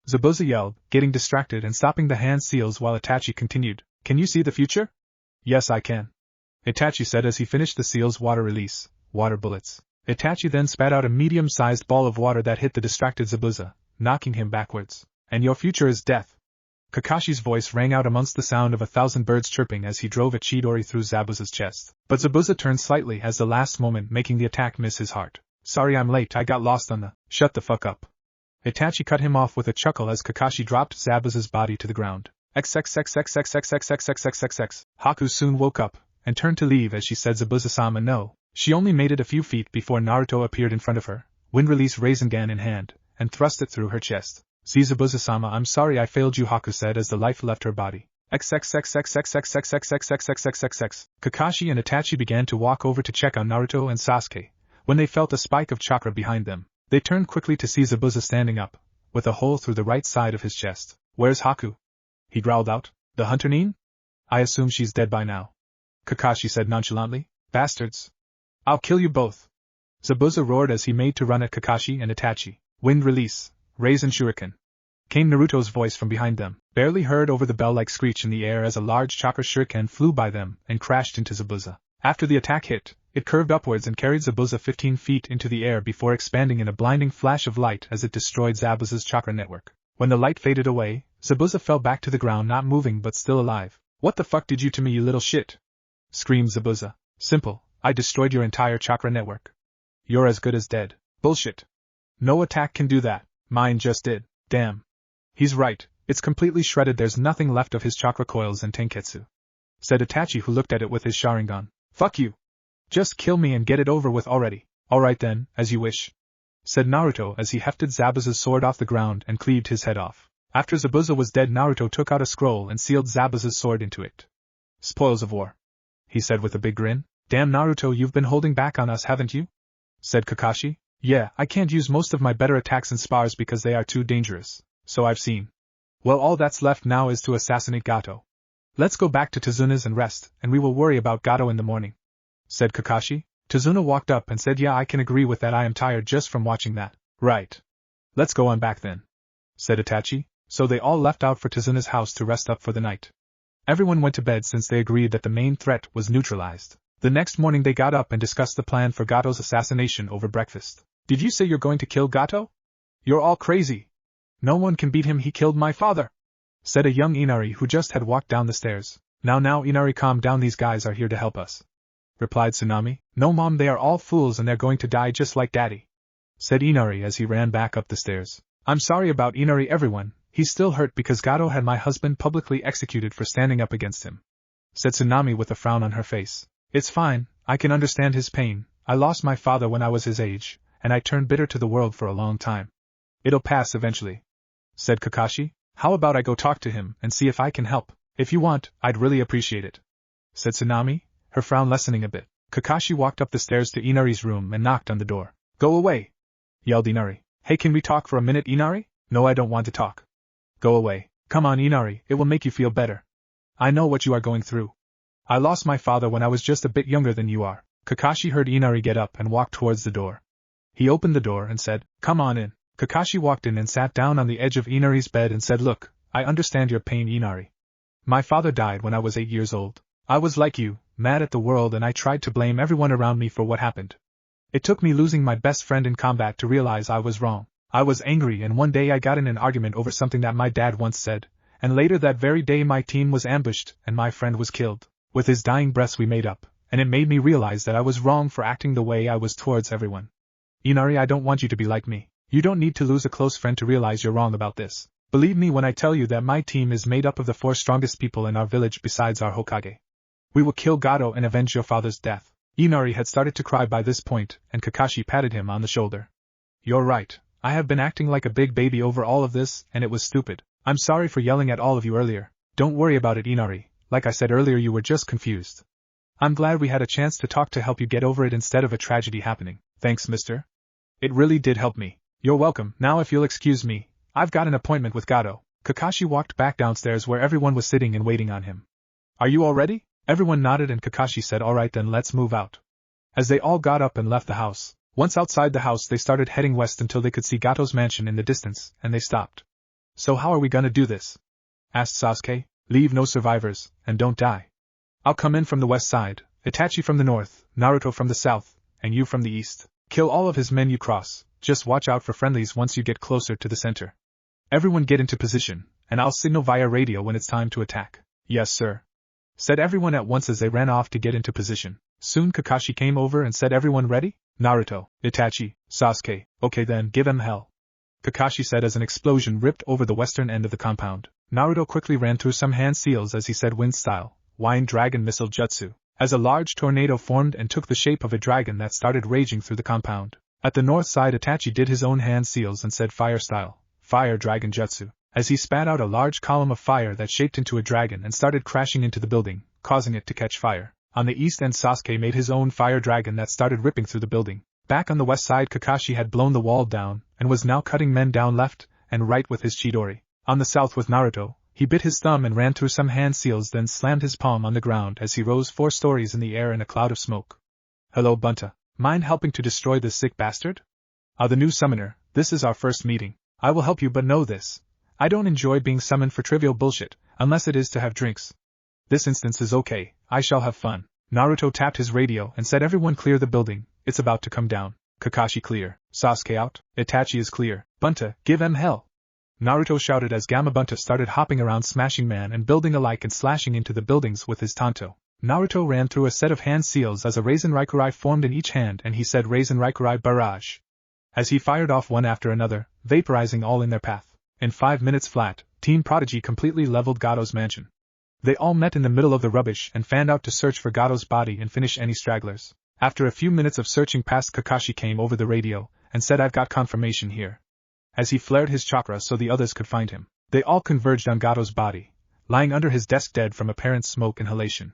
Zabuza yelled, getting distracted and stopping the hand seals while Itachi continued. "Can you see the future?" "Yes, I can," Itachi said as he finished the seals. Water Release, Water Bullets. Itachi then spat out a medium-sized ball of water that hit the distracted Zabuza, knocking him backwards. "And your future is death." Kakashi's voice rang out amongst the sound of 1,000 birds chirping as he drove a chidori through Zabuza's chest. But Zabuza turned slightly as the last moment, making the attack miss his heart. "Sorry I'm late, I got lost on the—" "Shut the fuck up." Itachi cut him off with a chuckle as Kakashi dropped Zabuza's body to the ground. XXXXXXXXXXXXX. Haku soon woke up, and turned to leave as she said Zabuza-sama no. She only made it a few feet before Naruto appeared in front of her, wind release rasengan in hand, and thrust it through her chest. "See Zabuza-sama, I'm sorry I failed you," Haku said as the life left her body. XXXXXXXXXXXXXXX. Kakashi and Itachi began to walk over to check on Naruto and Sasuke, when they felt a spike of chakra behind them. They turned quickly to see Zabuza standing up, with a hole through the right side of his chest. "Where's Haku?" he growled out. "The hunter nin? I assume she's dead by now," Kakashi said nonchalantly. "Bastards. I'll kill you both," Zabuza roared as he made to run at Kakashi and Itachi. "Wind release, Rasen Shuriken," came Naruto's voice from behind them, barely heard over the bell-like screech in the air as a large chakra shuriken flew by them and crashed into Zabuza. After the attack hit, it curved upwards and carried Zabuza 15 feet into the air before expanding in a blinding flash of light as it destroyed Zabuza's chakra network. When the light faded away, Zabuza fell back to the ground, not moving but still alive. "What the fuck did you to me, you little shit?" screamed Zabuza. "Simple, I destroyed your entire chakra network. You're as good as dead." "Bullshit. No attack can do that. Mine just did." "Damn. He's right, it's completely shredded, there's nothing left of his chakra coils and tenketsu," said Itachi, who looked at it with his sharingan. "Fuck you. Just kill me and get it over with already." "Alright then, as you wish," said Naruto as he hefted Zabuza's sword off the ground and cleaved his head off. After Zabuza was dead, Naruto took out a scroll and sealed Zabuza's sword into it. "Spoils of war," he said with a big grin. "Damn Naruto, you've been holding back on us, haven't you?" said Kakashi. Yeah, I can't use most of my better attacks in spars because they are too dangerous, so I've seen. Well, all that's left now is to assassinate Gato. Let's go back to Tsunade's and rest, and we will worry about Gato in the morning, said Kakashi. Tsunade walked up and said, yeah, I can agree with that. I am tired just from watching that. Right. Let's go on back then, said Itachi. So they all left out for Tsunade's house to rest up for the night. Everyone went to bed since they agreed that the main threat was neutralized. The next morning they got up and discussed the plan for Gato's assassination over breakfast. Did you say you're going to kill Gato? You're all crazy. No one can beat him. He killed my father, said a young Inari who just had walked down the stairs. Now Inari, calm down. These guys are here to help us, replied Tsunami. No mom, they are all fools and they're going to die just like daddy, said Inari as he ran back up the stairs. I'm sorry about Inari, everyone. He's still hurt because Gato had my husband publicly executed for standing up against him, said Tsunami with a frown on her face. It's fine, I can understand his pain. I lost my father when I was his age, and I turned bitter to the world for a long time. It'll pass eventually, said Kakashi. How about I go talk to him and see if I can help? If you want, I'd really appreciate it, said Tsunami, her frown lessening a bit. Kakashi walked up the stairs to Inari's room and knocked on the door. Go away, yelled Inari. Hey, can we talk for a minute, Inari? No, I don't want to talk. Go away. Come on, Inari, it will make you feel better. I know what you are going through. I lost my father when I was just a bit younger than you are. Kakashi heard Inari get up and walk towards the door. He opened the door and said, come on in. Kakashi walked in and sat down on the edge of Inari's bed and said, look, I understand your pain, Inari. My father died when I was 8 years old. I was like you, mad at the world, and I tried to blame everyone around me for what happened. It took me losing my best friend in combat to realize I was wrong. I was angry, and one day I got in an argument over something that my dad once said, and later that very day my team was ambushed and my friend was killed. With his dying breaths we made up, and it made me realize that I was wrong for acting the way I was towards everyone. Inari, I don't want you to be like me. You don't need to lose a close friend to realize you're wrong about this. Believe me when I tell you that my team is made up of the 4 strongest people in our village besides our Hokage. We will kill Gato and avenge your father's death. Inari had started to cry by this point, and Kakashi patted him on the shoulder. You're right. I have been acting like a big baby over all of this, and it was stupid. I'm sorry for yelling at all of you earlier. Don't worry about it, Inari. Like I said earlier, you were just confused. I'm glad we had a chance to talk to help you get over it instead of a tragedy happening. Thanks, mister. It really did help me. You're welcome. Now if you'll excuse me, I've got an appointment with Gato. Kakashi walked back downstairs where everyone was sitting and waiting on him. Are you all ready? Everyone nodded and Kakashi said, all right then, let's move out. As they all got up and left the house, once outside the house they started heading west until they could see Gato's mansion in the distance, and they stopped. So how are we gonna do this? Asked Sasuke. Leave no survivors, and don't die. I'll come in from the west side, Itachi from the north, Naruto from the south, and you from the east. Kill all of his men you cross, just watch out for friendlies once you get closer to the center. Everyone get into position, and I'll signal via radio when it's time to attack. Yes, sir, said everyone at once as they ran off to get into position. Soon Kakashi came over and said, everyone ready? Naruto, Itachi, Sasuke, okay then, give them hell, Kakashi said as an explosion ripped over the western end of the compound. Naruto quickly ran through some hand seals as he said wind style, Wind Dragon Missile Jutsu, as a large tornado formed and took the shape of a dragon that started raging through the compound. At the north side Itachi did his own hand seals and said fire style, Fire Dragon Jutsu, as he spat out a large column of fire that shaped into a dragon and started crashing into the building, causing it to catch fire. On the east end Sasuke made his own fire dragon that started ripping through the building. Back on the west side Kakashi had blown the wall down, and was now cutting men down left and right with his chidori. On the south with Naruto, he bit his thumb and ran through some hand seals, then slammed his palm on the ground as he rose 4 stories in the air in a cloud of smoke. Hello Bunta, mind helping to destroy this sick bastard? The new summoner, this is our first meeting. I will help you, but know this. I don't enjoy being summoned for trivial bullshit, unless it is to have drinks. This instance is okay, I shall have fun. Naruto tapped his radio and said everyone clear the building, it's about to come down. Kakashi clear, Sasuke out, Itachi is clear, Bunta, give em hell. Naruto shouted as Gamabunta started hopping around smashing man and building alike and slashing into the buildings with his tanto. Naruto ran through a set of hand seals as a Rasen Raikurai formed in each hand and he said Rasen Raikurai Barrage. As he fired off one after another, vaporizing all in their path. In 5 minutes flat, Team Prodigy completely leveled Gato's mansion. They all met in the middle of the rubbish and fanned out to search for Gato's body and finish any stragglers. After a few minutes of searching past, Kakashi came over the radio and said, I've got confirmation here. As he flared his chakra so the others could find him, they all converged on Gato's body, lying under his desk dead from apparent smoke inhalation.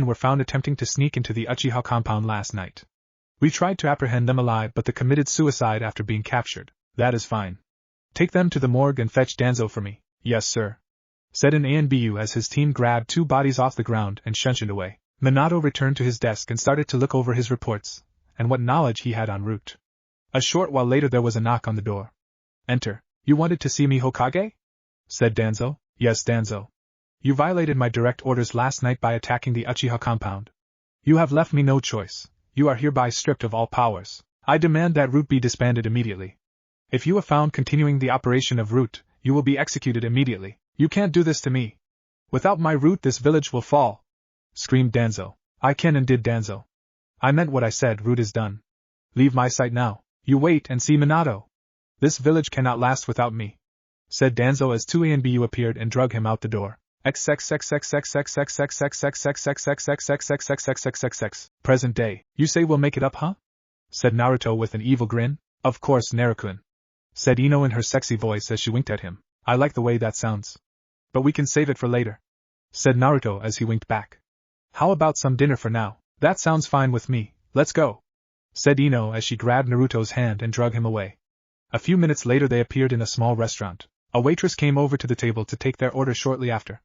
men were found attempting to sneak into the Uchiha compound last night. We tried to apprehend them alive, but they committed suicide after being captured. That is fine. Take them to the morgue and fetch Danzo for me. Yes, sir, said an ANBU as his team grabbed 2 bodies off the ground and shunshed away. Minato returned to his desk and started to look over his reports, and what knowledge he had en route. A short while later there was a knock on the door. Enter. You wanted to see me, Hokage? Said Danzo. Yes, Danzo. You violated my direct orders last night by attacking the Uchiha compound. You have left me no choice. You are hereby stripped of all powers. I demand that Root be disbanded immediately. If you are found continuing the operation of Root, you will be executed immediately. You can't do this to me. Without my Root this village will fall, screamed Danzo. I can and did, Danzo. I meant what I said. Root is done. Leave my sight now. You wait and see, Minato. This village cannot last without me, said Danzo as 2A and BU appeared and drug him out the door. Present day. You say we'll make it up, huh? Said Naruto with an evil grin. Of course, Naruto-kun, said Ino in her sexy voice as she winked at him. I like the way that sounds. But we can save it for later, said Naruto as he winked back. How about some dinner for now? That sounds fine with me. Let's go, said Ino as she grabbed Naruto's hand and drug him away. A few minutes later they appeared in a small restaurant. A waitress came over to the table to take their order shortly after.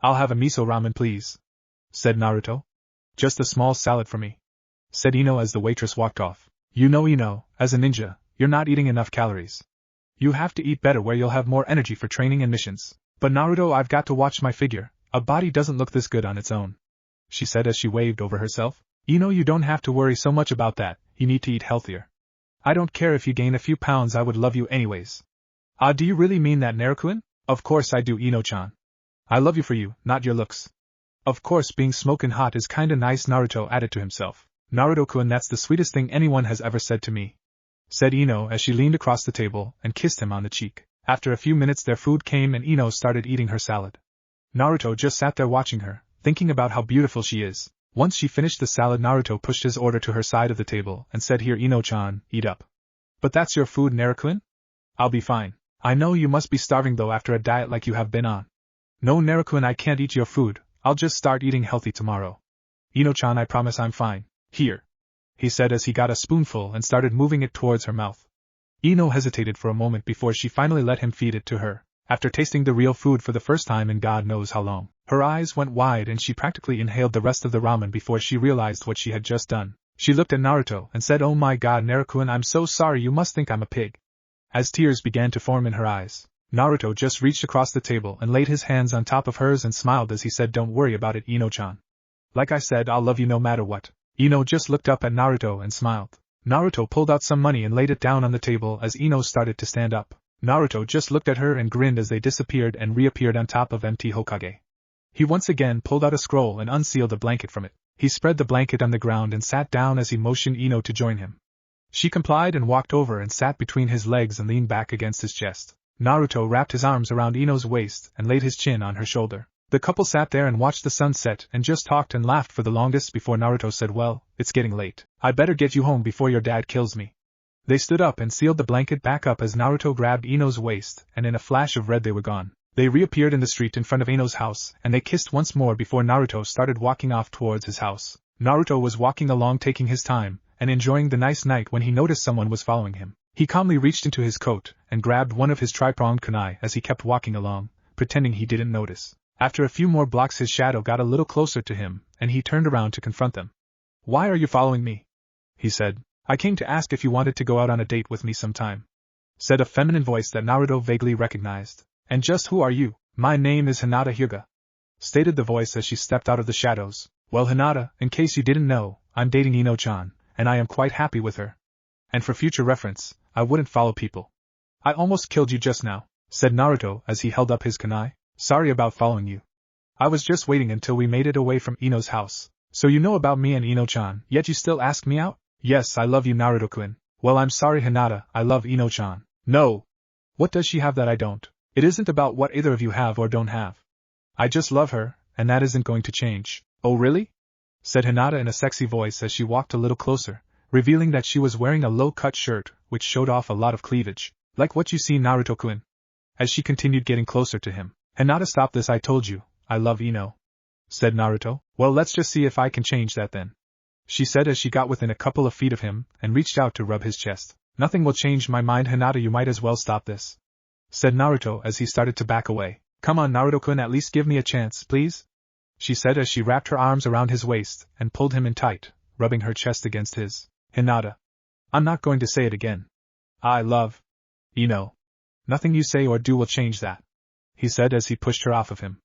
I'll have a miso ramen, please, said Naruto. Just a small salad for me, said Ino as the waitress walked off. You know, Ino, as a ninja, you're not eating enough calories. You have to eat better where you'll have more energy for training and missions. But Naruto, I've got to watch my figure. A body doesn't look this good on its own, she said as she waved over herself. Ino, you don't have to worry so much about that. You need to eat healthier. I don't care if you gain a few pounds, I would love you anyways. Do you really mean that, Naruto-kun? Of course I do, Ino-chan. I love you for you, not your looks. Of course, being smoking hot is kinda nice, Naruto added to himself. Naruto-kun, that's the sweetest thing anyone has ever said to me, said Ino as she leaned across the table and kissed him on the cheek. After a few minutes their food came and Ino started eating her salad. Naruto just sat there watching her, thinking about how beautiful she is. Once she finished the salad, Naruto pushed his order to her side of the table and said, Here, Ino-chan, eat up. But that's your food, Naruto-kun? I'll be fine. I know you must be starving though after a diet like you have been on. No, Naruto-kun, I can't eat your food. I'll just start eating healthy tomorrow. Ino-chan, I promise I'm fine. Here, he said as he got a spoonful and started moving it towards her mouth. Ino hesitated for a moment before she finally let him feed it to her. After tasting the real food for the first time in God knows how long, her eyes went wide and she practically inhaled the rest of the ramen before she realized what she had just done. She looked at Naruto and said, Oh my god, Naruto-kun, I'm so sorry, you must think I'm a pig. As tears began to form in her eyes, Naruto just reached across the table and laid his hands on top of hers and smiled as he said, Don't worry about it, Ino-chan. Like I said, I'll love you no matter what. Ino just looked up at Naruto and smiled. Naruto pulled out some money and laid it down on the table as Ino started to stand up. Naruto just looked at her and grinned as they disappeared and reappeared on top of empty Hokage. He once again pulled out a scroll and unsealed a blanket from it. He spread the blanket on the ground and sat down as he motioned Ino to join him. She complied and walked over and sat between his legs and leaned back against his chest. Naruto wrapped his arms around Ino's waist and laid his chin on her shoulder. The couple sat there and watched the sun set and just talked and laughed for the longest before Naruto said, Well, it's getting late. I better get you home before your dad kills me. They stood up and sealed the blanket back up as Naruto grabbed Ino's waist, and in a flash of red they were gone. They reappeared in the street in front of Ino's house, and they kissed once more before Naruto started walking off towards his house. Naruto was walking along taking his time, and enjoying the nice night when he noticed someone was following him. He calmly reached into his coat, and grabbed one of his tri-pronged kunai as he kept walking along, pretending he didn't notice. After a few more blocks his shadow got a little closer to him, and he turned around to confront them. Why are you following me? He said. I came to ask if you wanted to go out on a date with me sometime, said a feminine voice that Naruto vaguely recognized. And just who are you? My name is Hinata Hyuga, stated the voice as she stepped out of the shadows. Well, Hinata, in case you didn't know, I'm dating Ino-chan, and I am quite happy with her. And for future reference, I wouldn't follow people. I almost killed you just now, said Naruto as he held up his kunai. Sorry about following you. I was just waiting until we made it away from Ino's house. So you know about me and Ino-chan, yet you still ask me out? Yes, I love you, Naruto-kun. Well, I'm sorry, Hinata, I love Ino-chan. No. What does she have that I don't? It isn't about what either of you have or don't have. I just love her, and that isn't going to change. Oh really? Said Hinata in a sexy voice as she walked a little closer, revealing that she was wearing a low-cut shirt which showed off a lot of cleavage. Like what you see, Naruto-kun. As she continued getting closer to him. Hinata, stop this, I told you, I love Ino, said Naruto. Well, let's just see if I can change that then, she said as she got within a couple of feet of him and reached out to rub his chest. Nothing will change my mind, Hinata, you might as well stop this, said Naruto as he started to back away. Come on, Naruto-kun, at least give me a chance, please, she said as she wrapped her arms around his waist and pulled him in tight, rubbing her chest against his. Hinata, I'm not going to say it again. I love Ino. Nothing you say or do will change that, he said as he pushed her off of him.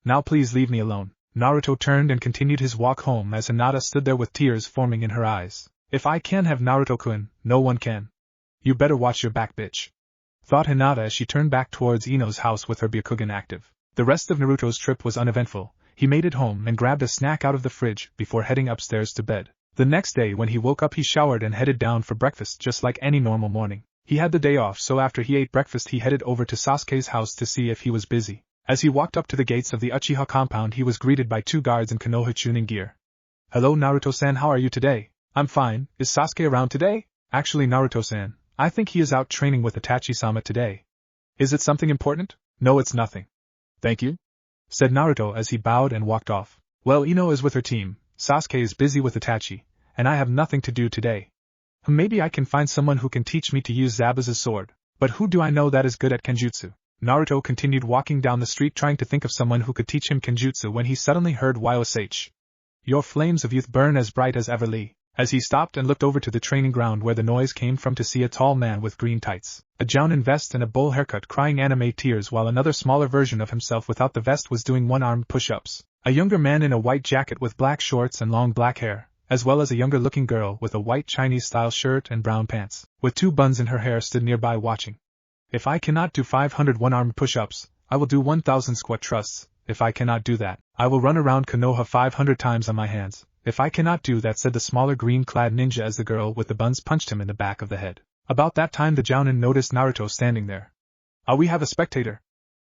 Now please leave me alone. Naruto turned and continued his walk home as Hinata stood there with tears forming in her eyes. If I can have Naruto-kun, no one can. You better watch your back, bitch. Thought Hinata as she turned back towards Ino's house with her Byakugan active. The rest of Naruto's trip was uneventful. He made it home and grabbed a snack out of the fridge before heading upstairs to bed. The next day when he woke up he showered and headed down for breakfast just like any normal morning. He had the day off, so after he ate breakfast he headed over to Sasuke's house to see if he was busy. As he walked up to the gates of the Uchiha compound he was greeted by 2 guards in Konoha Chunin gear. Hello Naruto-san, how are you today? I'm fine. Is Sasuke around today? Actually Naruto-san, I think he is out training with Itachi-sama today. Is it something important? No, it's nothing. Thank you, said Naruto as he bowed and walked off. Well, Ino is with her team, Sasuke is busy with Itachi, and I have nothing to do today. Maybe I can find someone who can teach me to use Zabuza's sword, but who do I know that is good at Kenjutsu? Naruto continued walking down the street trying to think of someone who could teach him Kenjutsu when he suddenly heard YOSH. Your flames of youth burn as bright as ever, Lee. As he stopped and looked over to the training ground where the noise came from to see a tall man with green tights, a jounin vest and a bowl haircut crying anime tears while another smaller version of himself without the vest was doing one-armed push-ups. A younger man in a white jacket with black shorts and long black hair, as well as a younger-looking girl with a white Chinese-style shirt and brown pants, with 2 buns in her hair stood nearby watching. If I cannot do 500 one-armed push-ups, I will do 1,000 squat thrusts. If I cannot do that, I will run around Konoha 500 times on my hands. If I cannot do that, said the smaller green-clad ninja as the girl with the buns punched him in the back of the head. About that time the jounin noticed Naruto standing there. We have a spectator.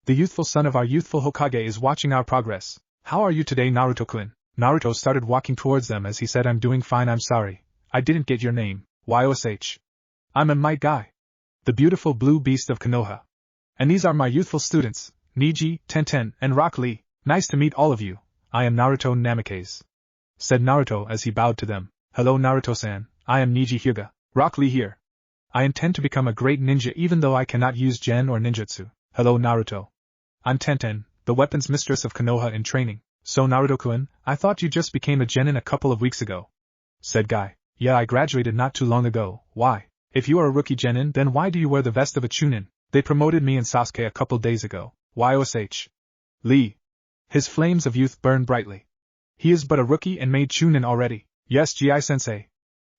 The youthful son of our youthful Hokage is watching our progress. How are you today, Naruto-kun? Naruto started walking towards them as he said, I'm doing fine, I'm sorry. I didn't get your name. YOSH. I'm a Might Guy. The beautiful blue beast of Konoha. And these are my youthful students, Niji, Tenten, and Rock Lee. Nice to meet all of you. I am Naruto Namikaze, said Naruto as he bowed to them. Hello Naruto-san, I am Niji Hyuga. Rock Lee here. I intend to become a great ninja even though I cannot use Gen or ninjutsu. Hello Naruto. I'm Tenten, the weapons mistress of Konoha in training. So Naruto-kun, I thought you just became a genin a couple of weeks ago, said Guy. Yeah, I graduated not too long ago. Why? If you are a rookie genin, then why do you wear the vest of a chunin? They promoted me and Sasuke a couple days ago. YOSH. Lee. His flames of youth burn brightly. He is but a rookie and made chunin already. Yes, Gi-sensei.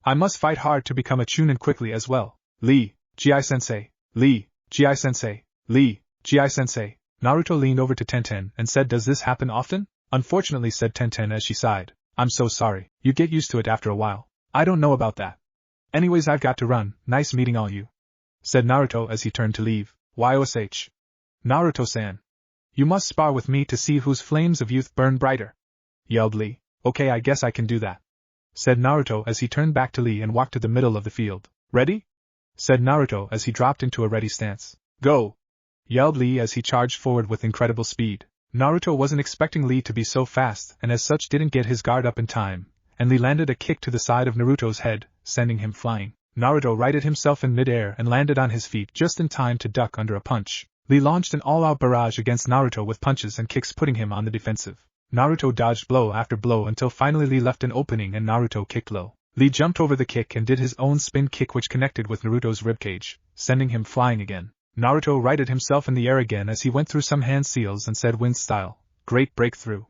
I must fight hard to become a chunin quickly as well. Lee, Gi-sensei. Lee, Gi-sensei. Lee, Gi-sensei. Naruto leaned over to Tenten and said, does this happen often? Unfortunately, said Tenten as she sighed. I'm so sorry. You get used to it after a while. I don't know about that. Anyways, I've got to run. Nice meeting all you, said Naruto as he turned to leave. YOSH. Naruto-san. You must spar with me to see whose flames of youth burn brighter, yelled Lee. Okay, I guess I can do that, said Naruto as he turned back to Lee and walked to the middle of the field. Ready? Said Naruto as he dropped into a ready stance. Go! Yelled Lee as he charged forward with incredible speed. Naruto wasn't expecting Lee to be so fast and as such didn't get his guard up in time, and Lee landed a kick to the side of Naruto's head, sending him flying. Naruto righted himself in midair and landed on his feet just in time to duck under a punch. Lee launched an all-out barrage against Naruto with punches and kicks putting him on the defensive. Naruto dodged blow after blow until finally Lee left an opening and Naruto kicked low. Lee jumped over the kick and did his own spin kick which connected with Naruto's ribcage, sending him flying again. Naruto righted himself in the air again as he went through some hand seals and said wind style, great breakthrough.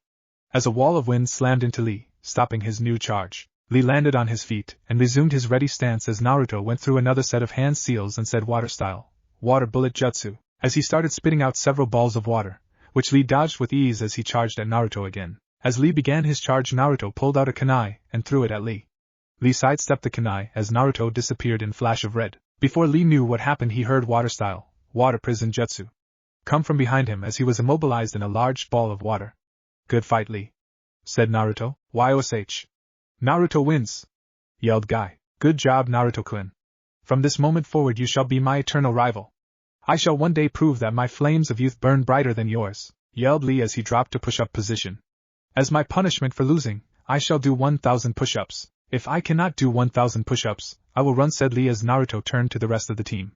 As a wall of wind slammed into Lee, stopping his new charge. Lee landed on his feet and resumed his ready stance as Naruto went through another set of hand seals and said water style, water bullet jutsu, as he started spitting out several balls of water, which Lee dodged with ease as he charged at Naruto again. As Lee began his charge, Naruto pulled out a kunai and threw it at Lee. Lee sidestepped the kunai as Naruto disappeared in flash of red. Before Lee knew what happened, he heard water style, water prison jutsu, come from behind him as he was immobilized in a large ball of water. Good fight, Lee, said Naruto. YOSH. Naruto wins, yelled Guy. Good job, Naruto-kun. From this moment forward you shall be my eternal rival. I shall one day prove that my flames of youth burn brighter than yours, yelled Lee as he dropped to push-up position. As my punishment for losing, I shall do 1,000 push-ups. If I cannot do 1,000 push-ups, I will run, said Lee as Naruto turned to the rest of the team.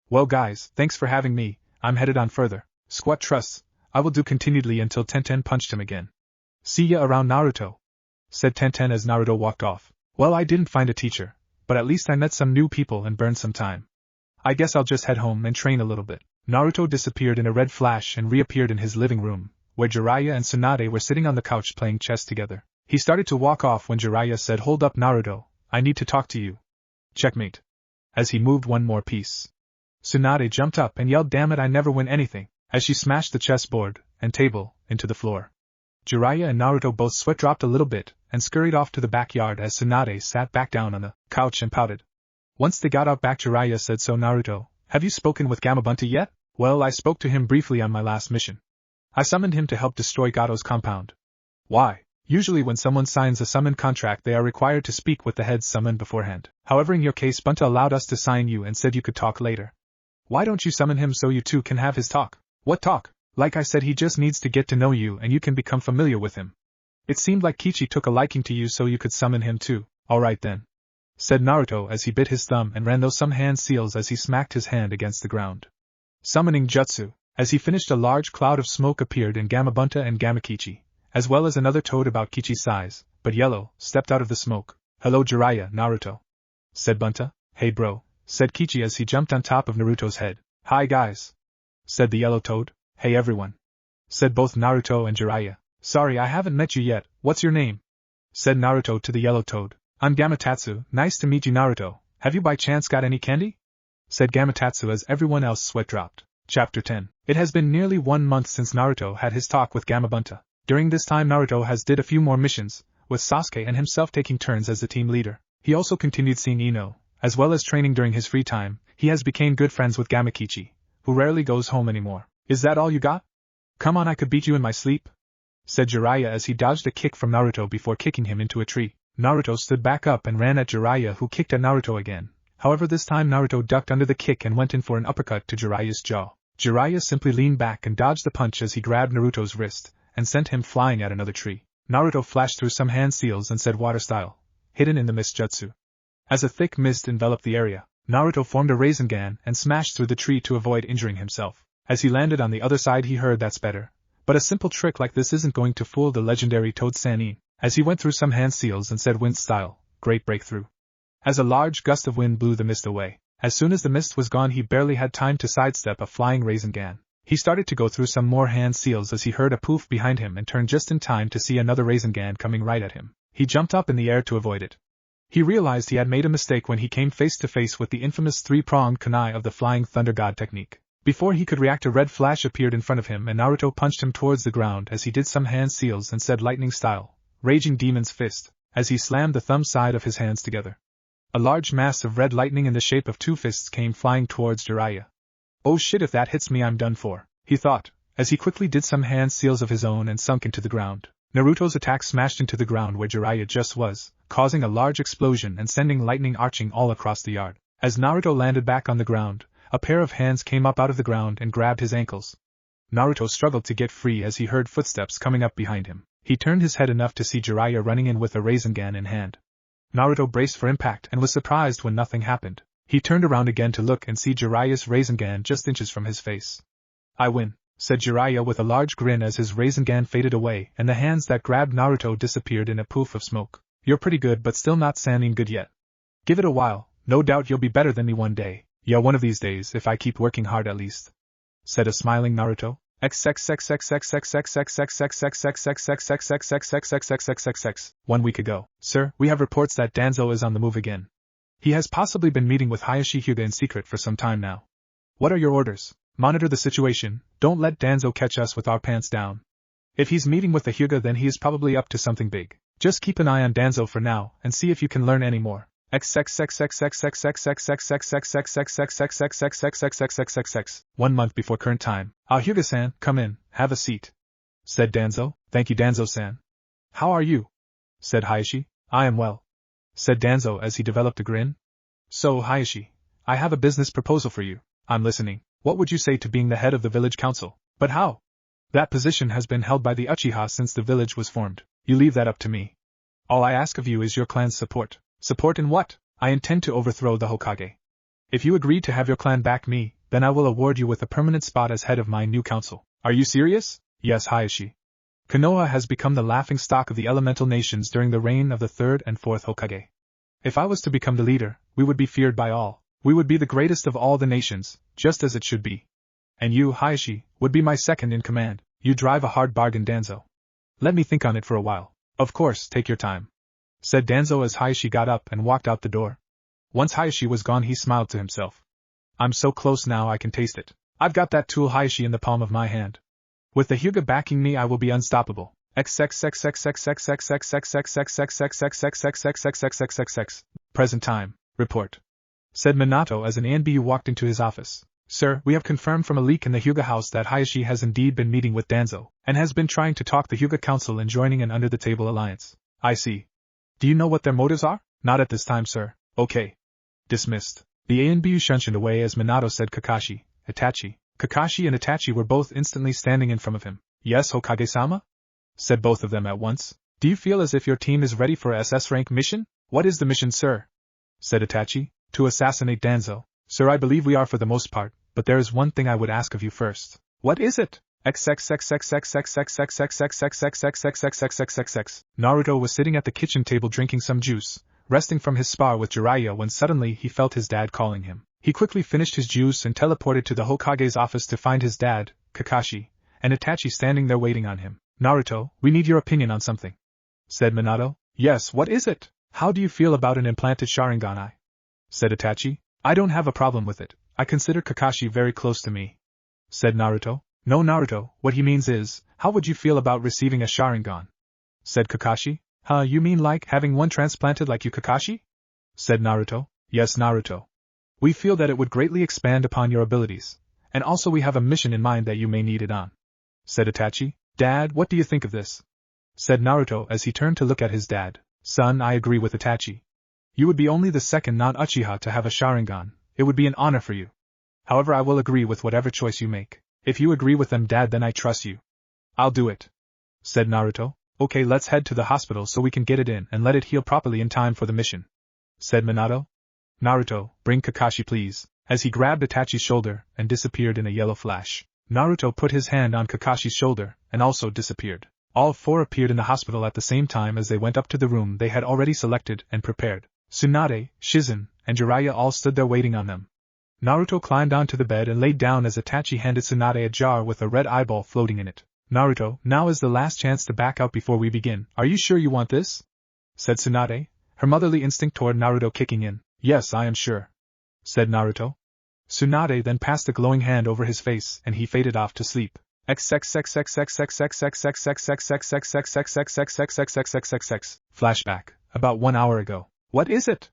Well guys, thanks for having me, I'm headed on further. Squat thrusts, I will do continually until Tenten punched him again. See ya around, Naruto, said Tenten as Naruto walked off. Well, I didn't find a teacher, but at least I met some new people and burned some time. I guess I'll just head home and train a little bit. Naruto disappeared in a red flash and reappeared in his living room, where Jiraiya and Tsunade were sitting on the couch playing chess together. He started to walk off when Jiraiya said, Hold up Naruto, I need to talk to you. Checkmate. As he moved one more piece. Tsunade jumped up and yelled, damn it, I never win anything, as she smashed the chessboard and table into the floor. Jiraiya and Naruto both sweat dropped a little bit and scurried off to the backyard as Tsunade sat back down on the couch and pouted. Once they got out back, Jiraiya said, so Naruto, have you spoken with Gamabunta yet? Well, I spoke to him briefly on my last mission. I summoned him to help destroy Gato's compound. Why? Usually when someone signs a summon contract they are required to speak with the head summoned beforehand. However, in your case, Bunta allowed us to sign you and said you could talk later. Why don't you summon him so you two can have his talk? What talk? Like I said, he just needs to get to know you and you can become familiar with him. It seemed like Kichi took a liking to you so you could summon him too. Alright then, said Naruto as he bit his thumb and ran those some hand seals as he smacked his hand against the ground. Summoning jutsu. As he finished, a large cloud of smoke appeared and Gamabunta and Gamakichi, as well as another toad about Kichi's size, but yellow, stepped out of the smoke. Hello Jiraiya, Naruto, said Bunta. Hey bro, said Kichi as he jumped on top of Naruto's head. Hi guys, said the yellow toad. Hey everyone, said both Naruto and Jiraiya. Sorry, I haven't met you yet. What's your name? Said Naruto to the yellow toad. I'm Gamatatsu. Nice to meet you, Naruto. Have you by chance got any candy? Said Gamatatsu as everyone else sweat dropped. Chapter 10. It has been nearly 1 month since Naruto had his talk with Gamabunta. During this time Naruto has did a few more missions, with Sasuke and himself taking turns as the team leader. He also continued seeing Ino, as well as training during his free time. He has become good friends with Gamakichi, who rarely goes home anymore. Is that all you got? Come on, I could beat you in my sleep, said Jiraiya as he dodged a kick from Naruto before kicking him into a tree. Naruto stood back up and ran at Jiraiya, who kicked at Naruto again. However, this time Naruto ducked under the kick and went in for an uppercut to Jiraiya's jaw. Jiraiya simply leaned back and dodged the punch as he grabbed Naruto's wrist and sent him flying at another tree. Naruto flashed through some hand seals and said water style, hidden in the mist jutsu. As a thick mist enveloped the area, Naruto formed a rasengan and smashed through the tree to avoid injuring himself. As he landed on the other side he heard, that's better. But a simple trick like this isn't going to fool the legendary Toad Sanin. As he went through some hand seals and said wind style, great breakthrough. As a large gust of wind blew the mist away. As soon as the mist was gone he barely had time to sidestep a flying rasengan. He started to go through some more hand seals as he heard a poof behind him and turned just in time to see another rasengan coming right at him. He jumped up in the air to avoid it. He realized he had made a mistake when he came face to face with the infamous three-pronged kunai of the Flying Thunder God technique. Before he could react, a red flash appeared in front of him and Naruto punched him towards the ground as he did some hand seals and said lightning style, raging demon's fist, as he slammed the thumb side of his hands together. A large mass of red lightning in the shape of two fists came flying towards Jiraiya. Oh shit, if that hits me I'm done for, he thought, as he quickly did some hand seals of his own and sunk into the ground. Naruto's attack smashed into the ground where Jiraiya just was, causing a large explosion and sending lightning arching all across the yard. As Naruto landed back on the ground, a pair of hands came up out of the ground and grabbed his ankles. Naruto struggled to get free as he heard footsteps coming up behind him. He turned his head enough to see Jiraiya running in with a rasengan in hand. Naruto braced for impact and was surprised when nothing happened. He turned around again to look and see Jiraiya's rasengan just inches from his face. I win, said Jiraiya with a large grin as his rasengan faded away and the hands that grabbed Naruto disappeared in a poof of smoke. You're pretty good but still not Sanin good yet. Give it a while, no doubt you'll be better than me one day. Yeah, one of these days if I keep working hard at least, said a smiling Naruto. 1 week ago, sir, we have reports that Danzo is on the move again. He has possibly been meeting with Hayashi Hyuga in secret for some time now. What are your orders? Monitor the situation, don't let Danzo catch us with our pants down. If he's meeting with the Hyuga then he is probably up to something big. Just keep an eye on Danzo for now and see if you can learn any more. 1 month before current time. Hyuga-san, come in, have a seat, said Danzo. Thank you, Danzo-san. How are you? Said Hayashi. I am well, said Danzo as he developed a grin. So, Hayashi, I have a business proposal for you. I'm listening. What would you say to being the head of the village council? But how? That position has been held by the Uchiha since the village was formed. You leave that up to me. All I ask of you is your clan's support. Support in what? I intend to overthrow the Hokage. If you agree to have your clan back me, then I will award you with a permanent spot as head of my new council. Are you serious? Yes, Hayashi. Konoha has become the laughingstock of the elemental nations during the reign of the 3rd and 4th Hokage. If I was to become the leader, we would be feared by all. We would be the greatest of all the nations, just as it should be. And you, Hayashi, would be my second in command. You drive a hard bargain, Danzo. Let me think on it for a while. Of course, take your time. said Danzo as Hayashi got up and walked out the door. Once Hayashi was gone, he smiled to himself. I'm so close now I can taste it. I've got that tool Hayashi in the palm of my hand. With the Hyuga backing me, I will be unstoppable. Present time. Report. Said Minato as an ANBU walked into his office. Sir, we have confirmed from a leak in the Hyuga house that Hayashi has indeed been meeting with Danzo, and has been trying to talk the Hyuga Council in joining an under-the-table alliance. I see. Do you know what their motives are? Not at this time, sir. Okay. Dismissed. The ANBU shunshed away as Minato said Kakashi, Itachi. Kakashi and Itachi were both instantly standing in front of him. Yes, Hokage-sama? Said both of them at once. Do you feel as if your team is ready for a SS rank mission? What is the mission, sir? Said Itachi. To assassinate Danzo. Sir, I believe we are for the most part, but there is one thing I would ask of you first. What is it? Naruto was sitting at the kitchen table drinking some juice, resting from his spar with Jiraiya when suddenly he felt his dad calling him. He quickly finished his juice and teleported to the Hokage's office to find his dad, Kakashi, and Itachi standing there waiting on him. Naruto, we need your opinion on something. Said Minato. Yes, what is it? How do you feel about an implanted sharingan eye? Said Itachi. I don't have a problem with it. I consider Kakashi very close to me. Said Naruto. No, Naruto, what he means is, how would you feel about receiving a sharingan? Said Kakashi. Huh, you mean like having one transplanted like you, Kakashi? Said Naruto. Yes, Naruto. We feel that it would greatly expand upon your abilities, and also we have a mission in mind that you may need it on. Said Itachi. Dad, what do you think of this? Said Naruto as he turned to look at his dad. Son, I agree with Itachi. You would be only the second non-Uchiha to have a sharingan. It would be an honor for you. However, I will agree with whatever choice you make. If you agree with them, Dad, then I trust you. I'll do it. Said Naruto. Okay, let's head to the hospital so we can get it in and let it heal properly in time for the mission. Said Minato. Naruto, bring Kakashi please, as he grabbed Itachi's shoulder and disappeared in a yellow flash. Naruto put his hand on Kakashi's shoulder and also disappeared. All four appeared in the hospital at the same time as they went up to the room they had already selected and prepared. Tsunade, Shizen, and Jiraiya all stood there waiting on them. Naruto climbed onto the bed and laid down as Itachi handed Tsunade a jar with a red eyeball floating in it. Naruto, now is the last chance to back out before we begin. Are you sure you want this? Said Tsunade, her motherly instinct toward Naruto kicking in. Yes, I am sure. Said Naruto. Tsunade then passed a glowing hand over his face and he faded off to sleep. Flashback. About 1 hour ago. What is it?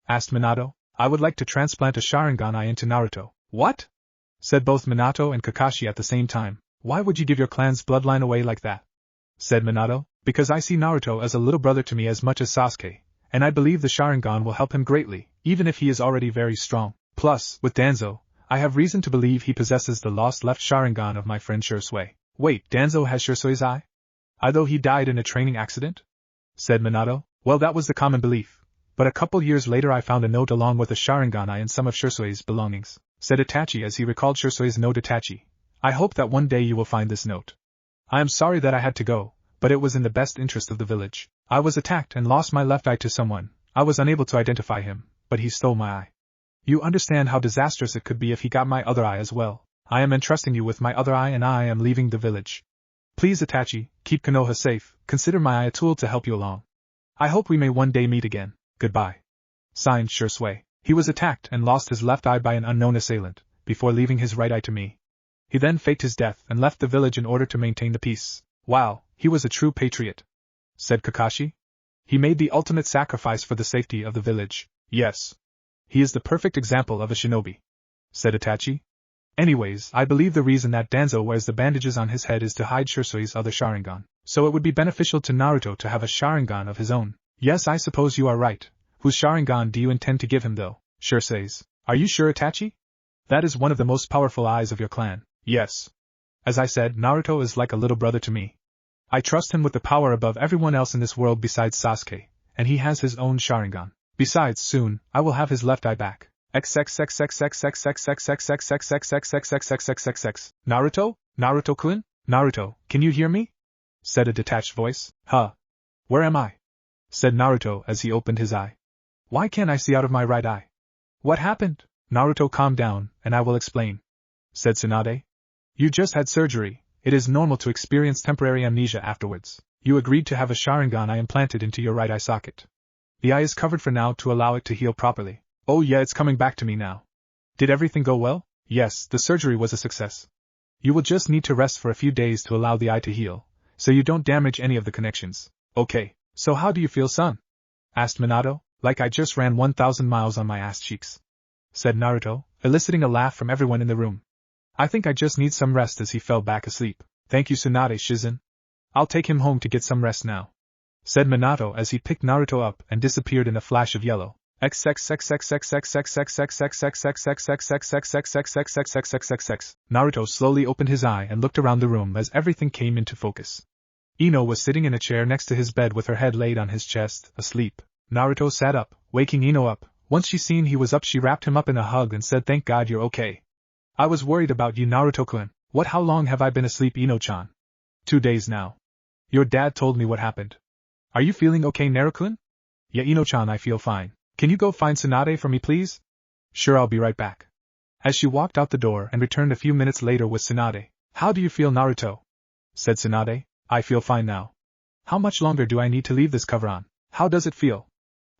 Asked Minato. I would like to transplant a sharingan eye into Naruto. What? Said both Minato and Kakashi at the same time. Why would you give your clan's bloodline away like that? Said Minato. Because I see Naruto as a little brother to me as much as Sasuke, and I believe the sharingan will help him greatly, even if he is already very strong. Plus, with Danzo, I have reason to believe he possesses the lost left sharingan of my friend Shisui. Wait, Danzo has Shisui's eye? Although he died in a training accident? Said Minato. Well, that was the common belief. But a couple years later I found a note along with a sharingan eye and some of Shisui's belongings. Said Itachi as he recalled Shisui's note. Itachi. I hope that one day you will find this note. I am sorry that I had to go, but it was in the best interest of the village. I was attacked and lost my left eye to someone. I was unable to identify him, but he stole my eye. You understand how disastrous it could be if he got my other eye as well. I am entrusting you with my other eye and I am leaving the village. Please, Itachi, keep Konoha safe. Consider my eye a tool to help you along. I hope we may one day meet again. Goodbye. Signed, Shisui. He was attacked and lost his left eye by an unknown assailant, before leaving his right eye to me. He then faked his death and left the village in order to maintain the peace. Wow, he was a true patriot. Said Kakashi. He made the ultimate sacrifice for the safety of the village. Yes. He is the perfect example of a shinobi. Said Itachi. Anyways, I believe the reason that Danzo wears the bandages on his head is to hide Shisui's other sharingan. So it would be beneficial to Naruto to have a sharingan of his own. Yes, I suppose you are right. Whose sharingan do you intend to give him though? Shisui's. Are you sure, Itachi? That is one of the most powerful eyes of your clan. Yes. As I said, Naruto is like a little brother to me. I trust him with the power above everyone else in this world besides Sasuke, and he has his own sharingan. Besides, soon, I will have his left eye back. Naruto? Naruto-kun? Naruto, can you hear me? Said a detached voice. Huh. Where am I? Said Naruto as he opened his eye. Why can't I see out of my right eye? What happened? Naruto, calm down, and I will explain. Said Tsunade. You just had surgery. It is normal to experience temporary amnesia afterwards. You agreed to have a sharingan eye implanted into your right eye socket. The eye is covered for now to allow it to heal properly. Oh yeah, it's coming back to me now. Did everything go well? Yes, the surgery was a success. You will just need to rest for a few days to allow the eye to heal, so you don't damage any of the connections. Okay, so how do you feel, son? Asked Minato. Like I just ran 1,000 miles on my ass cheeks, said Naruto, eliciting a laugh from everyone in the room. I think I just need some rest as he fell back asleep. Thank you, Tsunade Shizen. I'll take him home to get some rest now, said Minato as he picked Naruto up and disappeared in a flash of yellow. Naruto slowly opened his eye and looked around the room as everything came into focus. Ino was sitting in a chair next to his bed with her head laid on his chest, asleep. Naruto sat up, waking Ino up. Once she seen he was up, she wrapped him up in a hug and said, "Thank God you're okay. I was worried about you, Naruto-kun." "What, how long have I been asleep, Ino-chan?" 2 days now. Your dad told me what happened. Are you feeling okay, Naruto-kun? Yeah, Ino-chan, I feel fine. Can you go find Tsunade for me, please? Sure, I'll be right back. As she walked out the door and returned a few minutes later with Tsunade. How do you feel, Naruto? Said Tsunade. I feel fine now. How much longer do I need to leave this cover on? How does it feel?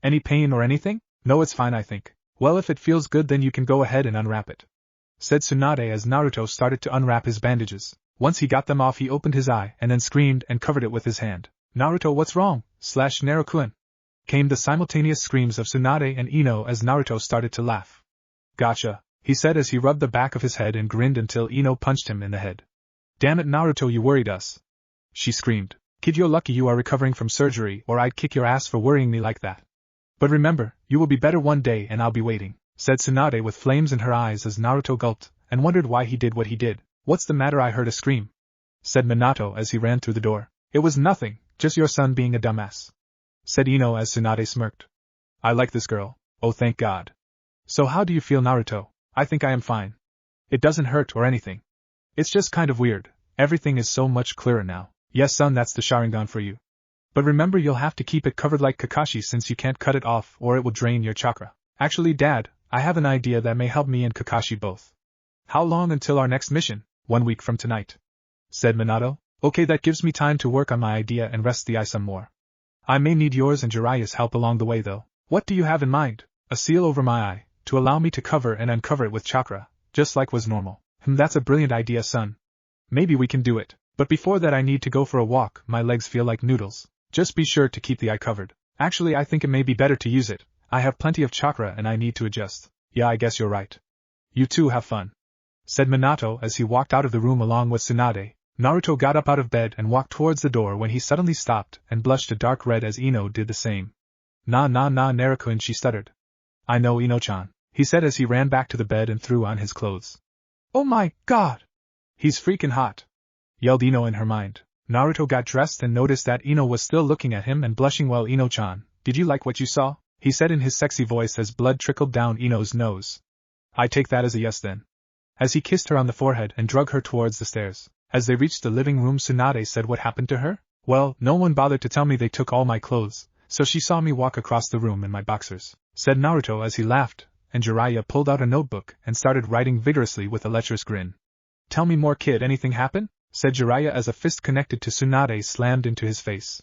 Any pain or anything? No, it's fine, I think. Well, if it feels good, then you can go ahead and unwrap it, said Tsunade as Naruto started to unwrap his bandages. Once he got them off, he opened his eye and then screamed and covered it with his hand. Naruto, what's wrong? Naruto-kun. Came the simultaneous screams of Tsunade and Ino as Naruto started to laugh. Gotcha, he said as he rubbed the back of his head and grinned until Ino punched him in the head. Damn it, Naruto, you worried us, she screamed. Kid, you're lucky you are recovering from surgery, or I'd kick your ass for worrying me like that. But remember, you will be better one day and I'll be waiting, said Tsunade with flames in her eyes as Naruto gulped and wondered why he did what he did. What's the matter? I heard a scream, said Minato as he ran through the door. It was nothing, just your son being a dumbass, said Ino as Tsunade smirked. I like this girl. Oh, thank God. So how do you feel, Naruto? I think I am fine. It doesn't hurt or anything. It's just kind of weird. Everything is so much clearer now. Yes, son, that's the sharingan for you. But remember, you'll have to keep it covered like Kakashi since you can't cut it off or it will drain your chakra. Actually, Dad, I have an idea that may help me and Kakashi both. How long until our next mission? 1 week from tonight, said Minato. Okay, that gives me time to work on my idea and rest the eye some more. I may need yours and Jiraiya's help along the way though. What do you have in mind? A seal over my eye, to allow me to cover and uncover it with chakra, just like was normal. That's a brilliant idea, son. Maybe we can do it. But before that I need to go for a walk, my legs feel like noodles. Just be sure to keep the eye covered. Actually, I think it may be better to use it. I have plenty of chakra and I need to adjust. Yeah, I guess you're right. You two have fun, said Minato as he walked out of the room along with Tsunade. Naruto got up out of bed and walked towards the door when he suddenly stopped and blushed a dark red as Ino did the same. Nah, Naruto-kun, she stuttered. I know, Ino-chan, he said as he ran back to the bed and threw on his clothes. Oh my God! He's freaking hot, yelled Ino in her mind. Naruto got dressed and noticed that Ino was still looking at him and blushing. Well, Ino-chan, did you like what you saw? He said in his sexy voice as blood trickled down Ino's nose. I take that as a yes then. As he kissed her on the forehead and drug her towards the stairs. As they reached the living room, Tsunade said, what happened to her? Well, no one bothered to tell me. They took all my clothes, so she saw me walk across the room in my boxers, said Naruto as he laughed, and Jiraiya pulled out a notebook and started writing vigorously with a lecherous grin. Tell me more, kid, anything happen? Said Jiraiya as a fist connected to Tsunade slammed into his face.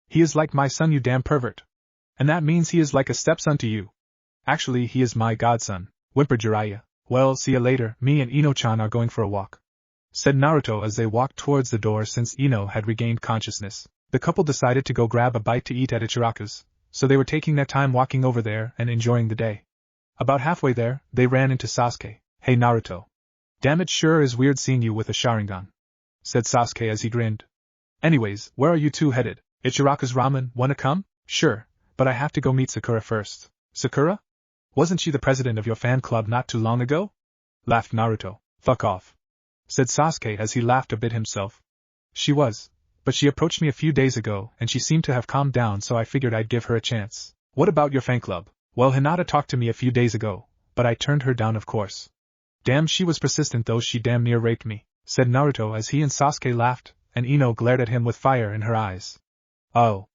He is like my son, you damn pervert. And that means he is like a stepson to you. Actually, he is my godson, whimpered Jiraiya. Well, see ya later, me and Ino-chan are going for a walk, said Naruto as they walked towards the door. Since Ino had regained consciousness, the couple decided to go grab a bite to eat at Ichiraku's, so they were taking their time walking over there and enjoying the day. About halfway there, they ran into Sasuke. Hey Naruto. Damn, it sure is weird seeing you with a sharingan, said Sasuke as he grinned. Anyways, where are you two headed? Ichiraku's ramen, wanna come? Sure, but I have to go meet Sakura first. Sakura? Wasn't she the president of your fan club not too long ago? Laughed Naruto. Fuck off, said Sasuke as he laughed a bit himself. She was, but she approached me a few days ago and she seemed to have calmed down, so I figured I'd give her a chance. What about your fan club? Well, Hinata talked to me a few days ago, but I turned her down, of course. Damn, she was persistent though, she damn near raped me, said Naruto as he and Sasuke laughed, and Ino glared at him with fire in her eyes. Oh.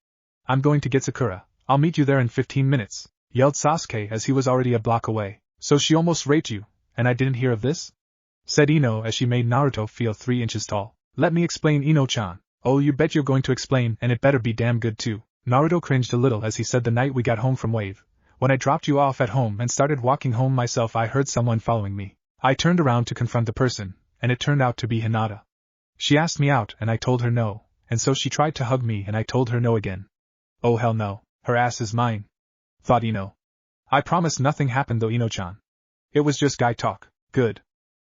I'm going to get Sakura. I'll meet you there in 15 minutes, yelled Sasuke as he was already a block away. So she almost raped you, and I didn't hear of this? Said Ino as she made Naruto feel 3 inches tall. Let me explain, Ino-chan. Oh, you bet you're going to explain, and it better be damn good too. Naruto cringed a little as he said the night we got home from Wave. When I dropped you off at home and started walking home myself, I heard someone following me. I turned around to confront the person, and it turned out to be Hinata. She asked me out and I told her no, and so she tried to hug me and I told her no again. Oh hell no, her ass is mine, thought Ino. I promise nothing happened though, Ino-chan. It was just guy talk. Good,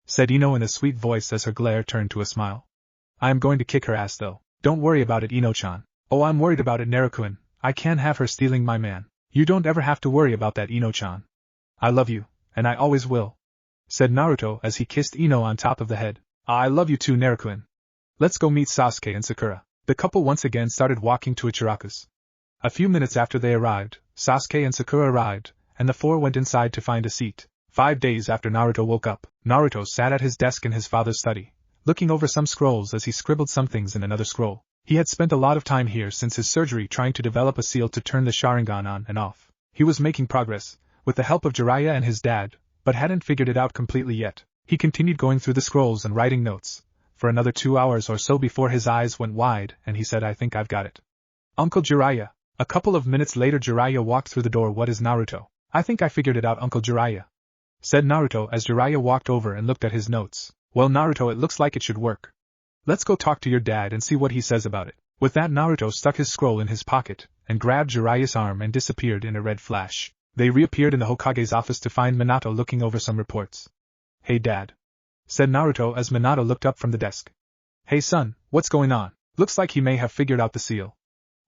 said Ino in a sweet voice as her glare turned to a smile. I am going to kick her ass though. Don't worry about it, Ino-chan. Oh, I'm worried about it, Naruto-kun. I can't have her stealing my man. You don't ever have to worry about that, Ino-chan. I love you, and I always will, said Naruto as he kissed Ino on top of the head. I love you too, Naruto-kun. Let's go meet Sasuke and Sakura. The couple once again started walking to Ichiraku's. A few minutes after they arrived, Sasuke and Sakura arrived, and the four went inside to find a seat. 5 days after Naruto woke up, Naruto sat at his desk in his father's study, looking over some scrolls as he scribbled some things in another scroll. He had spent a lot of time here since his surgery trying to develop a seal to turn the sharingan on and off. He was making progress, with the help of Jiraiya and his dad, but hadn't figured it out completely yet. He continued going through the scrolls and writing notes, for another 2 hours or so before his eyes went wide and he said, I think I've got it. Uncle Jiraiya. A couple of minutes later Jiraiya walked through the door. What is Naruto? I think I figured it out, Uncle Jiraiya, said Naruto as Jiraiya walked over and looked at his notes. Well, Naruto, it looks like it should work. Let's go talk to your dad and see what he says about it. With that, Naruto stuck his scroll in his pocket and grabbed Jiraiya's arm and disappeared in a red flash. They reappeared in the Hokage's office to find Minato looking over some reports. Hey Dad, said Naruto as Minato looked up from the desk. Hey son, what's going on? Looks like he may have figured out the seal,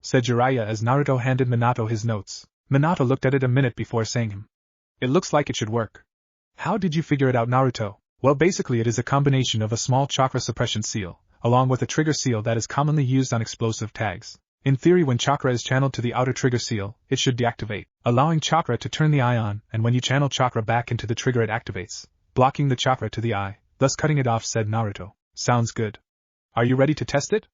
said Jiraiya as Naruto handed Minato his notes. Minato looked at it a minute before saying him. It looks like it should work. How did you figure it out, Naruto? Well, basically it is a combination of a small chakra suppression seal, along with a trigger seal that is commonly used on explosive tags. In theory, when chakra is channeled to the outer trigger seal, it should deactivate, allowing chakra to turn the eye on, and when you channel chakra back into the trigger it activates, blocking the chakra to the eye, thus cutting it off, said Naruto. Sounds good. Are you ready to test it?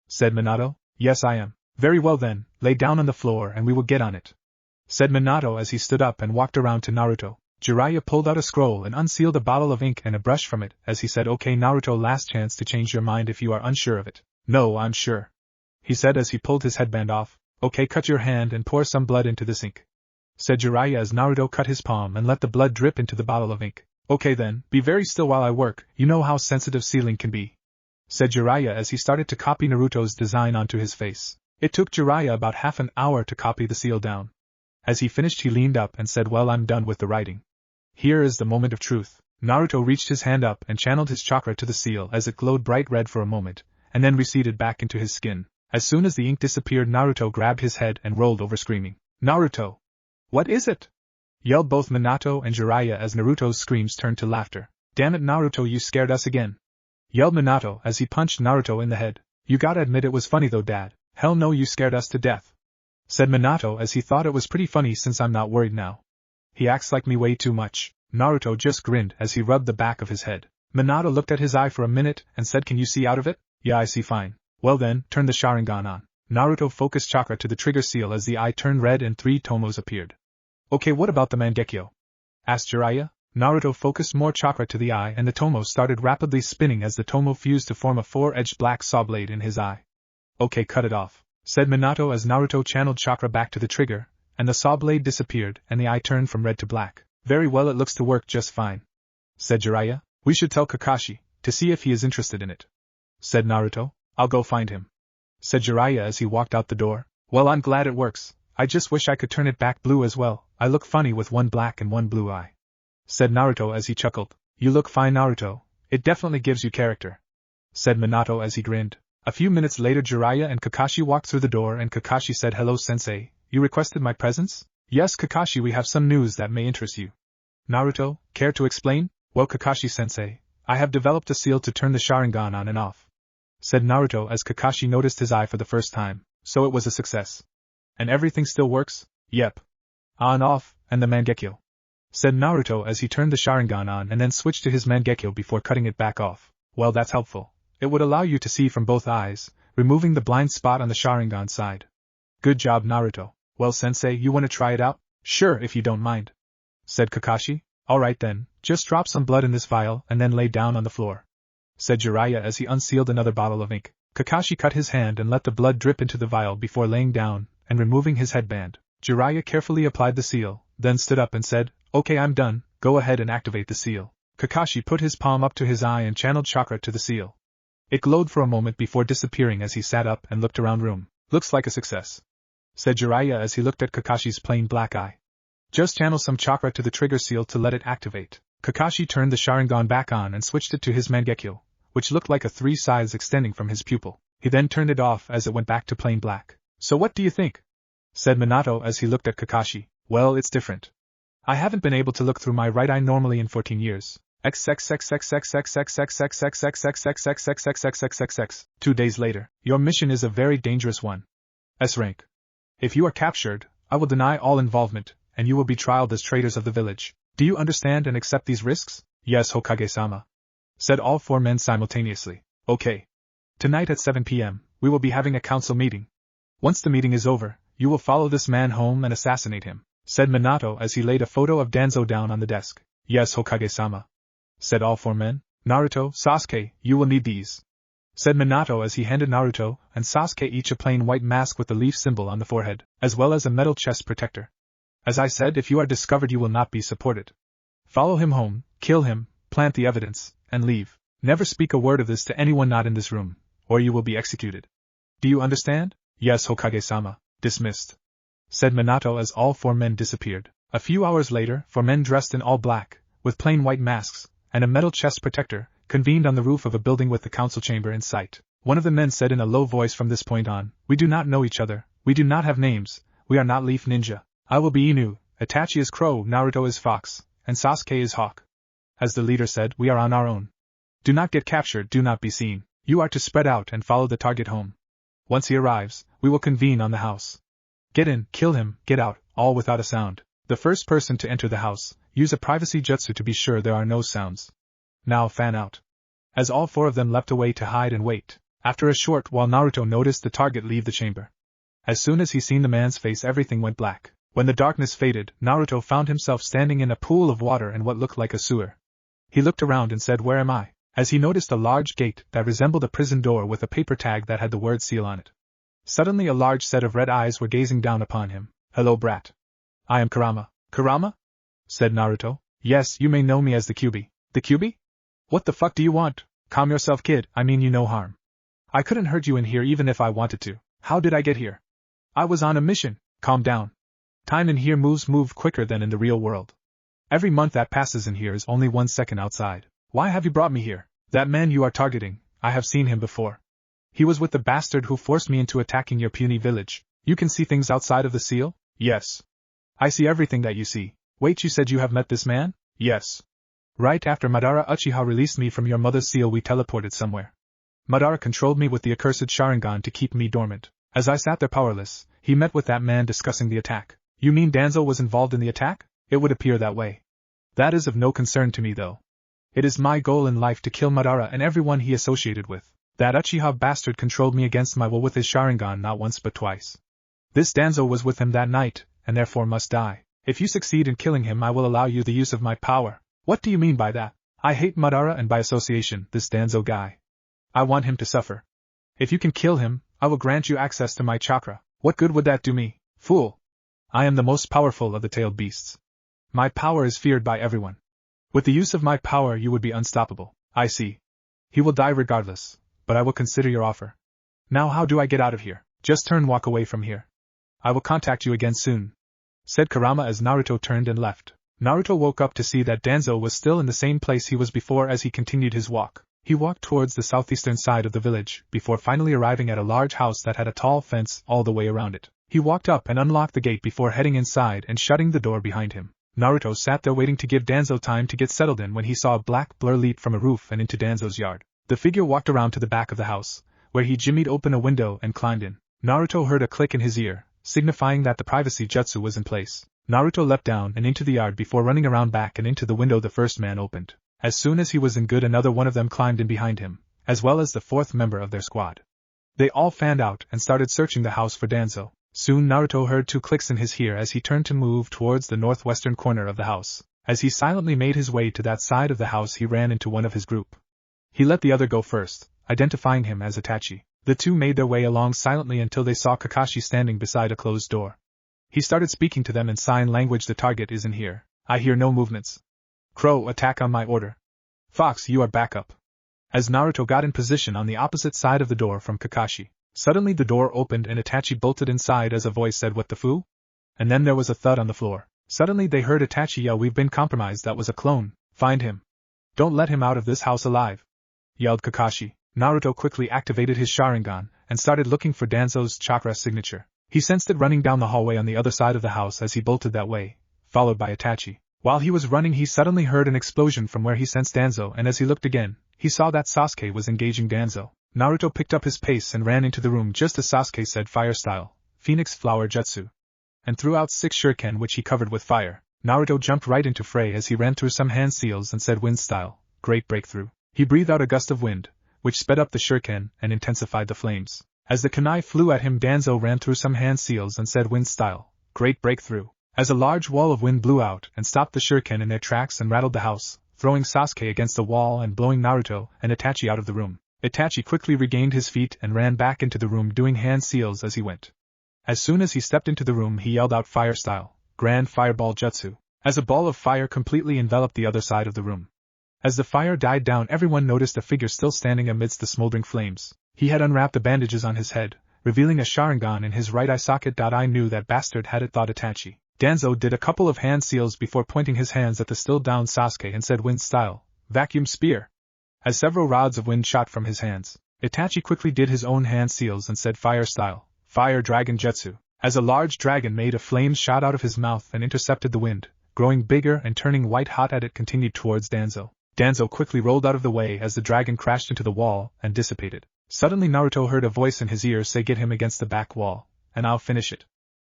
Said Minato. Yes, I am. Very well then, lay down on the floor and we will get on it, said Minato as he stood up and walked around to Naruto. Jiraiya pulled out a scroll and unsealed a bottle of ink and a brush from it as he said, Okay Naruto, last chance to change your mind if you are unsure of it. No, I'm sure, he said as he pulled his headband off. Okay, cut your hand and pour some blood into this ink, said Jiraiya as Naruto cut his palm and let the blood drip into the bottle of ink. Okay then, be very still while I work, you know how sensitive sealing can be, said Jiraiya as he started to copy Naruto's design onto his face. It took Jiraiya about half an hour to copy the seal down. As he finished he leaned up and said, well, I'm done with the writing. Here is the moment of truth. Naruto reached his hand up and channeled his chakra to the seal as it glowed bright red for a moment, and then receded back into his skin. As soon as the ink disappeared, Naruto grabbed his head and rolled over screaming. Naruto! What is it? Yelled both Minato and Jiraiya as Naruto's screams turned to laughter. Damn it Naruto, you scared us again, yelled Minato as he punched Naruto in the head. You gotta admit it was funny though, Dad. Hell no, you scared us to death, said Minato as he thought it was pretty funny since I'm not worried now. He acts like me way too much. Naruto just grinned as he rubbed the back of his head. Minato looked at his eye for a minute and said, Can you see out of it? Yeah, I see fine. Well then, turn the sharingan on. Naruto focused chakra to the trigger seal as the eye turned red and 3 tomos appeared. Okay, what about the Mangekyo? Asked Jiraiya. Naruto focused more chakra to the eye and the tomo started rapidly spinning as the tomo fused to form a 4-edged black saw blade in his eye. Okay, cut it off, said Minato as Naruto channeled chakra back to the trigger, and the saw blade disappeared and the eye turned from red to black. Very well, it looks to work just fine, said Jiraiya. We should tell Kakashi, to see if he is interested in it, said Naruto. I'll go find him, said Jiraiya as he walked out the door. Well, I'm glad it works. I just wish I could turn it back blue as well. I look funny with one black and one blue eye, said Naruto as he chuckled. You look fine, Naruto. It definitely gives you character, said Minato as he grinned. A few minutes later Jiraiya and Kakashi walked through the door and Kakashi said, Hello sensei, you requested my presence? Yes Kakashi, we have some news that may interest you. Naruto, care to explain? Well Kakashi-sensei, I have developed a seal to turn the sharingan on and off, said Naruto as Kakashi noticed his eye for the first time. So it was a success. And everything still works? Yep. On off, and the Mangekyo, said Naruto as he turned the sharingan on and then switched to his Mangekyo before cutting it back off. Well, that's helpful. It would allow you to see from both eyes, removing the blind spot on the sharingan side. Good job Naruto. Well sensei, you wanna try it out? Sure, if you don't mind, said Kakashi. Alright then, just drop some blood in this vial and then lay down on the floor, said Jiraiya as he unsealed another bottle of ink. Kakashi cut his hand and let the blood drip into the vial before laying down, and removing his headband, Jiraiya carefully applied the seal, then stood up and said, "Okay, I'm done, go ahead and activate the seal." Kakashi put his palm up to his eye and channeled chakra to the seal. It glowed for a moment before disappearing as he sat up and looked around room. "Looks like a success," said Jiraiya as he looked at Kakashi's plain black eye. "Just channel some chakra to the trigger seal to let it activate." Kakashi turned the sharingan back on and switched it to his mangekyo, which looked like a 3 sides extending from his pupil. He then turned it off as it went back to plain black. "So what do you think?" said Minato as he looked at Kakashi. "Well, it's different. I haven't been able to look through my right eye normally in 14 years. 2 days later, your mission is a very dangerous one. S rank. If you are captured, I will deny all involvement, and you will be trialed as traitors of the village. Do you understand and accept these risks?" "Yes, Hokage-sama," said all 4 men simultaneously. "Okay. Tonight at 7 p.m., we will be having a council meeting. Once the meeting is over, you will follow this man home and assassinate him," said Minato as he laid a photo of Danzo down on the desk. "Yes, Hokage-sama," said all 4 men. "Naruto, Sasuke, you will need these," said Minato as he handed Naruto and Sasuke each a plain white mask with the leaf symbol on the forehead, as well as a metal chest protector. "As I said, if you are discovered you will not be supported. Follow him home, kill him, plant the evidence, and leave. Never speak a word of this to anyone not in this room, or you will be executed. Do you understand?" "Yes, Hokage-sama." "Dismissed," said Minato as all 4 men disappeared. A few hours later, 4 men dressed in all black, with plain white masks, and a metal chest protector, convened on the roof of a building with the council chamber in sight. One of the men said in a low voice, "From this point on, we do not know each other, we do not have names, we are not Leaf Ninja. I will be Inu, Itachi is Crow, Naruto is Fox, and Sasuke is Hawk. As the leader said, we are on our own. Do not get captured, do not be seen. You are to spread out and follow the target home. Once he arrives, we will convene on the house. Get in, kill him, get out, all without a sound. The first person to enter the house, use a privacy jutsu to be sure there are no sounds. Now fan out." As all 4 of them leapt away to hide and wait, after a short while Naruto noticed the target leave the chamber. As soon as he seen the man's face everything went black. When the darkness faded, Naruto found himself standing in a pool of water in what looked like a sewer. He looked around and said, "Where am I?" as he noticed a large gate that resembled a prison door with a paper tag that had the word seal on it. Suddenly a large set of red eyes were gazing down upon him. "Hello, brat. I am Kurama." "Kurama?" said Naruto. "Yes, you may know me as the Kyuubi." "The Kyuubi? What the fuck do you want?" "Calm yourself, kid, I mean you no harm. I couldn't hurt you in here even if I wanted to. How did I get here? I was on a mission." "Calm down. Time in here move quicker than in the real world. Every month that passes in here is only 1 second outside. Why have you brought me here?" "That man you are targeting, I have seen him before. He was with the bastard who forced me into attacking your puny village. You can see things outside of the seal?" "Yes. I see everything that you see." "Wait, you said you have met this man?" "Yes. Right after Madara Uchiha released me from your mother's seal we teleported somewhere. Madara controlled me with the accursed sharingan to keep me dormant. As I sat there powerless, he met with that man discussing the attack." "You mean Danzo was involved in the attack?" "It would appear that way. That is of no concern to me though. It is my goal in life to kill Madara and everyone he associated with. That Uchiha bastard controlled me against my will with his sharingan not once but twice. This Danzo was with him that night, and therefore must die. If you succeed in killing him I will allow you the use of my power." "What do you mean by that?" "I hate Madara and by association, this Danzo guy. I want him to suffer. If you can kill him, I will grant you access to my chakra." "What good would that do me?" "Fool. I am the most powerful of the tailed beasts. My power is feared by everyone. With the use of my power you would be unstoppable." "I see. He will die regardless, but I will consider your offer. Now how do I get out of here?" "Just walk away from here. I will contact you again soon," said Kurama as Naruto turned and left. Naruto woke up to see that Danzo was still in the same place he was before as he continued his walk. He walked towards the southeastern side of the village, before finally arriving at a large house that had a tall fence all the way around it. He walked up and unlocked the gate before heading inside and shutting the door behind him. Naruto sat there waiting to give Danzo time to get settled in when he saw a black blur leap from a roof and into Danzo's yard. The figure walked around to the back of the house, where he jimmied open a window and climbed in. Naruto heard a click in his ear, signifying that the privacy jutsu was in place. Naruto leapt down and into the yard before running around back and into the window the first man opened. As soon as he was in good another one of them climbed in behind him, as well as the 4th member of their squad. They all fanned out and started searching the house for Danzo. Soon Naruto heard 2 clicks in his ear as he turned to move towards the northwestern corner of the house. As he silently made his way to that side of the house he ran into one of his group. He let the other go first, identifying him as Itachi. The two made their way along silently until they saw Kakashi standing beside a closed door. He started speaking to them in sign language. The target isn't here. I hear no movements. Crow, attack on my order. Fox, you are back up. As Naruto got in position on the opposite side of the door from Kakashi, suddenly the door opened and Itachi bolted inside as a voice said, "What the foo?" And then there was a thud on the floor. Suddenly they heard Itachi yell, "We've been compromised. That was a clone. Find him. Don't let him out of this house alive," yelled Kakashi. Naruto quickly activated his sharingan and started looking for Danzo's chakra signature. He sensed it running down the hallway on the other side of the house as he bolted that way, followed by Itachi. While he was running, he suddenly heard an explosion from where he sensed Danzo, and as he looked again, he saw that Sasuke was engaging Danzo. Naruto picked up his pace and ran into the room just as Sasuke said, "Fire style, Phoenix Flower Jutsu," and threw out 6 shuriken which he covered with fire. Naruto jumped right into fray as he ran through some hand seals and said, "Wind style, great breakthrough." He breathed out a gust of wind, which sped up the shuriken and intensified the flames. As the kunai flew at him, Danzo ran through some hand seals and said, "Wind style, great breakthrough," as a large wall of wind blew out and stopped the shuriken in their tracks and rattled the house, throwing Sasuke against the wall and blowing Naruto and Itachi out of the room. Itachi quickly regained his feet and ran back into the room doing hand seals as he went. As soon as he stepped into the room, he yelled out, "Fire style, Grand Fireball Jutsu," as a ball of fire completely enveloped the other side of the room. As the fire died down, everyone noticed a figure still standing amidst the smoldering flames. He had unwrapped the bandages on his head, revealing a sharingan in his right eye socket. "I knew that bastard had it," thought Itachi. Danzo did a couple of hand seals before pointing his hands at the still down Sasuke and said, "Wind style, Vacuum Spear," as several rods of wind shot from his hands. Itachi quickly did his own hand seals and said, "Fire style, Fire Dragon Jutsu," as a large dragon made of flames shot out of his mouth and intercepted the wind, growing bigger and turning white hot as it continued towards Danzo. Danzo quickly rolled out of the way as the dragon crashed into the wall and dissipated. Suddenly Naruto heard a voice in his ear say, "Get him against the back wall, and I'll finish it."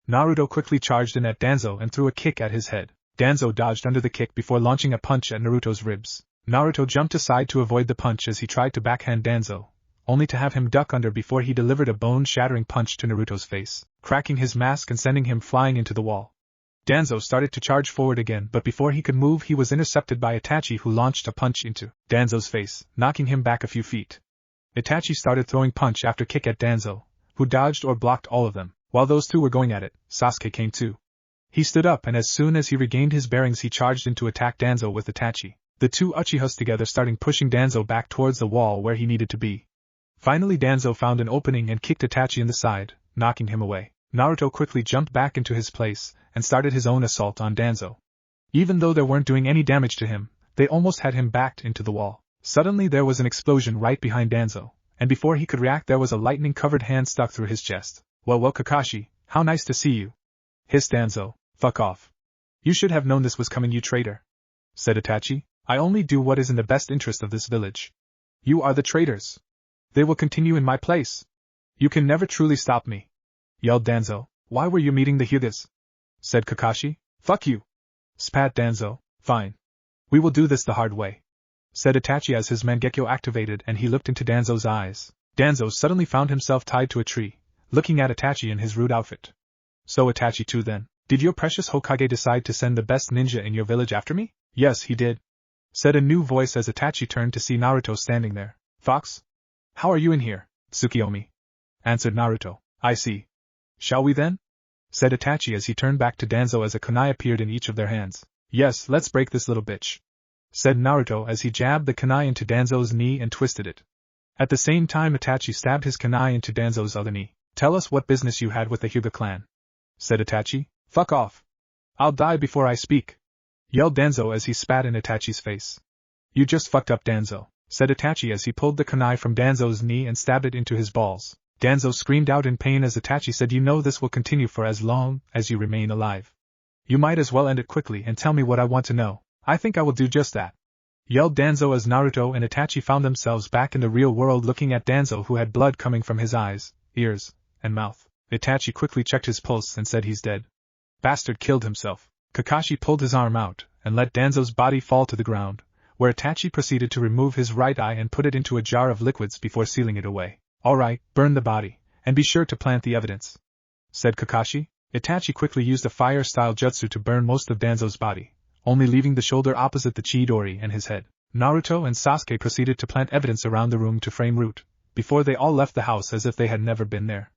Naruto quickly charged in at Danzo and threw a kick at his head. Danzo dodged under the kick before launching a punch at Naruto's ribs. Naruto jumped aside to avoid the punch as he tried to backhand Danzo, only to have him duck under before he delivered a bone-shattering punch to Naruto's face, cracking his mask and sending him flying into the wall. Danzo started to charge forward again, but before he could move he was intercepted by Itachi, who launched a punch into Danzo's face, knocking him back a few feet. Itachi started throwing punch after kick at Danzo, who dodged or blocked all of them. While those two were going at it, Sasuke came too. He stood up and as soon as he regained his bearings he charged in to attack Danzo with Itachi, the two Uchihas together starting pushing Danzo back towards the wall where he needed to be. Finally Danzo found an opening and kicked Itachi in the side, knocking him away. Naruto quickly jumped back into his place and started his own assault on Danzo. Even though they weren't doing any damage to him, they almost had him backed into the wall. Suddenly there was an explosion right behind Danzo, and before he could react there was a lightning-covered hand stuck through his chest. Well, Kakashi, how nice to see you," hissed Danzo. "Fuck off. You should have known this was coming, you traitor," said Itachi. "I only do what is in the best interest of this village. You are the traitors. They will continue in my place. You can never truly stop me," yelled Danzo. "Why were you meeting the Hyugas?" said Kakashi. "Fuck you," spat Danzo. "Fine. We will do this the hard way," said Itachi as his Mangekyo activated and he looked into Danzo's eyes. Danzo suddenly found himself tied to a tree, looking at Itachi in his rude outfit. "So Itachi too then? Did your precious Hokage decide to send the best ninja in your village after me?" "Yes, he did," said a new voice as Itachi turned to see Naruto standing there. "Fox? How are you in here?" "Tsukiyomi," answered Naruto. "I see. Shall we then?" said Itachi as he turned back to Danzo as a kunai appeared in each of their hands. "Yes, let's break this little bitch," said Naruto as he jabbed the kunai into Danzo's knee and twisted it. At the same time Itachi stabbed his kunai into Danzo's other knee. "Tell us what business you had with the Hyuga clan," said Itachi. "Fuck off. I'll die before I speak," yelled Danzo as he spat in Itachi's face. "You just fucked up, Danzo," said Itachi as he pulled the kunai from Danzo's knee and stabbed it into his balls. Danzo screamed out in pain as Itachi said, "You know this will continue for as long as you remain alive. You might as well end it quickly and tell me what I want to know." "I think I will do just that," yelled Danzo as Naruto and Itachi found themselves back in the real world looking at Danzo, who had blood coming from his eyes, ears, and mouth. Itachi quickly checked his pulse and said, "He's dead. Bastard killed himself." Kakashi pulled his arm out and let Danzo's body fall to the ground, where Itachi proceeded to remove his right eye and put it into a jar of liquids before sealing it away. "Alright, burn the body, and be sure to plant the evidence," said Kakashi. Itachi quickly used a fire-style jutsu to burn most of Danzo's body, only leaving the shoulder opposite the chidori and his head. Naruto and Sasuke proceeded to plant evidence around the room to frame Root, before they all left the house as if they had never been there.